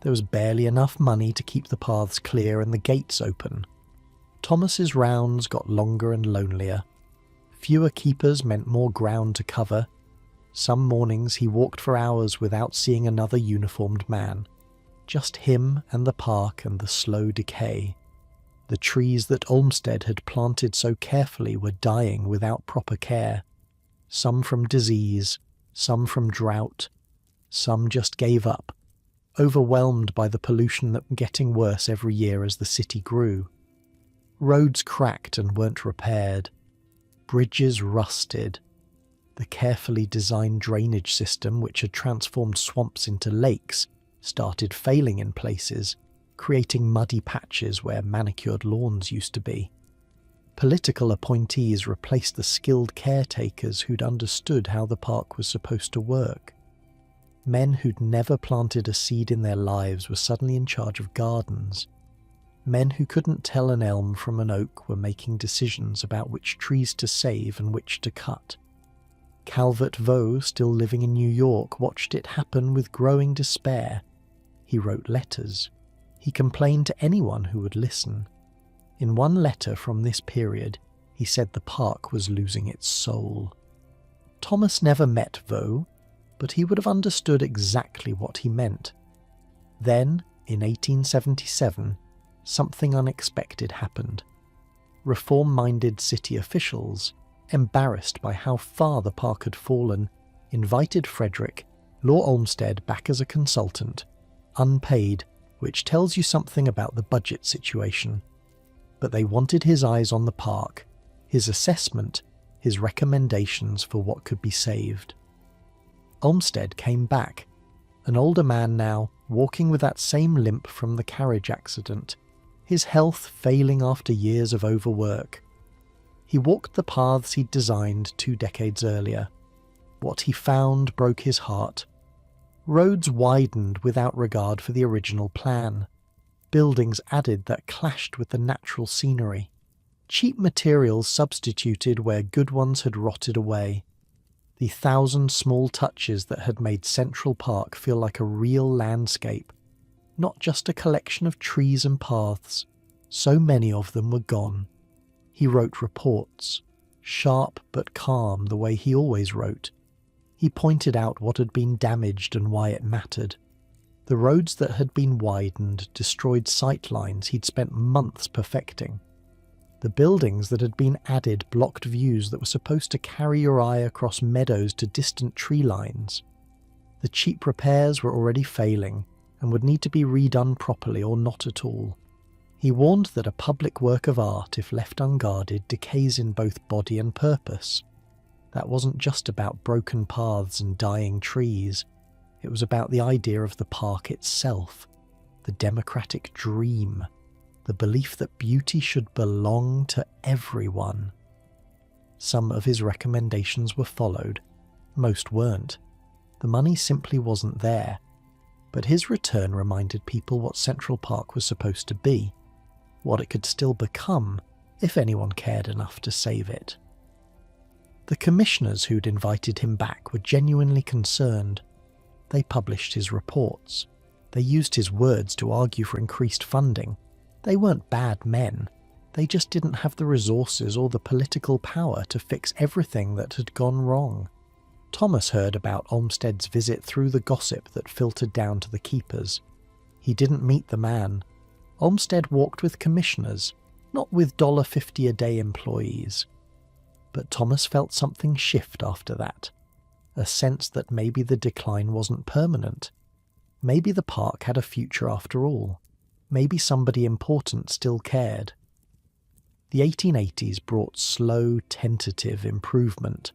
There was barely enough money to keep the paths clear and the gates open. Thomas's rounds got longer and lonelier. Fewer keepers meant more ground to cover. Some mornings he walked for hours without seeing another uniformed man. Just him and the park and the slow decay. The trees that Olmsted had planted so carefully were dying without proper care. Some from disease, some from drought, some just gave up, overwhelmed by the pollution that was getting worse every year as the city grew. Roads cracked and weren't repaired. Bridges rusted. The carefully designed drainage system, which had transformed swamps into lakes, started failing in places, creating muddy patches where manicured lawns used to be. Political appointees replaced the skilled caretakers who'd understood how the park was supposed to work. Men who'd never planted a seed in their lives were suddenly in charge of gardens. Men who couldn't tell an elm from an oak were making decisions about which trees to save and which to cut. Calvert Vaux, still living in New York, watched it happen with growing despair. He wrote letters. He complained to anyone who would listen. In one letter from this period, he said the park was losing its soul. Thomas never met Vaux, but he would have understood exactly what he meant. Then, in 1877, something unexpected happened. Reform-minded city officials, embarrassed by how far the park had fallen, invited Frederick, Law Olmsted, back as a consultant, unpaid, which tells you something about the budget situation. But they wanted his eyes on the park, his assessment, his recommendations for what could be saved. Olmsted came back, an older man now, walking with that same limp from the carriage accident, his health failing after years of overwork. He walked the paths he'd designed 2 decades earlier. What he found broke his heart. Roads widened without regard for the original plan. Buildings added that clashed with the natural scenery. Cheap materials substituted where good ones had rotted away. The 1,000 small touches that had made Central Park feel like a real landscape, not just a collection of trees and paths. So many of them were gone. He wrote reports, sharp but calm the way he always wrote. He pointed out what had been damaged and why it mattered. The roads that had been widened destroyed sight lines he'd spent months perfecting. The buildings that had been added blocked views that were supposed to carry your eye across meadows to distant tree lines. The cheap repairs were already failing and would need to be redone properly or not at all. He warned that a public work of art, if left unguarded, decays in both body and purpose. That wasn't just about broken paths and dying trees. It was about the idea of the park itself, the democratic dream, the belief that beauty should belong to everyone. Some of his recommendations were followed. Most weren't. The money simply wasn't there. But his return reminded people what Central Park was supposed to be, what it could still become if anyone cared enough to save it. The commissioners who'd invited him back were genuinely concerned. They published his reports. They used his words to argue for increased funding. They weren't bad men. They just didn't have the resources or the political power to fix everything that had gone wrong. Thomas heard about Olmsted's visit through the gossip that filtered down to the keepers. He didn't meet the man. Olmsted walked with commissioners, not with $50 a day employees. But Thomas felt something shift after that, a sense that maybe the decline wasn't permanent. Maybe the park had a future after all. Maybe somebody important still cared. The 1880s brought slow, tentative improvement.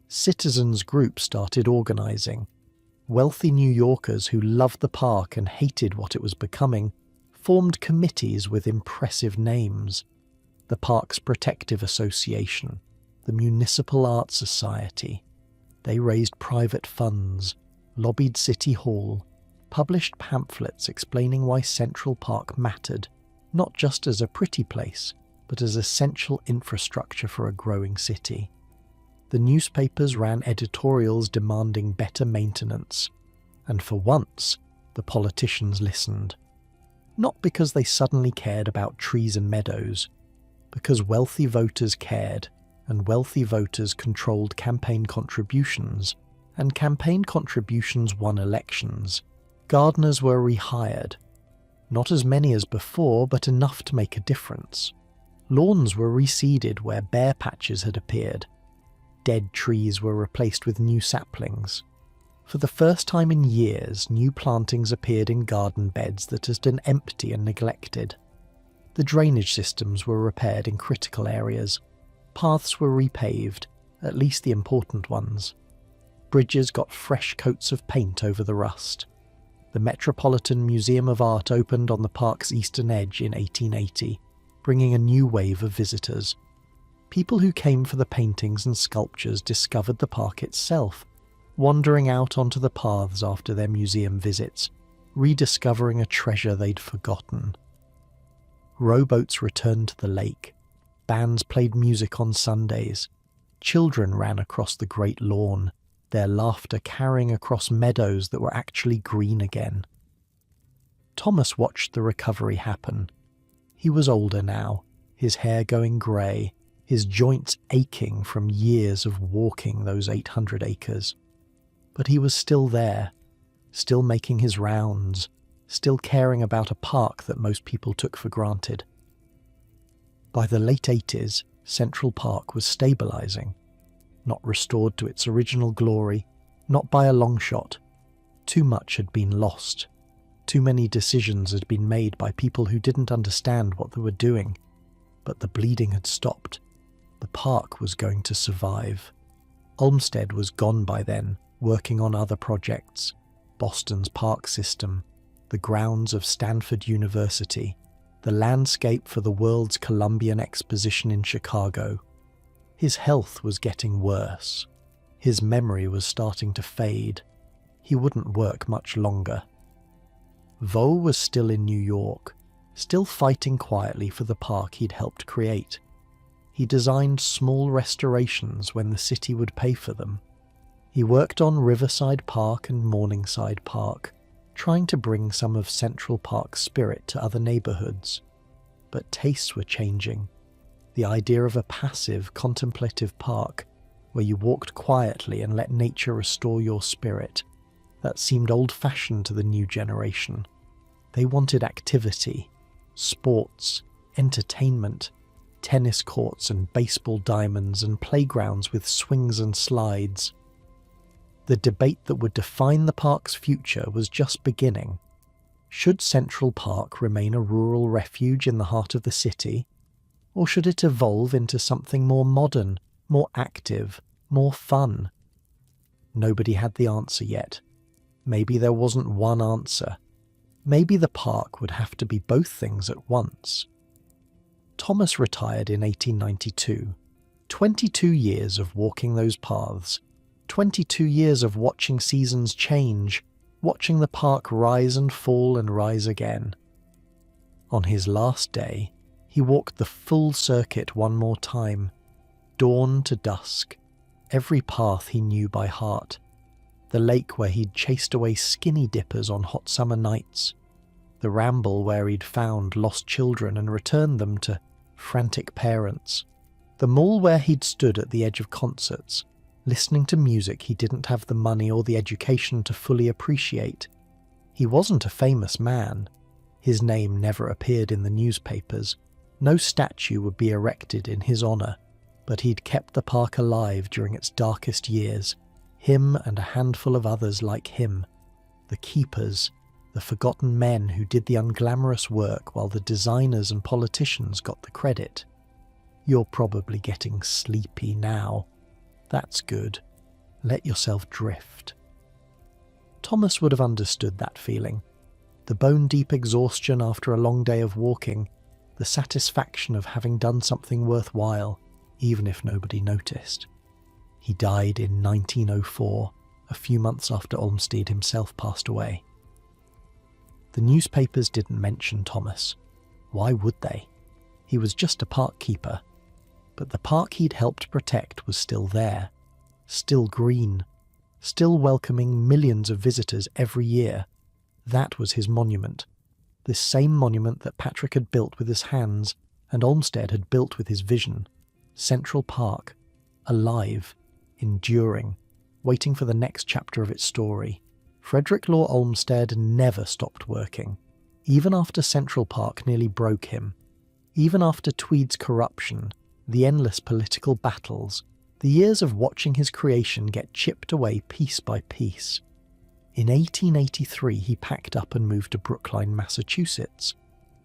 Citizens' groups started organising. Wealthy New Yorkers who loved the park and hated what it was becoming formed committees with impressive names. The Parks Protective Association, the Municipal Art Society. They raised private funds, lobbied City Hall, published pamphlets explaining why Central Park mattered, not just as a pretty place, but as essential infrastructure for a growing city. The newspapers ran editorials demanding better maintenance, and for once, the politicians listened. Not because they suddenly cared about trees and meadows, because wealthy voters cared, and wealthy voters controlled campaign contributions, and campaign contributions won elections. Gardeners were rehired. Not as many as before, but enough to make a difference. Lawns were reseeded where bare patches had appeared. Dead trees were replaced with new saplings. For the first time in years, new plantings appeared in garden beds that had been empty and neglected. The drainage systems were repaired in critical areas. Paths were repaved, at least the important ones. Bridges got fresh coats of paint over the rust. The Metropolitan Museum of Art opened on the park's eastern edge in 1880, bringing a new wave of visitors. People who came for the paintings and sculptures discovered the park itself, wandering out onto the paths after their museum visits, rediscovering a treasure they'd forgotten. Rowboats returned to the lake. Bands played music on Sundays. Children ran across the great lawn, their laughter carrying across meadows that were actually green again. Thomas watched the recovery happen. He was older now, his hair going grey, his joints aching from years of walking those 800 acres. But he was still there, still making his rounds, still caring about a park that most people took for granted. By the late 80s, Central Park was stabilising, not restored to its original glory, not by a long shot. Too much had been lost. Too many decisions had been made by people who didn't understand what they were doing. But the bleeding had stopped. The park was going to survive. Olmsted was gone by then, working on other projects. Boston's park system, the grounds of Stanford University, the landscape for the World's Columbian Exposition in Chicago. His health was getting worse. His memory was starting to fade. He wouldn't work much longer. Vaux was still in New York, still fighting quietly for the park he'd helped create. He designed small restorations when the city would pay for them. He worked on Riverside Park and Morningside Park, trying to bring some of Central Park's spirit to other neighbourhoods. But tastes were changing. The idea of a passive, contemplative park, where you walked quietly and let nature restore your spirit, that seemed old-fashioned to the new generation. They wanted activity, sports, entertainment, tennis courts and baseball diamonds and playgrounds with swings and slides. The debate that would define the park's future was just beginning. Should Central Park remain a rural refuge in the heart of the city, or should it evolve into something more modern, more active, more fun? Nobody had the answer yet. Maybe there wasn't one answer. Maybe the park would have to be both things at once. Thomas retired in 1892. 22 years of walking those paths. 22 years of watching seasons change, watching the park rise and fall and rise again. On his last day, he walked the full circuit one more time, dawn to dusk, every path he knew by heart, the lake where he'd chased away skinny dippers on hot summer nights, the ramble where he'd found lost children and returned them to frantic parents, the mall where he'd stood at the edge of concerts, listening to music he didn't have the money or the education to fully appreciate. He wasn't a famous man. His name never appeared in the newspapers. No statue would be erected in his honour, but he'd kept the park alive during its darkest years, him and a handful of others like him, the keepers, the forgotten men who did the unglamorous work while the designers and politicians got the credit. You're probably getting sleepy now. That's good. Let yourself drift. Thomas would have understood that feeling. The bone-deep exhaustion after a long day of walking, the satisfaction of having done something worthwhile, even if nobody noticed. He died in 1904, a few months after Olmsted himself passed away. The newspapers didn't mention Thomas. Why would they? He was just a park keeper. But the park he'd helped protect was still there, still green, still welcoming millions of visitors every year. That was his monument, this same monument that Patrick had built with his hands and Olmsted had built with his vision. Central Park, alive, enduring, waiting for the next chapter of its story. Frederick Law Olmsted never stopped working, even after Central Park nearly broke him, even after Tweed's corruption, the endless political battles, the years of watching his creation get chipped away piece by piece. In 1883 he packed up and moved to Brookline, Massachusetts,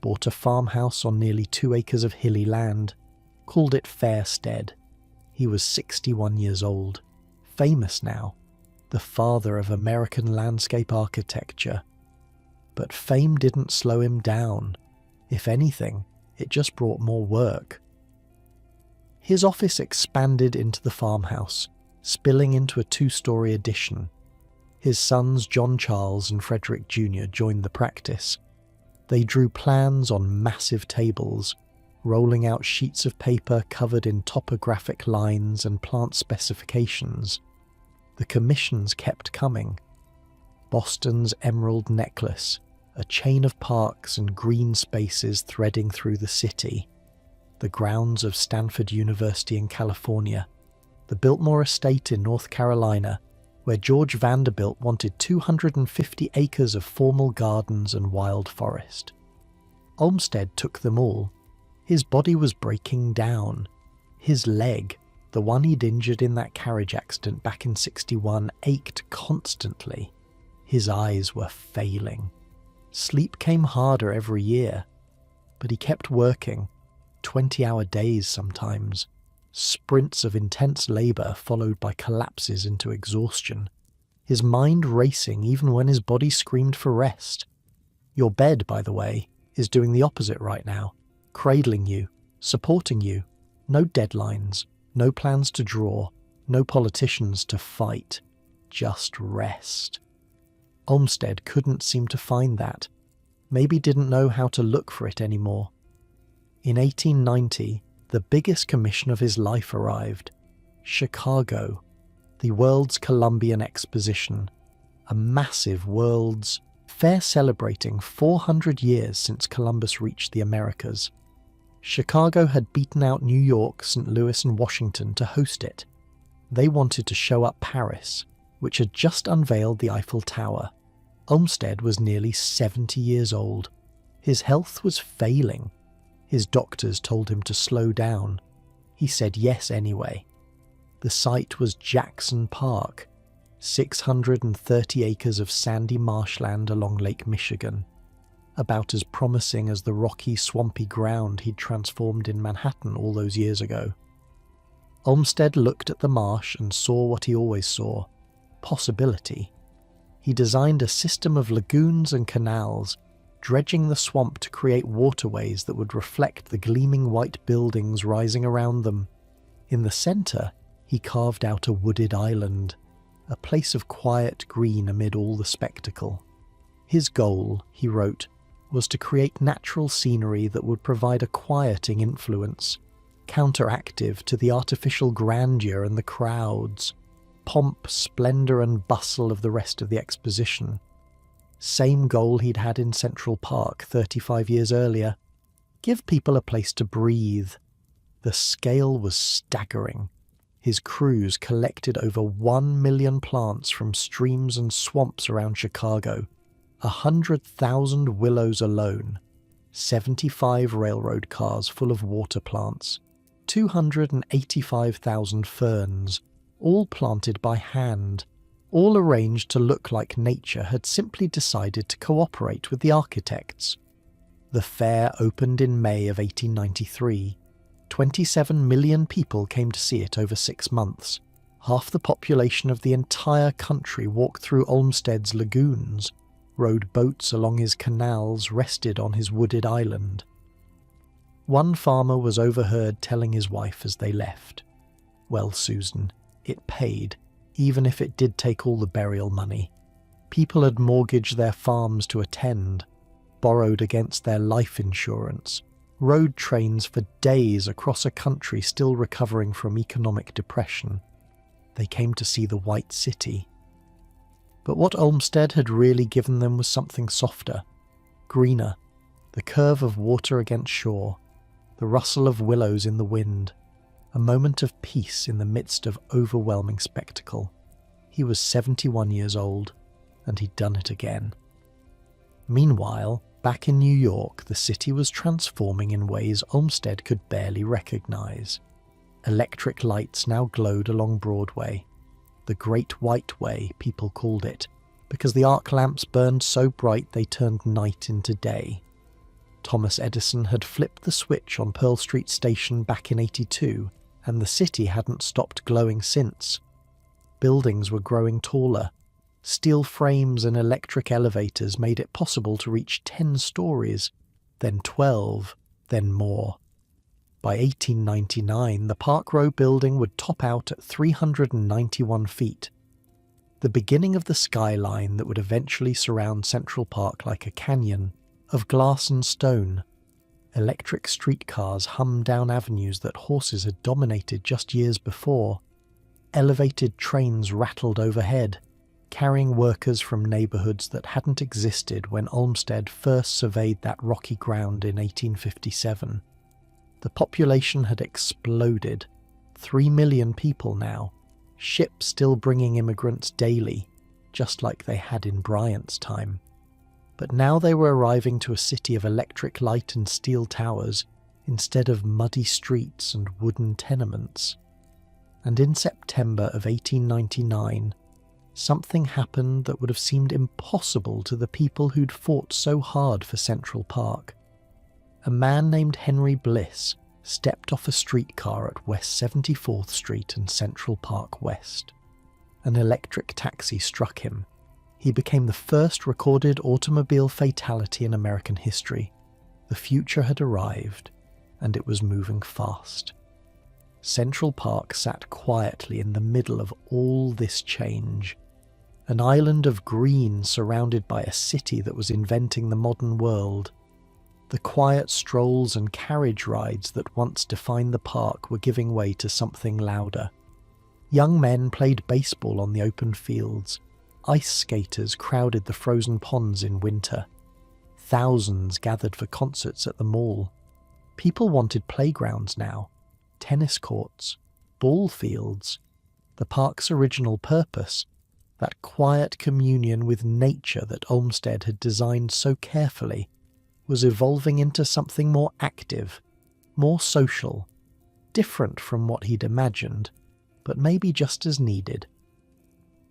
bought a farmhouse on nearly 2 acres of hilly land, called it Fairstead. He was 61 years old, famous now, the father of American landscape architecture. But fame didn't slow him down. If anything, it just brought more work. His office expanded into the farmhouse, spilling into a 2-story addition. His sons John Charles and Frederick Jr. joined the practice. They drew plans on massive tables, rolling out sheets of paper covered in topographic lines and plant specifications. The commissions kept coming. Boston's Emerald Necklace, a chain of parks and green spaces threading through the city. The grounds of Stanford University in California. The Biltmore Estate in North Carolina, where George Vanderbilt wanted 250 acres of formal gardens and wild forest. Olmsted took them all. His body was breaking down. His leg, the one he'd injured in that carriage accident back in '61, ached constantly. His eyes were failing. Sleep came harder every year, but he kept working, 20-hour days sometimes, sprints of intense labour followed by collapses into exhaustion, his mind racing even when his body screamed for rest. Your bed, by the way, is doing the opposite right now, cradling you, supporting you, no deadlines, no plans to draw, no politicians to fight, just rest. Olmsted couldn't seem to find that, maybe didn't know how to look for it anymore. In 1890, the biggest commission of his life arrived. Chicago, the World's Columbian Exposition, a massive world's fair celebrating 400 years since Columbus reached the Americas. Chicago had beaten out New York, St. Louis and Washington to host it. They wanted to show up Paris, which had just unveiled the Eiffel Tower. Olmsted was nearly 70 years old. His health was failing. His doctors told him to slow down. He said yes anyway. The site was Jackson Park, 630 acres of sandy marshland along Lake Michigan, about as promising as the rocky, swampy ground he'd transformed in Manhattan all those years ago. Olmsted looked at the marsh and saw what he always saw: possibility. He designed a system of lagoons and canals, dredging the swamp to create waterways that would reflect the gleaming white buildings rising around them. In the centre, he carved out a wooded island. a place of quiet green amid all the spectacle. His goal, he wrote, was to create natural scenery that would provide a quieting influence, counteractive to the artificial grandeur and the crowds, pomp, splendour and bustle of the rest of the exposition. Same goal he'd had in Central Park 35 years earlier. Give people a place to breathe. The scale was staggering. His crews collected over 1 million plants from streams and swamps around Chicago, 100,000 willows alone, 75 railroad cars full of water plants, 285,000 ferns, all planted by hand, all arranged to look like nature had simply decided to cooperate with the architects. The fair opened in May of 1893. 27 million people came to see it over 6 months. Half the population of the entire country walked through Olmsted's lagoons, rowed boats along his canals, rested on his wooded island. One farmer was overheard telling his wife as they left, "Well, Susan, it paid, even if it did take all the burial money. People had mortgaged their farms to attend, borrowed against their life insurance, rode trains for days across a country still recovering from economic depression. They came to see the White City." But what Olmsted had really given them was something softer, greener, the curve of water against shore, the rustle of willows in the wind, a moment of peace in the midst of overwhelming spectacle. He was 71 years old, and he'd done it again. Meanwhile, back in New York, the city was transforming in ways Olmsted could barely recognize. Electric lights now glowed along Broadway. The Great White Way, people called it, because the arc lamps burned so bright they turned night into day. Thomas Edison had flipped the switch on Pearl Street Station back in '82, and the city hadn't stopped glowing since. Buildings were growing taller. Steel frames and electric elevators made it possible to reach 10 stories, then 12, then more. By 1899, the Park Row building would top out at 391 feet, the beginning of the skyline that would eventually surround Central Park like a canyon of glass and stone. Electric streetcars hummed down avenues that horses had dominated just years before. Elevated trains rattled overhead, carrying workers from neighbourhoods that hadn't existed when Olmsted first surveyed that rocky ground in 1857. The population had exploded. 3 million people now, ships still bringing immigrants daily, just like they had in Bryant's time. But now they were arriving to a city of electric light and steel towers instead of muddy streets and wooden tenements. And in September of 1899, something happened that would have seemed impossible to the people who'd fought so hard for Central Park. A man named Henry Bliss stepped off a streetcar at West 74th Street and Central Park West. An electric taxi struck him. He became the first recorded automobile fatality in American history. The future had arrived, and it was moving fast. Central Park sat quietly in the middle of all this change, an island of green surrounded by a city that was inventing the modern world. The quiet strolls and carriage rides that once defined the park were giving way to something louder. Young men played baseball on the open fields. Ice skaters crowded the frozen ponds in winter. Thousands gathered for concerts at the mall. People wanted playgrounds now, tennis courts, ball fields. The park's original purpose, that quiet communion with nature that Olmsted had designed so carefully, was evolving into something more active, more social, different from what he'd imagined, but maybe just as needed.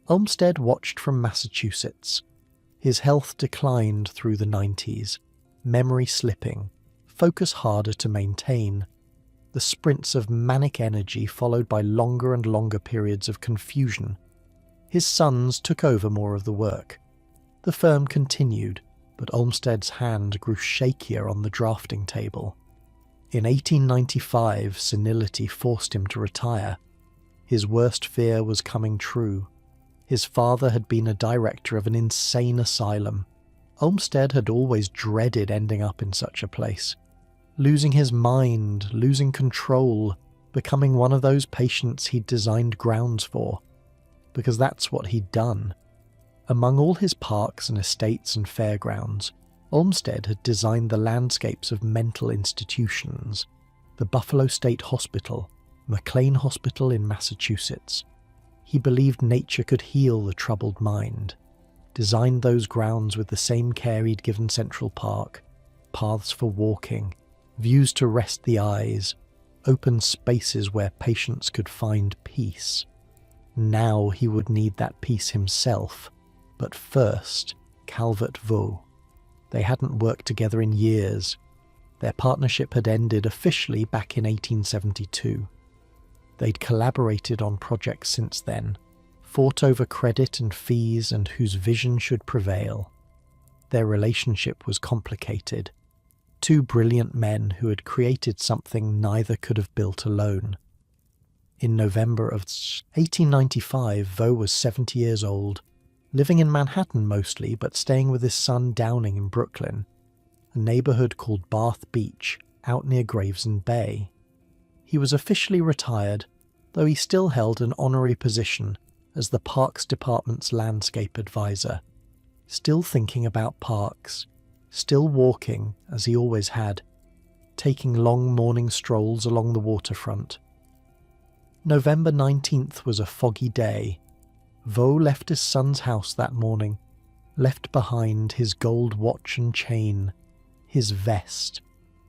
Olmsted watched from Massachusetts. His health declined through the 90s, memory slipping, focus harder to maintain. The sprints of manic energy followed by longer and longer periods of confusion. His sons took over more of the work. The firm continued, but Olmsted's hand grew shakier on the drafting table. In 1895, senility forced him to retire. His worst fear was coming true. His father had been a director of an insane asylum. Olmsted had always dreaded ending up in such a place. Losing his mind, losing control, becoming one of those patients he'd designed grounds for. Because that's what he'd done. Among all his parks and estates and fairgrounds, Olmsted had designed the landscapes of mental institutions, the Buffalo State Hospital, McLean Hospital in Massachusetts. He believed nature could heal the troubled mind, designed those grounds with the same care he'd given Central Park, paths for walking, views to rest the eyes, open spaces where patients could find peace. Now he would need that peace himself, but first, Calvert Vaux. They hadn't worked together in years. Their partnership had ended officially back in 1872. They'd collaborated on projects since then, fought over credit and fees and whose vision should prevail. Their relationship was complicated. Two brilliant men who had created something neither could have built alone. In November of 1895, Vaux was 70 years old, living in Manhattan mostly, but staying with his son Downing in Brooklyn, a neighborhood called Bath Beach, out near Gravesend Bay. He was officially retired, though he still held an honorary position as the Parks Department's landscape advisor, still thinking about parks, still walking as he always had, taking long morning strolls along the waterfront. November 19th was a foggy day. Vaux left his son's house that morning, left behind his gold watch and chain, his vest,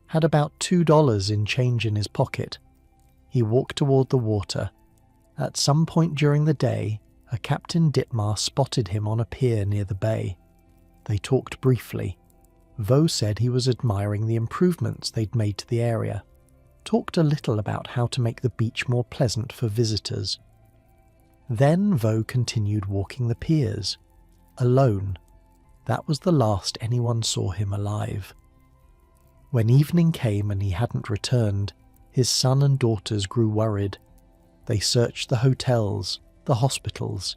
had about $2 in change in his pocket. He walked toward the water. At some point during the day, a Captain Ditmar spotted him on a pier near the bay. They talked briefly. Vaux said he was admiring the improvements they'd made to the area, talked a little about how to make the beach more pleasant for visitors. Then Vaux continued walking the piers, alone. That was the last anyone saw him alive. When evening came and he hadn't returned, his son and daughters grew worried. They searched the hotels, the hospitals,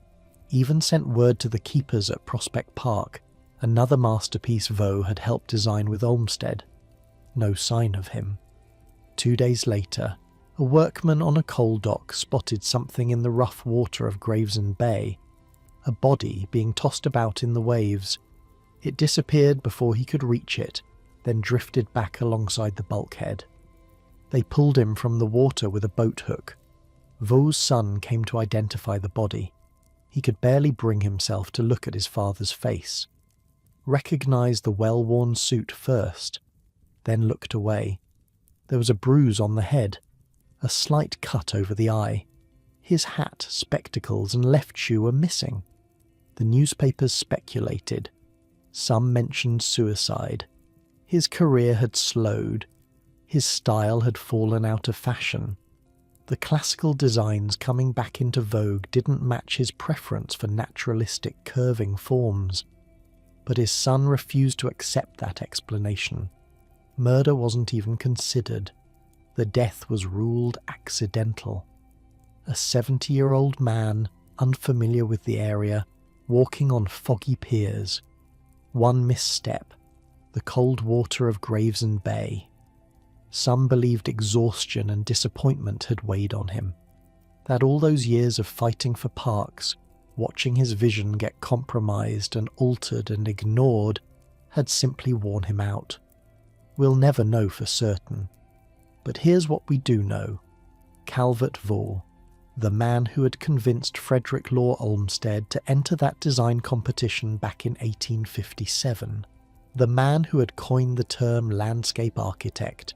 even sent word to the keepers at Prospect Park, another masterpiece Vaux had helped design with Olmsted. No sign of him. 2 days later, a workman on a coal dock spotted something in the rough water of Gravesend Bay, a body being tossed about in the waves. It disappeared before he could reach it, then drifted back alongside the bulkhead. They pulled him from the water with a boat hook. Vaux's son came to identify the body. He could barely bring himself to look at his father's face. Recognized the well-worn suit first, then looked away. There was a bruise on the head, a slight cut over the eye. His hat, spectacles, and left shoe were missing. The newspapers speculated. Some mentioned suicide. His career had slowed. His style had fallen out of fashion. The classical designs coming back into vogue didn't match his preference for naturalistic curving forms. But his son refused to accept that explanation. Murder wasn't even considered. The death was ruled accidental. A 70-year-old man, unfamiliar with the area, walking on foggy piers. One misstep, the cold water of Gravesend Bay. Some believed exhaustion and disappointment had weighed on him, that all those years of fighting for parks, watching his vision get compromised and altered and ignored, had simply worn him out. We'll never know for certain. But here's what we do know. Calvert Vaux, the man who had convinced Frederick Law Olmsted to enter that design competition back in 1857, the man who had coined the term landscape architect,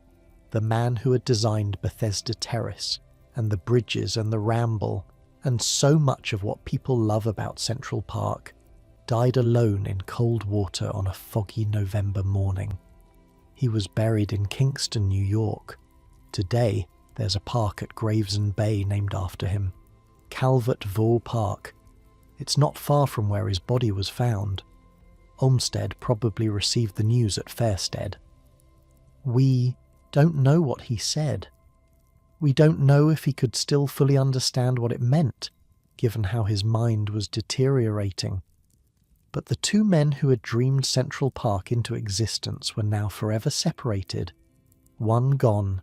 the man who had designed Bethesda Terrace and the bridges and the Ramble, and so much of what people love about Central Park, died alone in cold water on a foggy November morning. He was buried in Kingston, New York. Today, there's a park at Gravesend Bay named after him, Calvert Vaux Park. It's not far from where his body was found. Olmsted probably received the news at Fairstead. We don't know what he said. We don't know if he could still fully understand what it meant, given how his mind was deteriorating. But the two men who had dreamed Central Park into existence were now forever separated. One gone,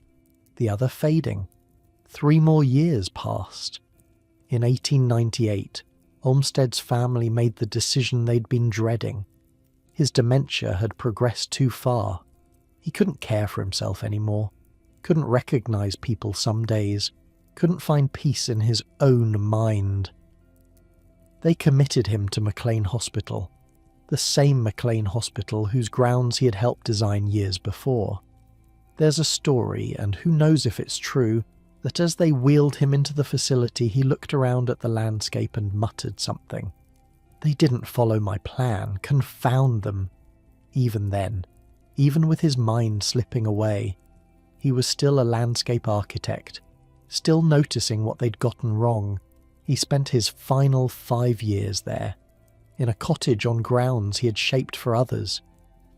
the other fading. 3 more years passed. In 1898, Olmsted's family made the decision they'd been dreading. His dementia had progressed too far. He couldn't care for himself anymore, couldn't recognize people some days, couldn't find peace in his own mind. They committed him to McLean Hospital, the same McLean Hospital whose grounds he had helped design years before. There's a story, and who knows if it's true, that as they wheeled him into the facility he looked around at the landscape and muttered something. They didn't follow my plan, confound them. Even then, even with his mind slipping away, he was still a landscape architect, still noticing what they'd gotten wrong. He spent his final 5 years there, in a cottage on grounds he had shaped for others.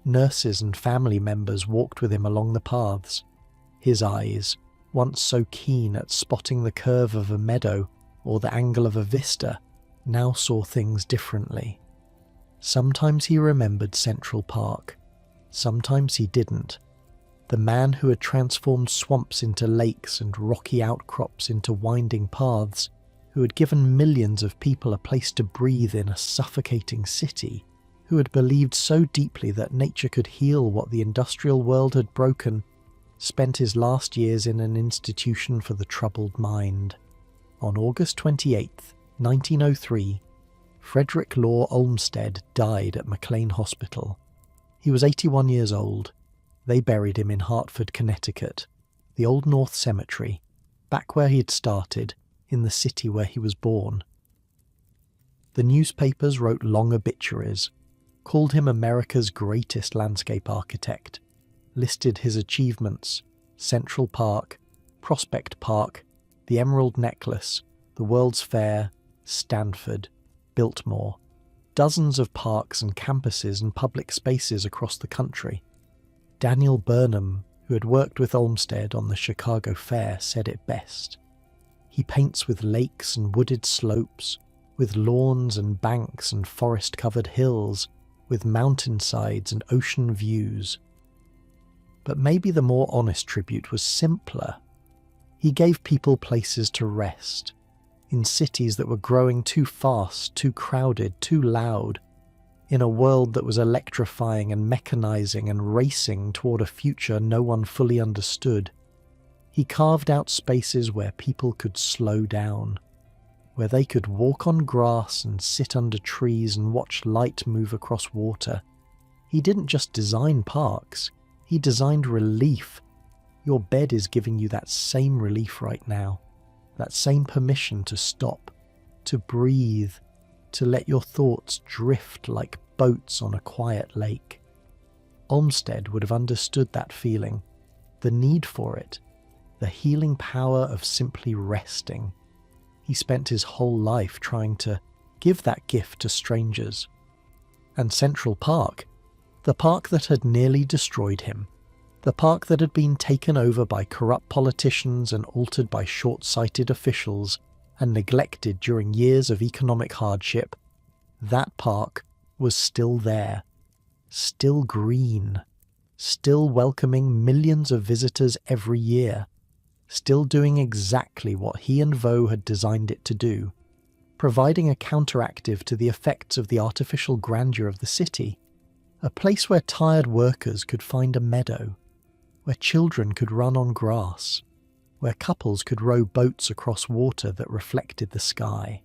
Nurses and family members walked with him along the paths. His eyes, once so keen at spotting the curve of a meadow or the angle of a vista, now saw things differently. Sometimes he remembered Central Park, sometimes he didn't. The man who had transformed swamps into lakes and rocky outcrops into winding paths, who had given millions of people a place to breathe in a suffocating city, who had believed so deeply that nature could heal what the industrial world had broken, spent his last years in an institution for the troubled mind. On August 28th, 1903, Frederick Law Olmsted died at McLean Hospital. He was 81 years old. They buried him in Hartford, Connecticut, the Old North Cemetery, back where he had started, in the city where he was born. The newspapers wrote long obituaries, called him America's greatest landscape architect, listed his achievements: Central Park, Prospect Park, the Emerald Necklace, the World's Fair, Stanford, Biltmore, dozens of parks and campuses and public spaces across the country. Daniel Burnham, who had worked with Olmsted on the Chicago Fair, said it best. He paints with lakes and wooded slopes, with lawns and banks and forest-covered hills, with mountainsides and ocean views. But maybe the more honest tribute was simpler. He gave people places to rest, in cities that were growing too fast, too crowded, too loud, in a world that was electrifying and mechanizing and racing toward a future no one fully understood. He carved out spaces where people could slow down, where they could walk on grass and sit under trees and watch light move across water. He didn't just design parks, he designed relief. Your bed is giving you that same relief right now, that same permission to stop, to breathe, to let your thoughts drift like boats on a quiet lake. Olmsted would have understood that feeling, the need for it, the healing power of simply resting. He spent his whole life trying to give that gift to strangers. And Central Park, the park that had nearly destroyed him, the park that had been taken over by corrupt politicians and altered by short-sighted officials and neglected during years of economic hardship, that park was still there, still green, still welcoming millions of visitors every year, still doing exactly what he and Vaux had designed it to do, providing a counteractive to the effects of the artificial grandeur of the city, a place where tired workers could find a meadow, where children could run on grass, where couples could row boats across water that reflected the sky.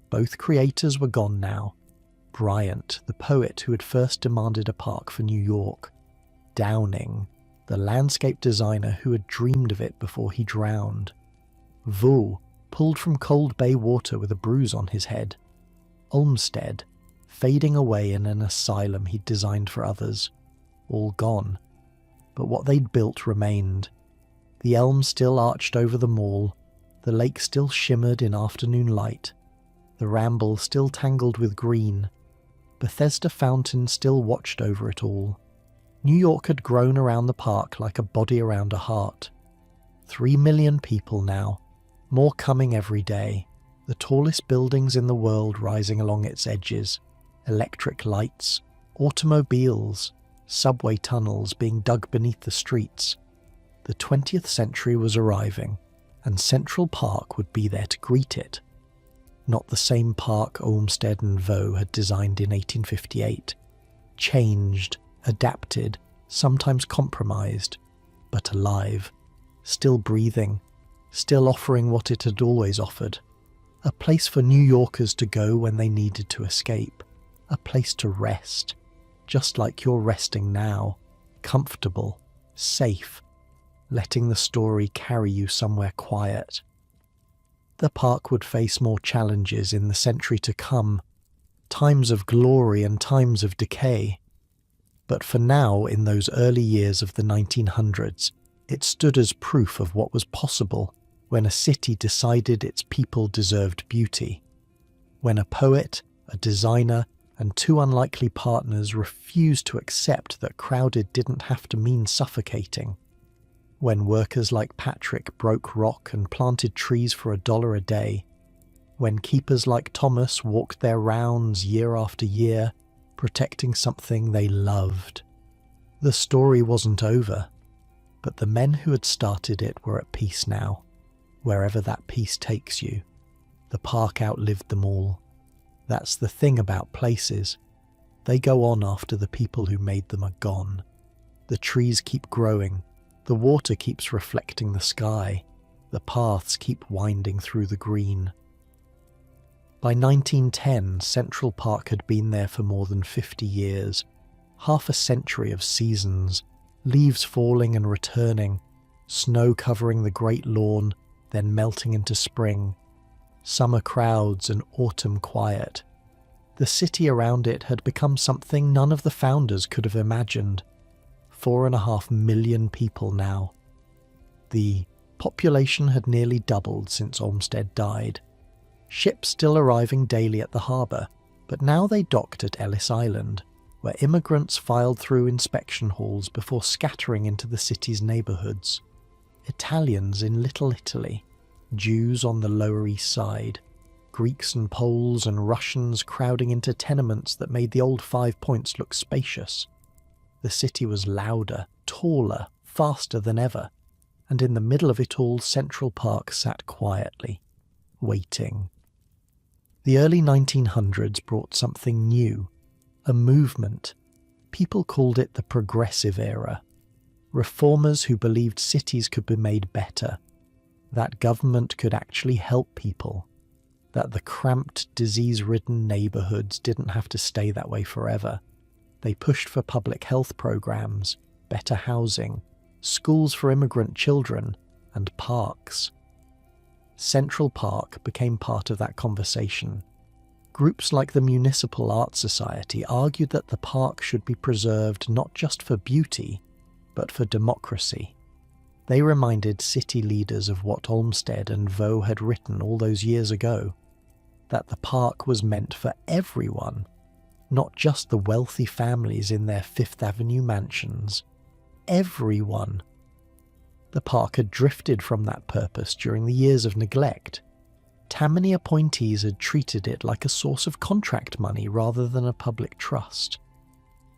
Both creators were gone now. Bryant, the poet who had first demanded a park for New York. Downing, the landscape designer who had dreamed of it before he drowned. Vaux, pulled from Cold Bay water with a bruise on his head. Olmsted, fading away in an asylum he'd designed for others. All gone. But what they'd built remained. The elm still arched over the mall, the lake still shimmered in afternoon light, the ramble still tangled with green, Bethesda Fountain still watched over it all. New York had grown around the park like a body around a heart. 3 million people now, more coming every day. The tallest buildings in the world rising along its edges, electric lights, automobiles, subway tunnels being dug beneath the streets. The 20th century was arriving, and Central Park would be there to greet it. Not the same park Olmsted and Vaux had designed in 1858. Changed, adapted, sometimes compromised, but alive, still breathing, still offering what it had always offered. A place for New Yorkers to go when they needed to escape. A place to rest, just like you're resting now, comfortable, safe, letting the story carry you somewhere quiet. The park would face more challenges in the century to come, times of glory and times of decay. But for now, in those early years of the 1900s, it stood as proof of what was possible when a city decided its people deserved beauty. When a poet, a designer, and two unlikely partners refused to accept that crowded didn't have to mean suffocating. When workers like Patrick broke rock and planted trees for $1 a day. When keepers like Thomas walked their rounds year after year, protecting something they loved. The story wasn't over, but the men who had started it were at peace now. Wherever that peace takes you, the park outlived them all. That's the thing about places. They go on after the people who made them are gone. The trees keep growing, the water keeps reflecting the sky, the paths keep winding through the green. By 1910, Central Park had been there for more than 50 years, half a century of seasons, leaves falling and returning, snow covering the great lawn, then melting into spring, summer crowds and autumn quiet. The city around it had become something none of the founders could have imagined. 4.5 million people now. The population had nearly doubled since Olmsted died. Ships still arriving daily at the harbour, but now they docked at Ellis Island, where immigrants filed through inspection halls before scattering into the city's neighbourhoods. Italians in Little Italy, Jews on the Lower East Side, Greeks and Poles and Russians crowding into tenements that made the old 5 Points look spacious. The city was louder, taller, faster than ever, and in the middle of it all Central Park sat quietly, waiting. The early 1900s brought something new, a movement. People called it the Progressive Era. Reformers who believed cities could be made better, that government could actually help people, that the cramped, disease-ridden neighbourhoods didn't have to stay that way forever. They pushed for public health programs, better housing, schools for immigrant children, and parks. Central Park became part of that conversation. Groups like the Municipal Art Society argued that the park should be preserved not just for beauty, but for democracy. They reminded city leaders of what Olmsted and Vaux had written all those years ago, that the park was meant for everyone, not just the wealthy families in their Fifth Avenue mansions. Everyone. The park had drifted from that purpose during the years of neglect. Tammany appointees had treated it like a source of contract money rather than a public trust.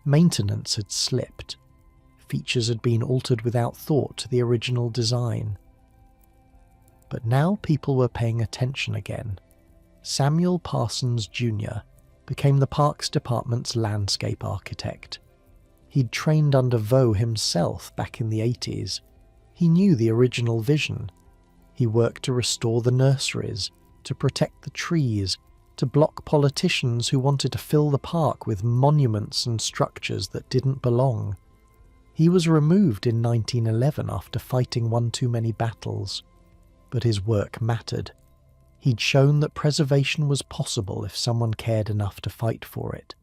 Maintenance had slipped. Features had been altered without thought to the original design. But now people were paying attention again. Samuel Parsons Jr. became the Parks Department's landscape architect. He'd trained under Vaux himself back in the 80s. He knew the original vision. He worked to restore the nurseries, to protect the trees, to block politicians who wanted to fill the park with monuments and structures that didn't belong. He was removed in 1911 after fighting one too many battles, but his work mattered. He'd shown that preservation was possible if someone cared enough to fight for it.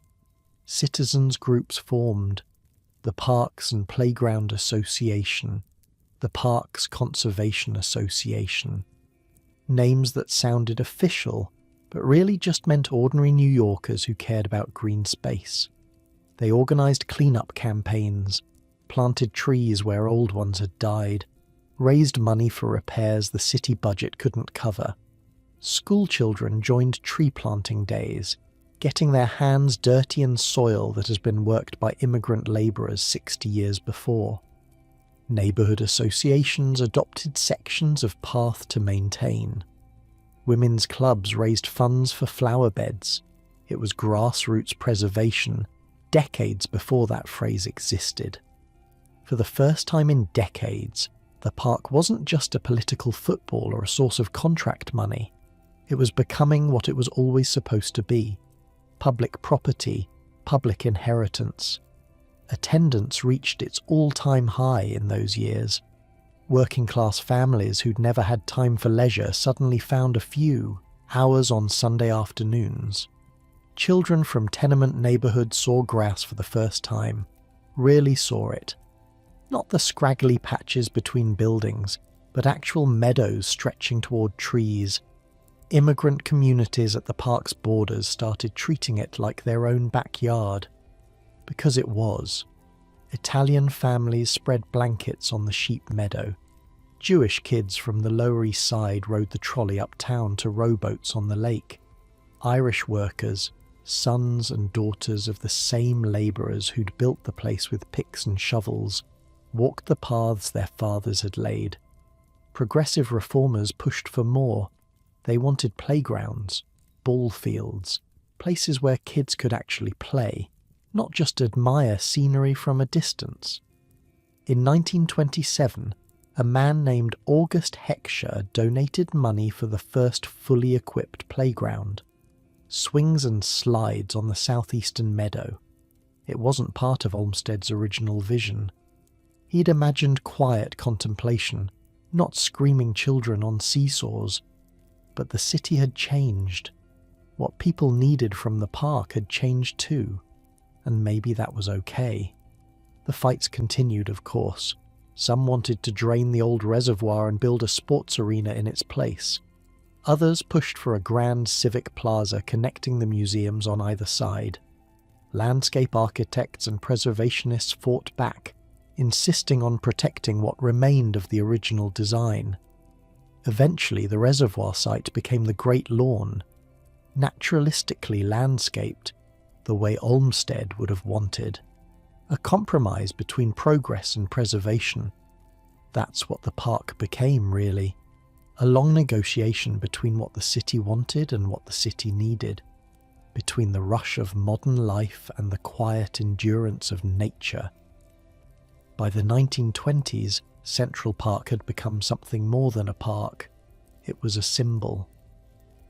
Citizens groups formed, the Parks and Playground Association, the Parks Conservation Association. Names that sounded official, but really just meant ordinary New Yorkers who cared about green space. They organised cleanup campaigns, planted trees where old ones had died, raised money for repairs the city budget couldn't cover. School children joined tree planting days, getting their hands dirty in soil that has been worked by immigrant labourers 60 years before. Neighbourhood associations adopted sections of path to maintain. Women's clubs raised funds for flower beds. It was grassroots preservation, decades before that phrase existed. For the first time in decades, the park wasn't just a political football or a source of contract money. It was becoming what it was always supposed to be: public property, public inheritance. Attendance reached its all-time high in those years. Working-class families who'd never had time for leisure suddenly found a few hours on Sunday afternoons. Children from tenement neighbourhoods saw grass for the first time, really saw it. Not the scraggly patches between buildings, but actual meadows stretching toward trees. Immigrant communities at the park's borders started treating it like their own backyard. Because it was. Italian families spread blankets on the sheep meadow. Jewish kids from the Lower East Side rode the trolley uptown to rowboats on the lake. Irish workers, sons and daughters of the same labourers who'd built the place with picks and shovels, walked the paths their fathers had laid. Progressive reformers pushed for more. They wanted playgrounds, ball fields, places where kids could actually play, not just admire scenery from a distance. In 1927, a man named August Heckscher donated money for the first fully equipped playground. Swings and slides on the southeastern meadow. It wasn't part of Olmsted's original vision. He'd imagined quiet contemplation, not screaming children on seesaws. But the city had changed. What people needed from the park had changed too. And maybe that was okay. The fights continued, of course. Some wanted to drain the old reservoir and build a sports arena in its place. Others pushed for a grand civic plaza connecting the museums on either side. Landscape architects and preservationists fought back, insisting on protecting what remained of the original design. Eventually, the reservoir site became the Great Lawn, naturalistically landscaped, the way Olmsted would have wanted. A compromise between progress and preservation. That's what the park became, really. A long negotiation between what the city wanted and what the city needed. Between the rush of modern life and the quiet endurance of nature. By the 1920s, Central Park had become something more than a park. It was a symbol.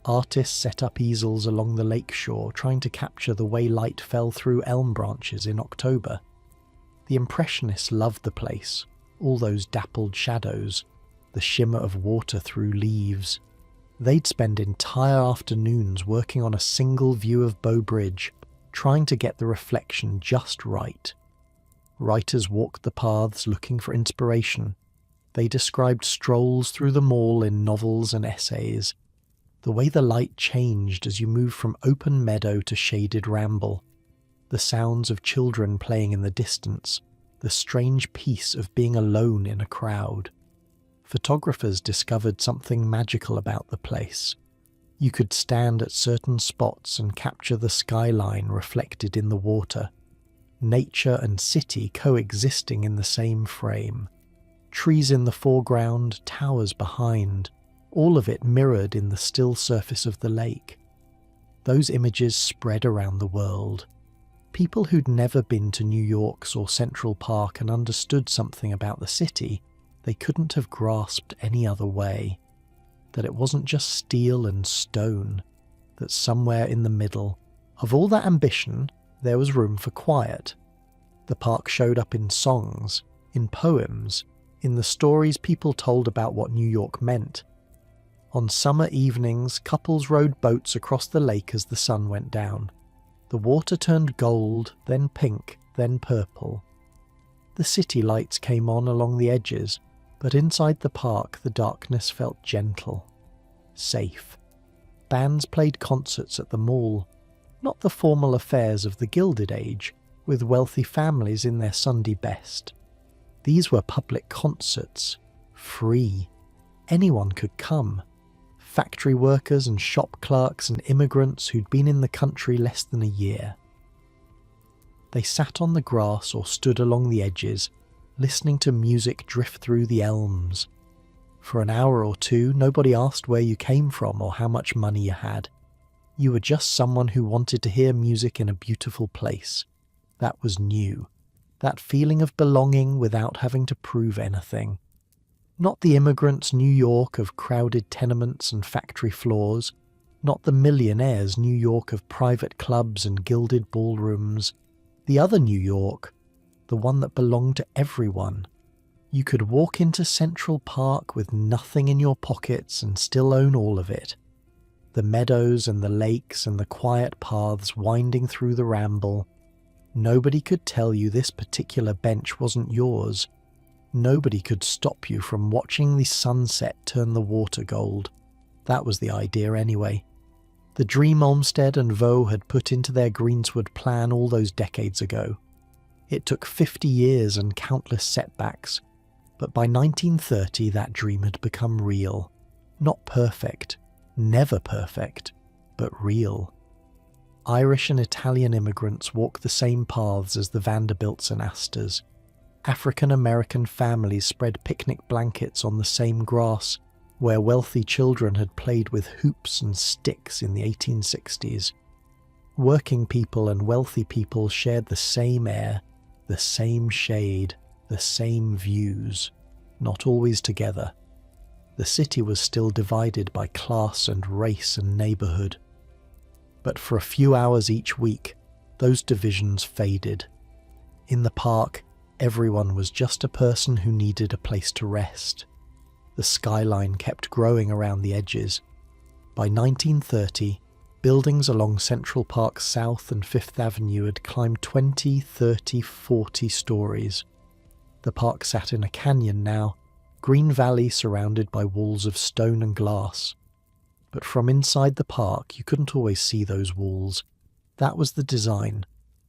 Artists set up easels along the lakeshore, trying to capture the way light fell through elm branches in October. The Impressionists loved the place, all those dappled shadows, the shimmer of water through leaves. They'd spend entire afternoons working on a single view of Bow Bridge, trying to get the reflection just right. Writers walked the paths looking for inspiration. They described strolls through the mall in novels and essays. The way the light changed as you moved from open meadow to shaded ramble. The sounds of children playing in the distance. The strange peace of being alone in a crowd. Photographers discovered something magical about the place. You could stand at certain spots and capture the skyline reflected in the water. Nature and city coexisting in the same frame. Trees in the foreground, towers behind. All of it mirrored in the still surface of the lake. Those images spread around the world. People who'd never been to New York's or Central Park and understood something about the city they couldn't have grasped any other way. That it wasn't just steel and stone, that somewhere in the middle of all that ambition there was room for quiet. The park showed up in songs, in poems, in the stories people told about what New York meant. On summer evenings, couples rowed boats across the lake as the sun went down. The water turned gold, then pink, then purple. The city lights came on along the edges, but inside the park the darkness felt gentle, safe. Bands played concerts at the mall, not the formal affairs of the Gilded Age, with wealthy families in their Sunday best. These were public concerts, free. Anyone could come. factory workers and shop clerks and immigrants who'd been in the country less than a year. They sat on the grass or stood along the edges, listening to music drift through the elms. For an hour or two, nobody asked where you came from or how much money you had. You were just someone who wanted to hear music in a beautiful place. That was new. That feeling of belonging without having to prove anything. Not the immigrants' New York of crowded tenements and factory floors. Not the millionaires' New York of private clubs and gilded ballrooms. The other New York, the one that belonged to everyone. You could walk into Central Park with nothing in your pockets and still own all of it. The meadows and the lakes and the quiet paths winding through the ramble. Nobody could tell you this particular bench wasn't yours. Nobody could stop you from watching the sunset turn the water gold. That was the idea anyway. The dream Olmsted and Vaux had put into their greensward plan all those decades ago. It took 50 years and countless setbacks, but by 1930 that dream had become real. Not perfect, never perfect, but real. Irish and Italian immigrants walked the same paths as the Vanderbilts and Astors. African-American families spread picnic blankets on the same grass where wealthy children had played with hoops and sticks in the 1860s. Working people and wealthy people shared the same air, the same shade, the same views, not always together. The city was still divided by class and race and neighbourhood. But for a few hours each week, those divisions faded. In the park, everyone was just a person who needed a place to rest. The skyline kept growing around the edges. By 1930, buildings along Central Park South and Fifth Avenue had climbed 20, 30, 40 stories. The park sat in a canyon now, Green Valley surrounded by walls of stone and glass. But from inside the park you couldn't always see those walls. That was the design.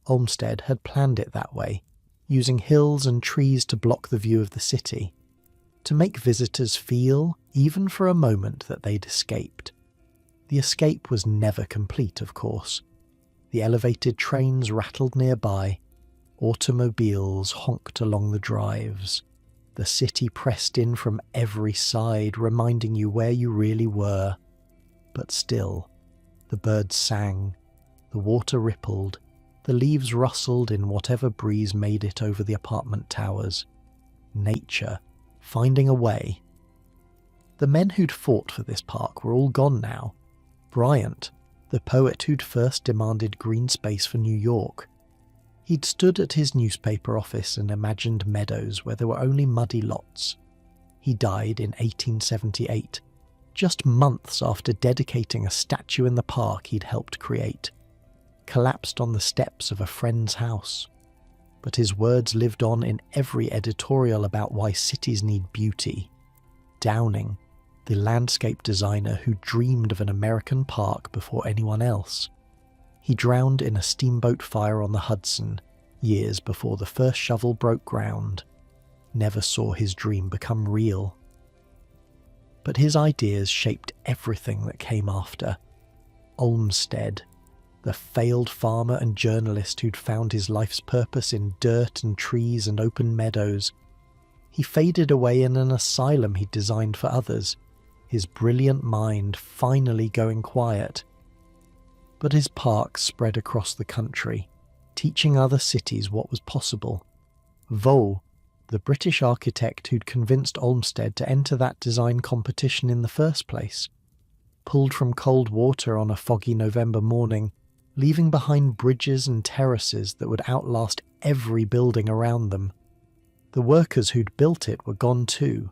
Olmsted had planned it that way, using hills and trees to block the view of the city, to make visitors feel, even for a moment, that they'd escaped. The escape was never complete, of course. The elevated trains rattled nearby. Automobiles honked along the drives. The city pressed in from every side, reminding you where you really were. But still, the birds sang, the water rippled, the leaves rustled in whatever breeze made it over the apartment towers. Nature, finding a way. The men who'd fought for this park were all gone now. Bryant, the poet who'd first demanded green space for New York. He'd stood at his newspaper office and imagined meadows where there were only muddy lots. He died in 1878, just months after dedicating a statue in the park he'd helped create. Collapsed on the steps of a friend's house. But his words lived on in every editorial about why cities need beauty. Downing, the landscape designer who dreamed of an American park before anyone else. He drowned in a steamboat fire on the Hudson, years before the first shovel broke ground. Never saw his dream become real. But his ideas shaped everything that came after. Olmsted, the failed farmer and journalist who'd found his life's purpose in dirt and trees and open meadows. He faded away in an asylum he'd designed for others, his brilliant mind finally going quiet. But his park spread across the country, teaching other cities what was possible. Vaux, the British architect who'd convinced Olmsted to enter that design competition in the first place, pulled from cold water on a foggy November morning, leaving behind bridges and terraces that would outlast every building around them. The workers who'd built it were gone too.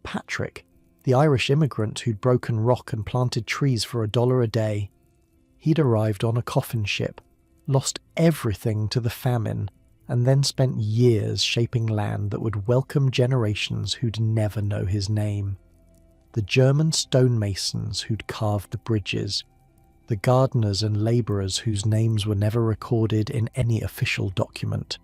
Patrick, the Irish immigrant who'd broken rock and planted trees for $1 a day. He'd arrived on a coffin ship, lost everything to the famine, and then spent years shaping land that would welcome generations who'd never know his name. The German stonemasons who'd carved the bridges, the gardeners and labourers whose names were never recorded in any official document.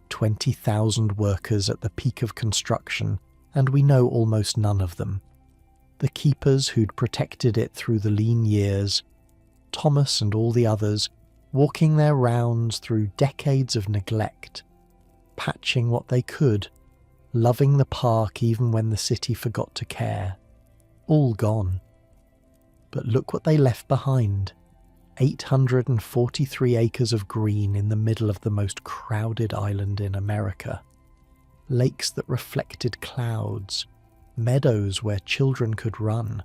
20,000 workers at the peak of construction, and we know almost none of them. The keepers who'd protected it through the lean years, Thomas and all the others, walking their rounds through decades of neglect, patching what they could, loving the park even when the city forgot to care. All gone. But look what they left behind. 843 acres of green in the middle of the most crowded island in America. Lakes that reflected clouds, meadows where children could run,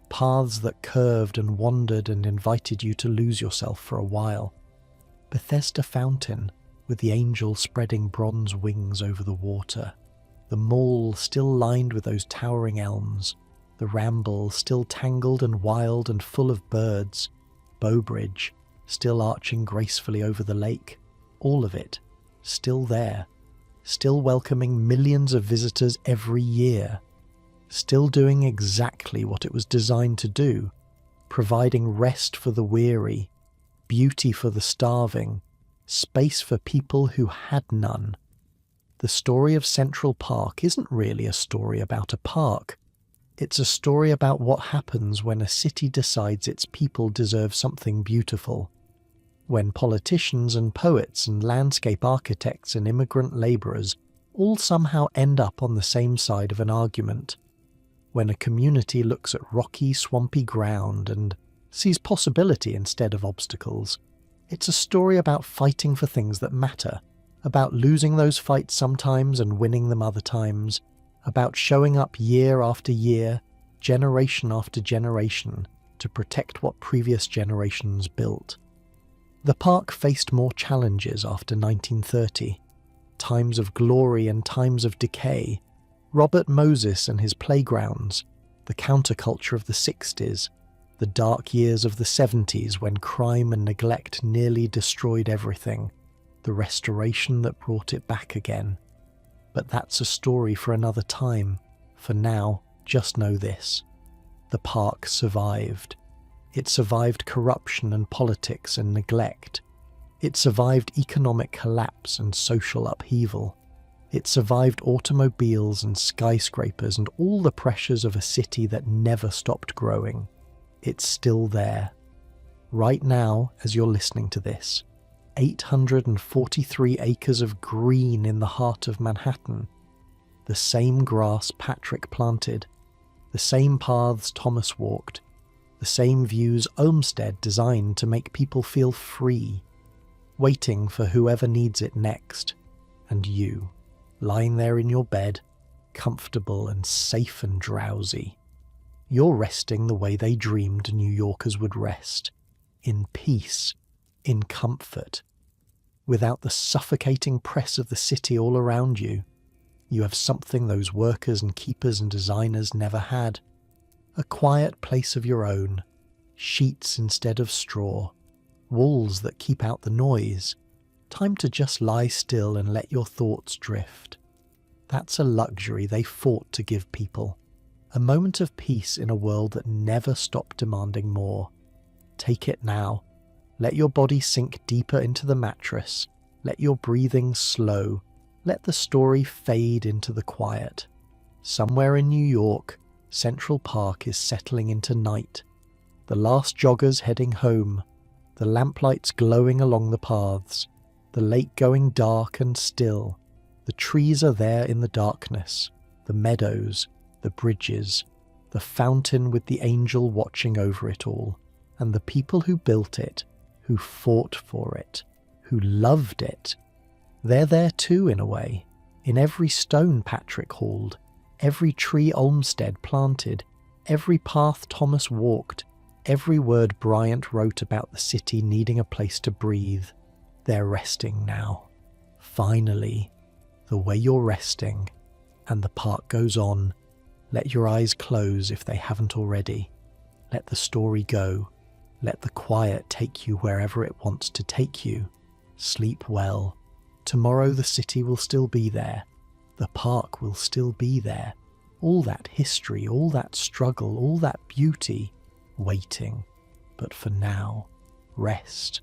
paths that curved and wandered and invited you to lose yourself for a while. Bethesda Fountain, with the angel spreading bronze wings over the water. The mall still lined with those towering elms. The Ramble still tangled and wild and full of birds. Bowbridge still arching gracefully over the lake. All of it still there. Still welcoming millions of visitors every year. Still doing exactly what it was designed to do, providing rest for the weary, beauty for the starving, space for people who had none. The story of Central Park isn't really a story about a park. It's a story about what happens when a city decides its people deserve something beautiful. When politicians and poets and landscape architects and immigrant labourers all somehow end up on the same side of an argument. When a community looks at rocky, swampy ground and sees possibility instead of obstacles. It's a story about fighting for things that matter, about losing those fights sometimes and winning them other times, about showing up year after year, generation after generation, to protect what previous generations built. The park faced more challenges after 1930, times of glory and times of decay. Robert Moses and his playgrounds, the counterculture of the 60s, the dark years of the 70s when crime and neglect nearly destroyed everything, the restoration that brought it back again. But that's a story for another time. For now, just know this. The park survived. It survived corruption and politics and neglect. It survived economic collapse and social upheaval. It survived automobiles and skyscrapers and all the pressures of a city that never stopped growing. It's still there. Right now, as you're listening to this, 843 acres of green in the heart of Manhattan. The same grass Patrick planted, the same paths Thomas walked, the same views Olmsted designed to make people feel free, waiting for whoever needs it next, and you, lying there in your bed, comfortable and safe and drowsy. You're resting the way they dreamed New Yorkers would rest, in peace, in comfort, without the suffocating press of the city all around you. You have something those workers and keepers and designers never had. A quiet place of your own, sheets instead of straw, walls that keep out the noise, time to just lie still and let your thoughts drift. That's a luxury they fought to give people. A moment of peace in a world that never stopped demanding more. Take it now. Let your body sink deeper into the mattress. Let your breathing slow. Let the story fade into the quiet. Somewhere in New York, Central Park is settling into night. The last joggers heading home. The lamplights glowing along the paths. The lake going dark and still. The trees are there in the darkness. The meadows. The bridges, the fountain with the angel watching over it all, and the people who built it, who fought for it, who loved it. They're there too, in a way, in every stone Patrick hauled, every tree Olmsted planted, every path Thomas walked, every word Bryant wrote about the city needing a place to breathe. They're resting now. Finally, the way you're resting, and the park goes on. Let your eyes close if they haven't already. Let the story go. Let the quiet take you wherever it wants to take you. Sleep well. Tomorrow the city will still be there. The park will still be there. All that history, all that struggle, all that beauty, waiting. But for now, rest.